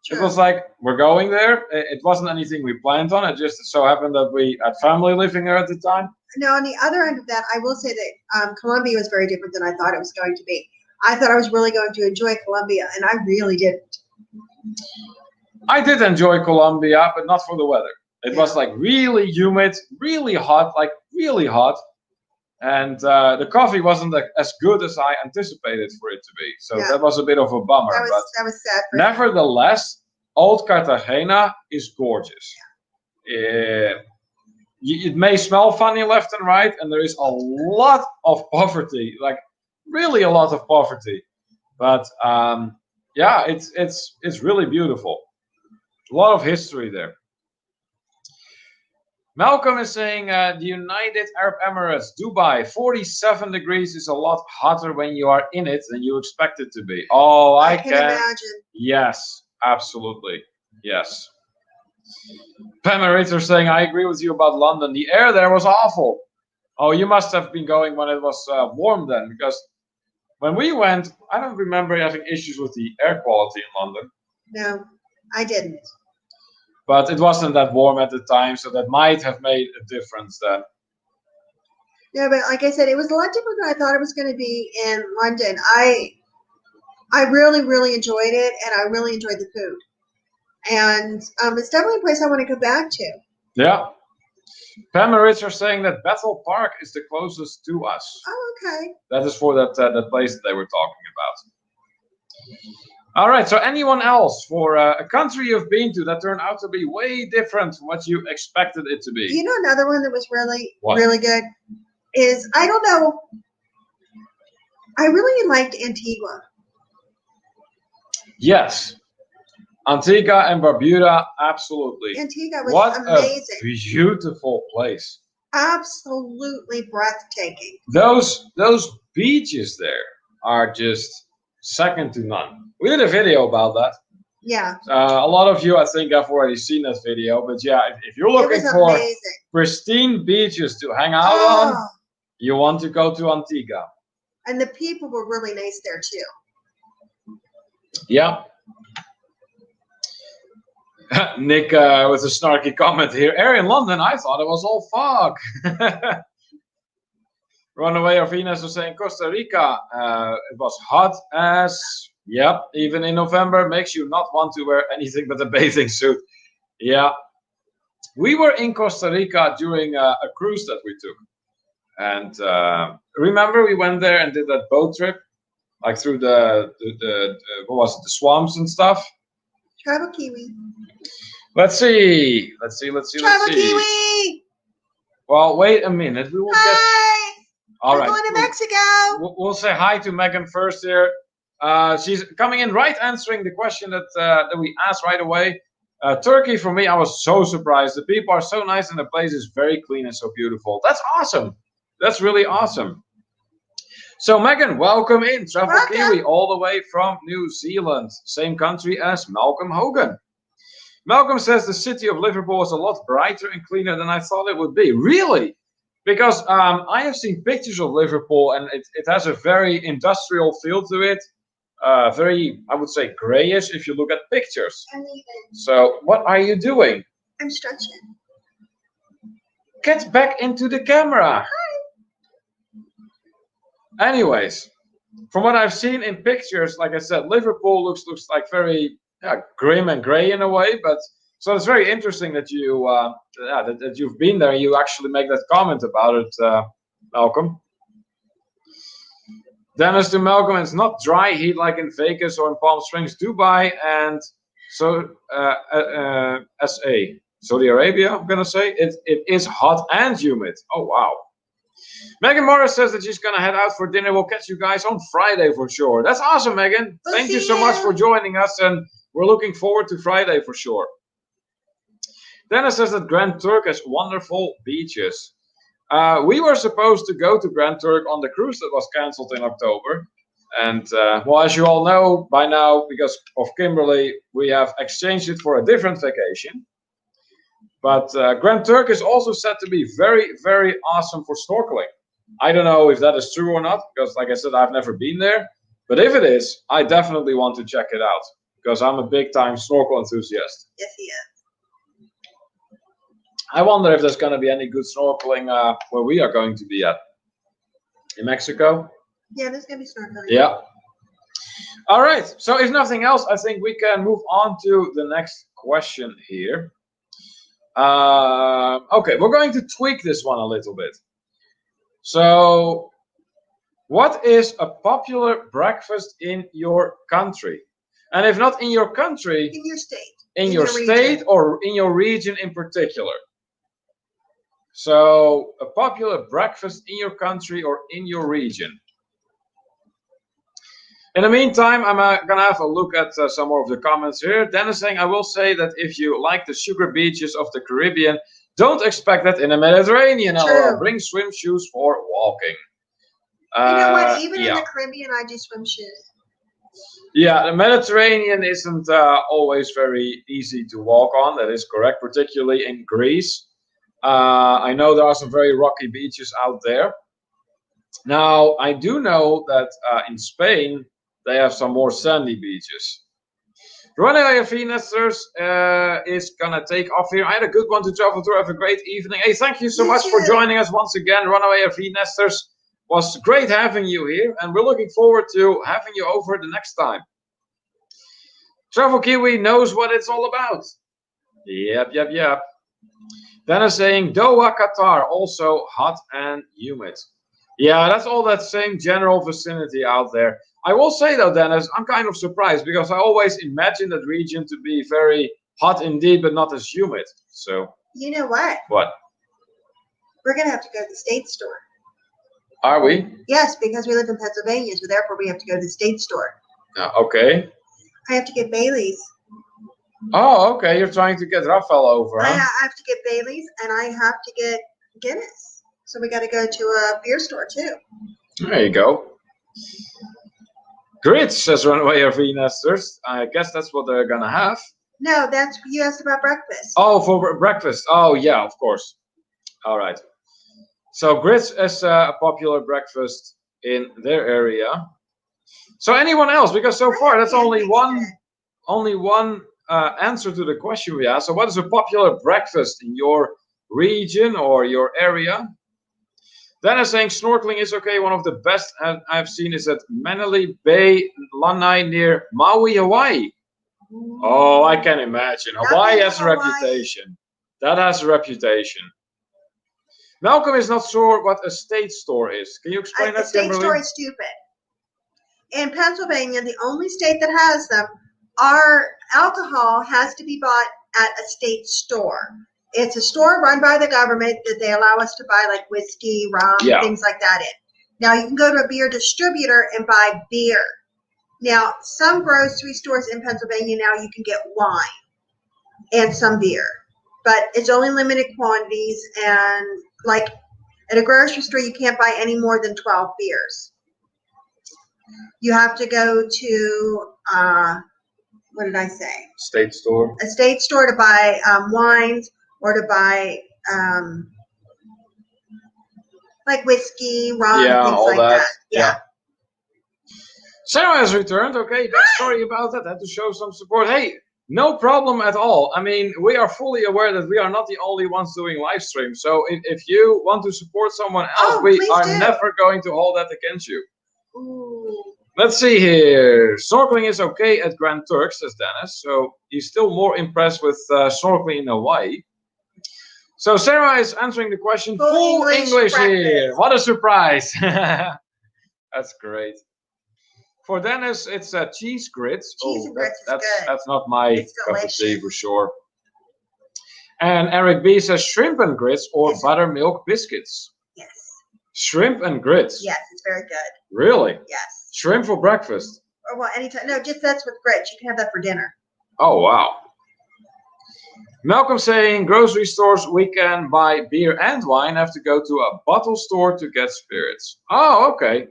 [SPEAKER 1] True. It was like, we're going there. It wasn't anything we planned on. It just so happened that we had family living there at the time.
[SPEAKER 2] No, on the other end of that, I will say that Colombia was very different than I thought it was going to be. I thought I was really going to enjoy Colombia, and I really didn't.
[SPEAKER 1] I did enjoy Colombia, but not for the weather. It was like really humid, really hot, like really hot. And the coffee wasn't as good as I anticipated for it to be. So that was a bit of a bummer.
[SPEAKER 2] That was sad for
[SPEAKER 1] nevertheless, Old Cartagena is gorgeous. It may smell funny left and right, and there is a lot of poverty, like really a lot of poverty. But yeah, it's really beautiful. A lot of history there. Malcolm is saying the United Arab Emirates, Dubai, 47 degrees is a lot hotter when you are in it than you expect it to be. Oh, I can
[SPEAKER 2] imagine.
[SPEAKER 1] Yes, absolutely. Yes. Pamela Ritter saying, I agree with you about London. The air there was awful. Oh, you must have been going when it was warm then, because when we went, I don't remember having issues with the air quality in London.
[SPEAKER 2] No, I didn't.
[SPEAKER 1] But it wasn't that warm at the time, so that might have made a difference then.
[SPEAKER 2] Yeah, but like I said, it was a lot different than I thought it was going to be in London. I really, really enjoyed it, and I really enjoyed the food. And it's definitely a place I want to go back to. Yeah.
[SPEAKER 1] Pam and Rich are saying that Bethel Park is the closest to us.
[SPEAKER 2] Oh, okay.
[SPEAKER 1] That is for that place that they were talking about. All right, so anyone else for a country you've been to that turned out to be way different from what you expected it to be?
[SPEAKER 2] You know, another one that was really good is, I don't know, I really liked Antigua.
[SPEAKER 1] Yes. Antigua and Barbuda, absolutely.
[SPEAKER 2] Antigua was amazing.
[SPEAKER 1] A beautiful place.
[SPEAKER 2] Absolutely breathtaking.
[SPEAKER 1] Those beaches there are just second to none. We did a video about that.
[SPEAKER 2] Yeah.
[SPEAKER 1] A lot of you, I think, have already seen that video. But yeah, if you're looking for pristine beaches to hang out on, you want to go to Antigua.
[SPEAKER 2] And the people were really nice there too.
[SPEAKER 1] Yeah. Nick with a snarky comment here. Air in London, I thought it was all fog. Runaway Arvinas was saying Costa Rica, it was hot as, yep, even in November, makes you not want to wear anything but a bathing suit. Yeah. We were in Costa Rica during a cruise that we took. And remember we went there and did that boat trip, like through the what was it, the swamps and stuff?
[SPEAKER 2] Travel Kiwi.
[SPEAKER 1] Let's see.
[SPEAKER 2] Travel Kiwi.
[SPEAKER 1] Well, wait a minute. We will get. All right.
[SPEAKER 2] We're going to Mexico.
[SPEAKER 1] We'll say hi to Megan first here. She's coming in right, answering the question that we asked right away. Turkey, for me, I was so surprised. The people are so nice and the place is very clean and so beautiful. That's awesome. That's really awesome. So, Megan, welcome in. Travel Kiwi, all the way from New Zealand. Same country as Malcolm Hogan. Malcolm says the city of Liverpool is a lot brighter and cleaner than I thought it would be. Really? Because I have seen pictures of Liverpool and it has a very industrial feel to it. Very, I would say, grayish if you look at pictures. So, what are you doing?
[SPEAKER 2] I'm stretching.
[SPEAKER 1] Get back into the camera. Hi. Anyways, from what I've seen in pictures, like I said, Liverpool looks like very grim and gray in a way. But so it's very interesting that you that you've been there. You actually make that comment about it, Malcolm. Dennis to Malcolm, it's not dry heat like in Vegas or in Palm Springs, Dubai, and so SA, Saudi Arabia, I'm gonna say. It is hot and humid. Oh wow. Megan Morris says that she's gonna head out for dinner. We'll catch you guys on Friday for sure. That's awesome, Megan. Thank you so much for joining us, and we're looking forward to Friday for sure. Dennis says that Grand Turk has wonderful beaches. We were supposed to go to Grand Turk on the cruise that was cancelled in October. And, well, as you all know by now, because of Kimberly, we have exchanged it for a different vacation. But Grand Turk is also said to be very, very awesome for snorkeling. I don't know if that is true or not, because, like I said, I've never been there. But if it is, I definitely want to check it out, because I'm a big-time snorkel enthusiast.
[SPEAKER 2] Yes, he is.
[SPEAKER 1] I wonder if there's going to be any good snorkeling where we are going to be at. In Mexico?
[SPEAKER 2] Yeah, there's going to be snorkeling.
[SPEAKER 1] Yeah. All right. So if nothing else, I think we can move on to the next question here. Okay, we're going to tweak this one a little bit. So, what is a popular breakfast in your country? And if not in your country,
[SPEAKER 2] In your state.
[SPEAKER 1] in your state
[SPEAKER 2] region.
[SPEAKER 1] or in your region in particular. So, a popular breakfast in your country or in your region. In the meantime, I'm going to have a look at some more of the comments here. Dennis saying, I will say that if you like the sugar beaches of the Caribbean, don't expect that in the Mediterranean.
[SPEAKER 2] True.
[SPEAKER 1] Bring swim shoes for walking.
[SPEAKER 2] You know what? Even in the Caribbean, I do swim shoes.
[SPEAKER 1] Yeah, the Mediterranean isn't always very easy to walk on. That is correct, particularly in Greece. I know there are some very rocky beaches out there. Now, I do know that in Spain, they have some more sandy beaches. Runaway RV Nesters is gonna take off here. I had a good one to travel through. Have a great evening. Hey, thank you so much for joining us once again. Runaway RV Nesters, was great having you here, and we're looking forward to having you over the next time. Travel Kiwi knows what it's all about. Yep. Dennis saying Doha, Qatar, also hot and humid. Yeah, that's all that same general vicinity out there. I will say though, Dennis, I'm kind of surprised because I always imagine that region to be very hot indeed, but not as humid. So.
[SPEAKER 2] You know what?
[SPEAKER 1] What?
[SPEAKER 2] We're gonna have to go to the state store.
[SPEAKER 1] Are we?
[SPEAKER 2] Yes, because we live in Pennsylvania, so therefore we have to go to the state store.
[SPEAKER 1] Okay.
[SPEAKER 2] I have to get Bailey's.
[SPEAKER 1] Oh, okay. You're trying to get Raphael over, huh?
[SPEAKER 2] I have to get Bailey's, and I have to get Guinness. So we got to go to a beer store too.
[SPEAKER 1] There you go. Grits, says Runaway RV Nesters. I guess that's what they're gonna have.
[SPEAKER 2] No, that's you asked about breakfast.
[SPEAKER 1] Oh, for breakfast. Oh, yeah, of course. All right. So grits is a popular breakfast in their area. So anyone else? Because so far that's only one answer to the question we asked. So what is a popular breakfast in your region or your area? Then I'm saying snorkeling is okay. One of the best I've seen is at Manly Bay, Lanai near Maui, Hawaii. Oh, I can imagine. Hawaii has a reputation. That has a reputation. Malcolm is not sure what a state store is. Can you explain that, Kimberly?
[SPEAKER 2] A state store is stupid. In Pennsylvania, the only state that has them, our alcohol has to be bought at a state store. It's a store run by the government that they allow us to buy like whiskey, rum, things like that in. Now you can go to a beer distributor and buy beer. Now some grocery stores in Pennsylvania now you can get wine and some beer, but it's only limited quantities, and like at a grocery store you can't buy any more than 12 beers. You have to go to what did I say?
[SPEAKER 1] State store.
[SPEAKER 2] A state store to buy wines or to buy like whiskey, rum, things like that. Yeah.
[SPEAKER 1] Sarah has returned. Okay, sorry about that. I had to show some support. Hey, no problem at all. I mean, we are fully aware that we are not the only ones doing live streams. So if you want to support someone else, we are never going to hold that against you.
[SPEAKER 2] Ooh.
[SPEAKER 1] Let's see here. Snorkeling is okay at Grand Turk, says Dennis. So he's still more impressed with snorkeling in Hawaii. So Sarah is answering the question. Full English here. What a surprise. That's great. For Dennis, it's cheese grits.
[SPEAKER 2] Cheese and grits is good.
[SPEAKER 1] That's not my cup of tea for sure. And Eric B says shrimp and grits or buttermilk biscuits.
[SPEAKER 2] Yes.
[SPEAKER 1] Shrimp and grits.
[SPEAKER 2] Yes, it's very good.
[SPEAKER 1] Really?
[SPEAKER 2] Yes.
[SPEAKER 1] Shrimp for breakfast?
[SPEAKER 2] Or well, anytime. No, just that's with grits. You can have that for dinner.
[SPEAKER 1] Oh, wow. Malcolm saying grocery stores we can buy beer and wine. Have to go to a bottle store to get spirits. Oh, okay.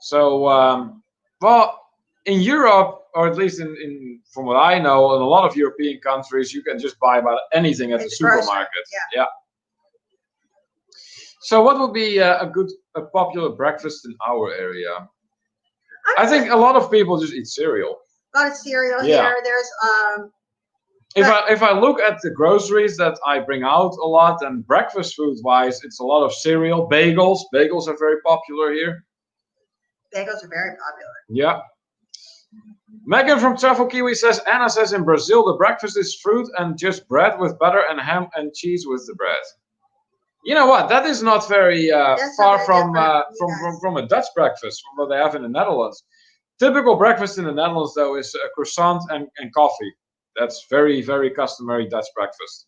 [SPEAKER 1] So, well, in Europe, or at least in from what I know, in a lot of European countries, you can just buy about anything at the supermarket. Yeah. So, what would be a popular breakfast in our area? I think a lot of people just eat cereal.
[SPEAKER 2] A lot of cereal here. There's
[SPEAKER 1] If I look at the groceries that I bring out a lot, and breakfast food wise, it's a lot of cereal. Bagels are very popular here.
[SPEAKER 2] Bagels are very popular.
[SPEAKER 1] Yeah. Megan from Travel Kiwi says, Anna says in Brazil the breakfast is fruit and just bread with butter and ham and cheese with the bread. You know what? That is not very far from a Dutch breakfast, from what they have in the Netherlands. Typical breakfast in the Netherlands, though, is a croissant and coffee. That's very, very customary Dutch breakfast.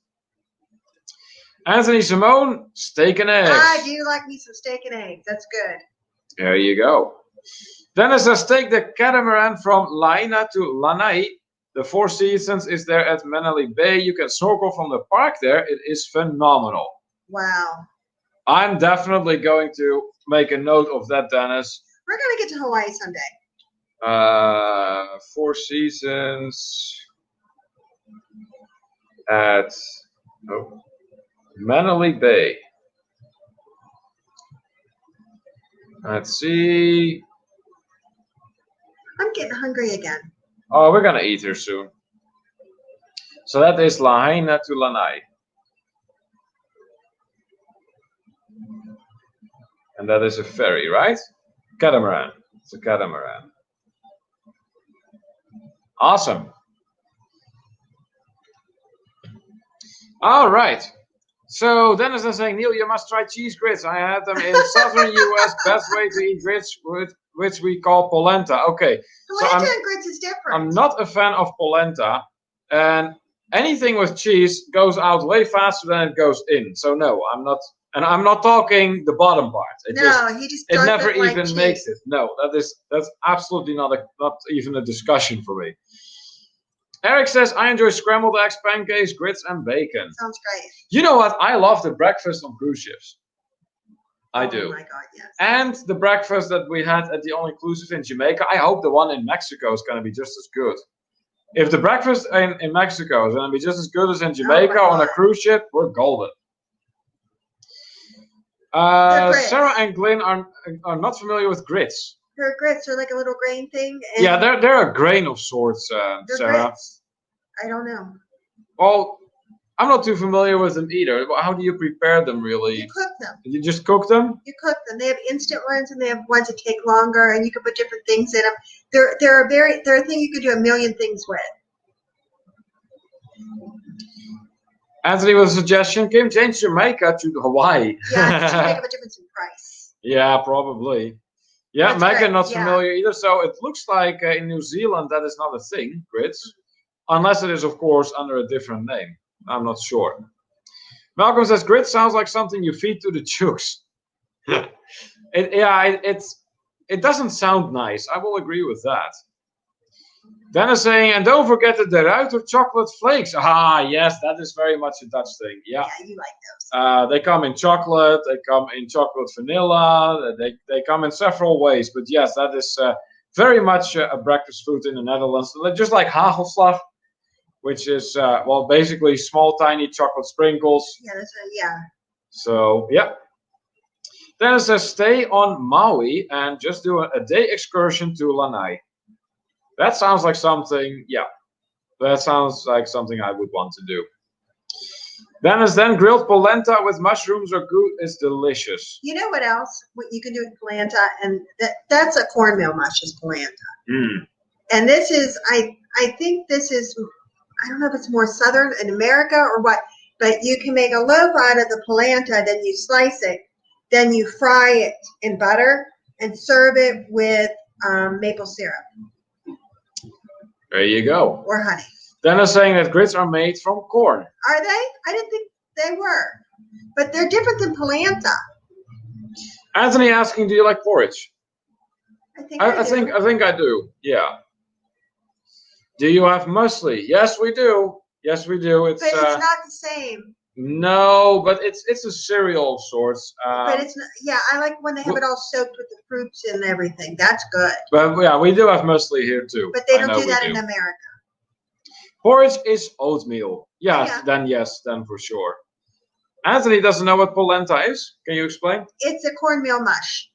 [SPEAKER 1] Anthony Simone, steak and eggs.
[SPEAKER 2] I do like me some steak and eggs. That's good.
[SPEAKER 1] There you go. Dennis says, take the catamaran from Laina to Lanai. The Four Seasons is there at Manly Bay. You can snorkel from the park there. It is phenomenal.
[SPEAKER 2] Wow.
[SPEAKER 1] I'm definitely going to make a note of that, Dennis.
[SPEAKER 2] We're going to get to Hawaii someday.
[SPEAKER 1] Four Seasons at Manly Bay. Let's see.
[SPEAKER 2] I'm getting hungry again.
[SPEAKER 1] Oh, we're going to eat here soon. So that is Lahaina to Lanai. And that is a ferry, right? Catamaran. It's a catamaran. Awesome. All right. So Dennis is saying, Neil, you must try cheese grits. I had them in southern U.S. Best way to eat grits, which we call polenta. Okay.
[SPEAKER 2] Polenta and grits is different.
[SPEAKER 1] I'm not a fan of polenta. And anything with cheese goes out way faster than it goes in. So no, I'm not. And I'm not talking the bottom part. It never even makes it. No, that's absolutely not even a discussion for me. Eric says, I enjoy scrambled eggs, pancakes, grits, and bacon.
[SPEAKER 2] Sounds great.
[SPEAKER 1] You know what? I love the breakfast on cruise ships. I do.
[SPEAKER 2] Oh my God, yes.
[SPEAKER 1] And the breakfast that we had at the all-inclusive in Jamaica, I hope the one in Mexico is going to be just as good. If the breakfast in Mexico is going to be just as good as in Jamaica on a cruise ship, we're golden. Sarah and Glenn are not familiar with grits.
[SPEAKER 2] They're grits. They're like a little grain thing.
[SPEAKER 1] And yeah, they're a grain of sorts, Sarah.
[SPEAKER 2] Grits. I don't know.
[SPEAKER 1] Well, I'm not too familiar with them either. How do you prepare them, really?
[SPEAKER 2] You cook them.
[SPEAKER 1] You just cook them?
[SPEAKER 2] You cook them. They have instant ones and they have ones that take longer, and you can put different things in them. They're a thing you could do a million things with.
[SPEAKER 1] Anthony with a suggestion. Kim, change Jamaica to Hawaii.
[SPEAKER 2] Yeah, to make up a difference in price.
[SPEAKER 1] Yeah, probably. Yeah,
[SPEAKER 2] That's
[SPEAKER 1] Megan
[SPEAKER 2] right,
[SPEAKER 1] not familiar either. So it looks like in New Zealand that is not a thing, grits. Unless it is, of course, under a different name. I'm not sure. Malcolm says, grits sounds like something you feed to the chooks. It doesn't sound nice. I will agree with that. Dennis saying, and don't forget the De Ruiter chocolate flakes. Ah, yes, that is very much a Dutch thing. Yeah,
[SPEAKER 2] you like those.
[SPEAKER 1] They come in chocolate. They come in chocolate vanilla. They come in several ways. But yes, that is very much a breakfast food in the Netherlands. Just like hagelslag, which is, basically small, tiny chocolate sprinkles.
[SPEAKER 2] Yeah, that's right, yeah.
[SPEAKER 1] So, yeah. Dennis says, stay on Maui and just do a day excursion to Lanai. That sounds like something, that sounds like something I would want to do. Dennis, then grilled polenta with mushrooms or good is delicious.
[SPEAKER 2] You know what else? What you can do with polenta, and that's a cornmeal mush is polenta.
[SPEAKER 1] Mm.
[SPEAKER 2] And this is, I think this is, I don't know if it's more southern in America or what, but you can make a loaf out of the polenta, then you slice it, then you fry it in butter and serve it with maple syrup.
[SPEAKER 1] There you go.
[SPEAKER 2] Or honey.
[SPEAKER 1] Dennis saying that grits are made from corn.
[SPEAKER 2] Are they? I didn't think they were. But they're different than polenta.
[SPEAKER 1] Anthony asking, do you like porridge?
[SPEAKER 2] I think I do.
[SPEAKER 1] Yeah. Do you have muesli? Yes, we do. Yes, we do.
[SPEAKER 2] But it's not the same.
[SPEAKER 1] No, but it's a cereal of sorts.
[SPEAKER 2] But it's not. Yeah, I like when they have it all soaked with the fruits and everything. That's good.
[SPEAKER 1] But yeah, we do have muesli here too.
[SPEAKER 2] But they don't do that in America.
[SPEAKER 1] Porridge is oatmeal. Yeah, then for sure. Anthony doesn't know what polenta is. Can you explain?
[SPEAKER 2] It's a cornmeal mush.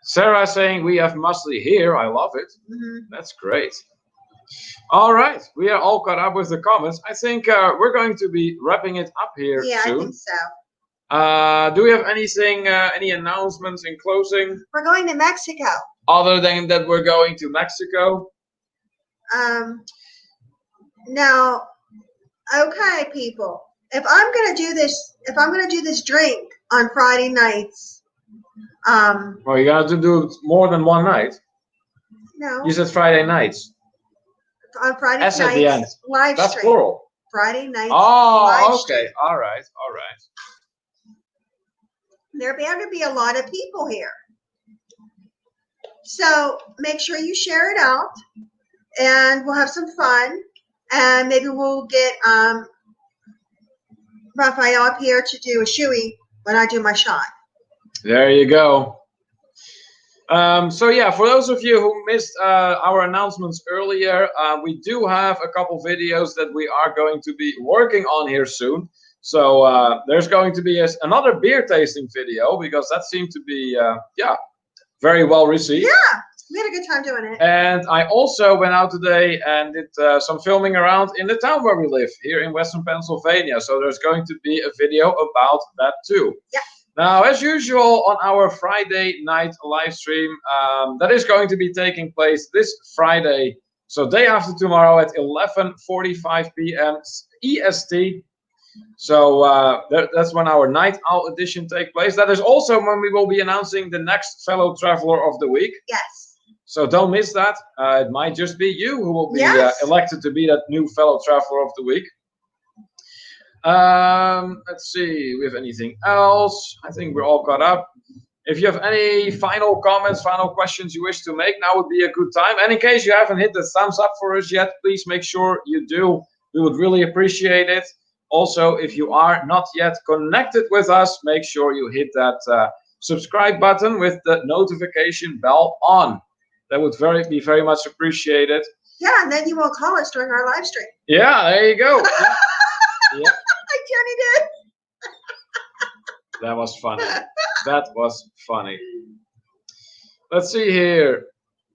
[SPEAKER 1] Sarah saying we have muesli here. I love it.
[SPEAKER 2] Mm-hmm.
[SPEAKER 1] That's great. All right, we are all caught up with the comments. I think we're going to be wrapping it up here soon.
[SPEAKER 2] Yeah, I think so.
[SPEAKER 1] Do we have anything, any announcements in closing?
[SPEAKER 2] We're going to Mexico.
[SPEAKER 1] other than that we're going to Mexico?
[SPEAKER 2] Now, okay, people. If I'm gonna do this drink on Friday nights,
[SPEAKER 1] well, you got to do more than one night.
[SPEAKER 2] No.
[SPEAKER 1] You said Friday nights.
[SPEAKER 2] On Friday
[SPEAKER 1] S
[SPEAKER 2] nights,
[SPEAKER 1] at the end.
[SPEAKER 2] live
[SPEAKER 1] That's
[SPEAKER 2] stream.
[SPEAKER 1] plural.
[SPEAKER 2] Friday nights.
[SPEAKER 1] Oh,
[SPEAKER 2] live
[SPEAKER 1] okay.
[SPEAKER 2] stream.
[SPEAKER 1] All right.
[SPEAKER 2] There better be a lot of people here. So make sure you share it out, and we'll have some fun, and maybe we'll get Raphael up here to do a shoey when I do my shot.
[SPEAKER 1] There you go. So yeah, for those of you who missed our announcements earlier, we do have a couple videos that we are going to be working on here soon. So there's going to be another beer tasting video, because that seemed to be very well received.
[SPEAKER 2] Yeah, we had a good time doing it.
[SPEAKER 1] And I also went out today and did some filming around in the town where we live, here in Western Pennsylvania. So there's going to be a video about that too.
[SPEAKER 2] Yeah.
[SPEAKER 1] Now, as usual, on our Friday night live stream, that is going to be taking place this Friday, so day after tomorrow at 11:45 p.m. EST. So that's when our Night Owl edition takes place. That is also when we will be announcing the next Fellow Traveler of the Week.
[SPEAKER 2] Yes.
[SPEAKER 1] So don't miss that. It might just be you who will be elected to be that new Fellow Traveler of the Week. Let's see, we have anything else? I think we're all caught up. If you have any final comments, final questions you wish to make, now would be a good time. And in case you haven't hit the thumbs up for us yet, please make sure you do. We would really appreciate it. Also, if you are not yet connected with us, make sure you hit that subscribe button with the notification bell on. That would be very much appreciated.
[SPEAKER 2] Yeah, and then you won't call us during our live stream.
[SPEAKER 1] Yeah, there you go. Yeah.
[SPEAKER 2] Like Jenny did.
[SPEAKER 1] That was funny. That was funny. Let's see here.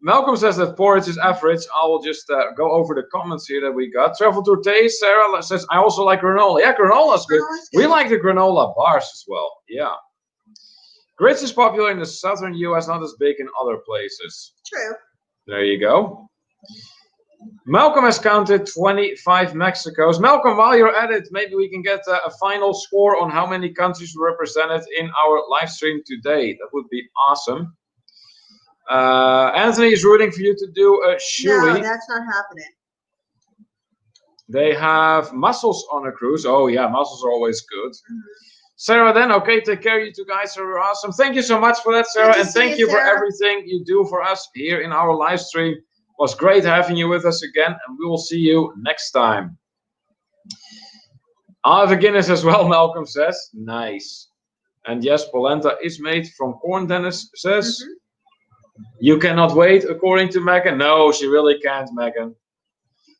[SPEAKER 1] Malcolm says that porridge is average. I will just go over the comments here that we got. Travel Tour Taste. Sarah says, I also like granola. Yeah, granola's good. We like the granola bars as well. Yeah. Grits is popular in the southern U.S., not as big in other places.
[SPEAKER 2] True.
[SPEAKER 1] There you go. Malcolm has counted 25 Mexicos. Malcolm, while you're at it, maybe we can get a final score on how many countries were represented in our live stream today. That would be awesome. Anthony is rooting for you to do a shoey.
[SPEAKER 2] No, that's not happening.
[SPEAKER 1] They have mussels on a cruise. Oh, yeah, mussels are always good. Sarah, then, okay, take care. You two guys are awesome. Thank you so much for that, Sarah. And thank you for everything you do for us here in our live stream. It was great having you with us again, and we will see you next time. I'll have a Guinness as well, Malcolm says. Nice. And yes, polenta is made from corn, Dennis says. You cannot wait, according to Megan. No, she really can't, Megan.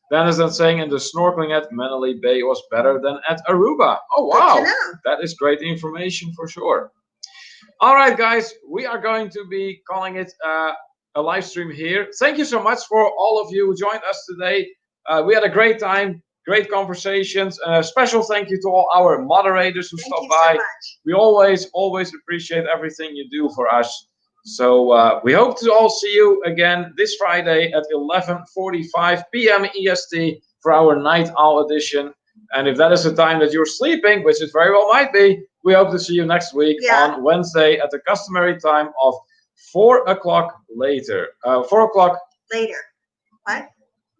[SPEAKER 1] Dennis then saying, and the snorkeling at Manly Bay was better than at Aruba. Oh, wow. That is great information for sure. All right, guys, we are going to be calling it a live stream here. Thank you so much for all of you who joined us today. We had a great time, great conversations. A special thank you to all our moderators who stopped by. So much. We always appreciate everything you do for us. So we hope to all see you again this Friday at 11:45 p.m. EST for our Night Owl edition. And if that is the time that you're sleeping, which it very well might be, we hope to see you next week on Wednesday at the customary time of 4 o'clock later. 4 o'clock
[SPEAKER 2] later. What?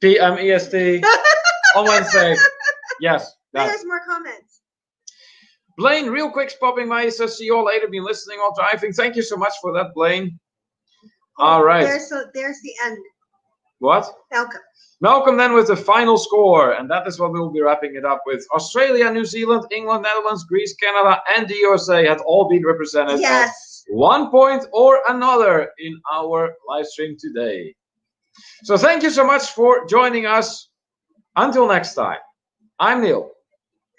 [SPEAKER 1] p.m. EST on Wednesday. Yes.
[SPEAKER 2] There's more comments.
[SPEAKER 1] Blaine, real quick, popping by. He says, see you all later. Been listening while driving. Thank you so much for that, Blaine. All right.
[SPEAKER 2] There's the end.
[SPEAKER 1] What?
[SPEAKER 2] Malcolm.
[SPEAKER 1] Malcolm then with the final score. And that is what we'll be wrapping it up with. Australia, New Zealand, England, Netherlands, Greece, Canada, and the USA had all been represented.
[SPEAKER 2] Yes.
[SPEAKER 1] At one point or another in our live stream today. So thank you so much for joining us. Until next time, I'm Neil.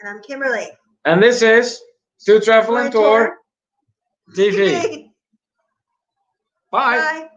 [SPEAKER 2] And I'm Kimberly.
[SPEAKER 1] And this is To Travel and Tour TV. Bye.
[SPEAKER 2] Bye.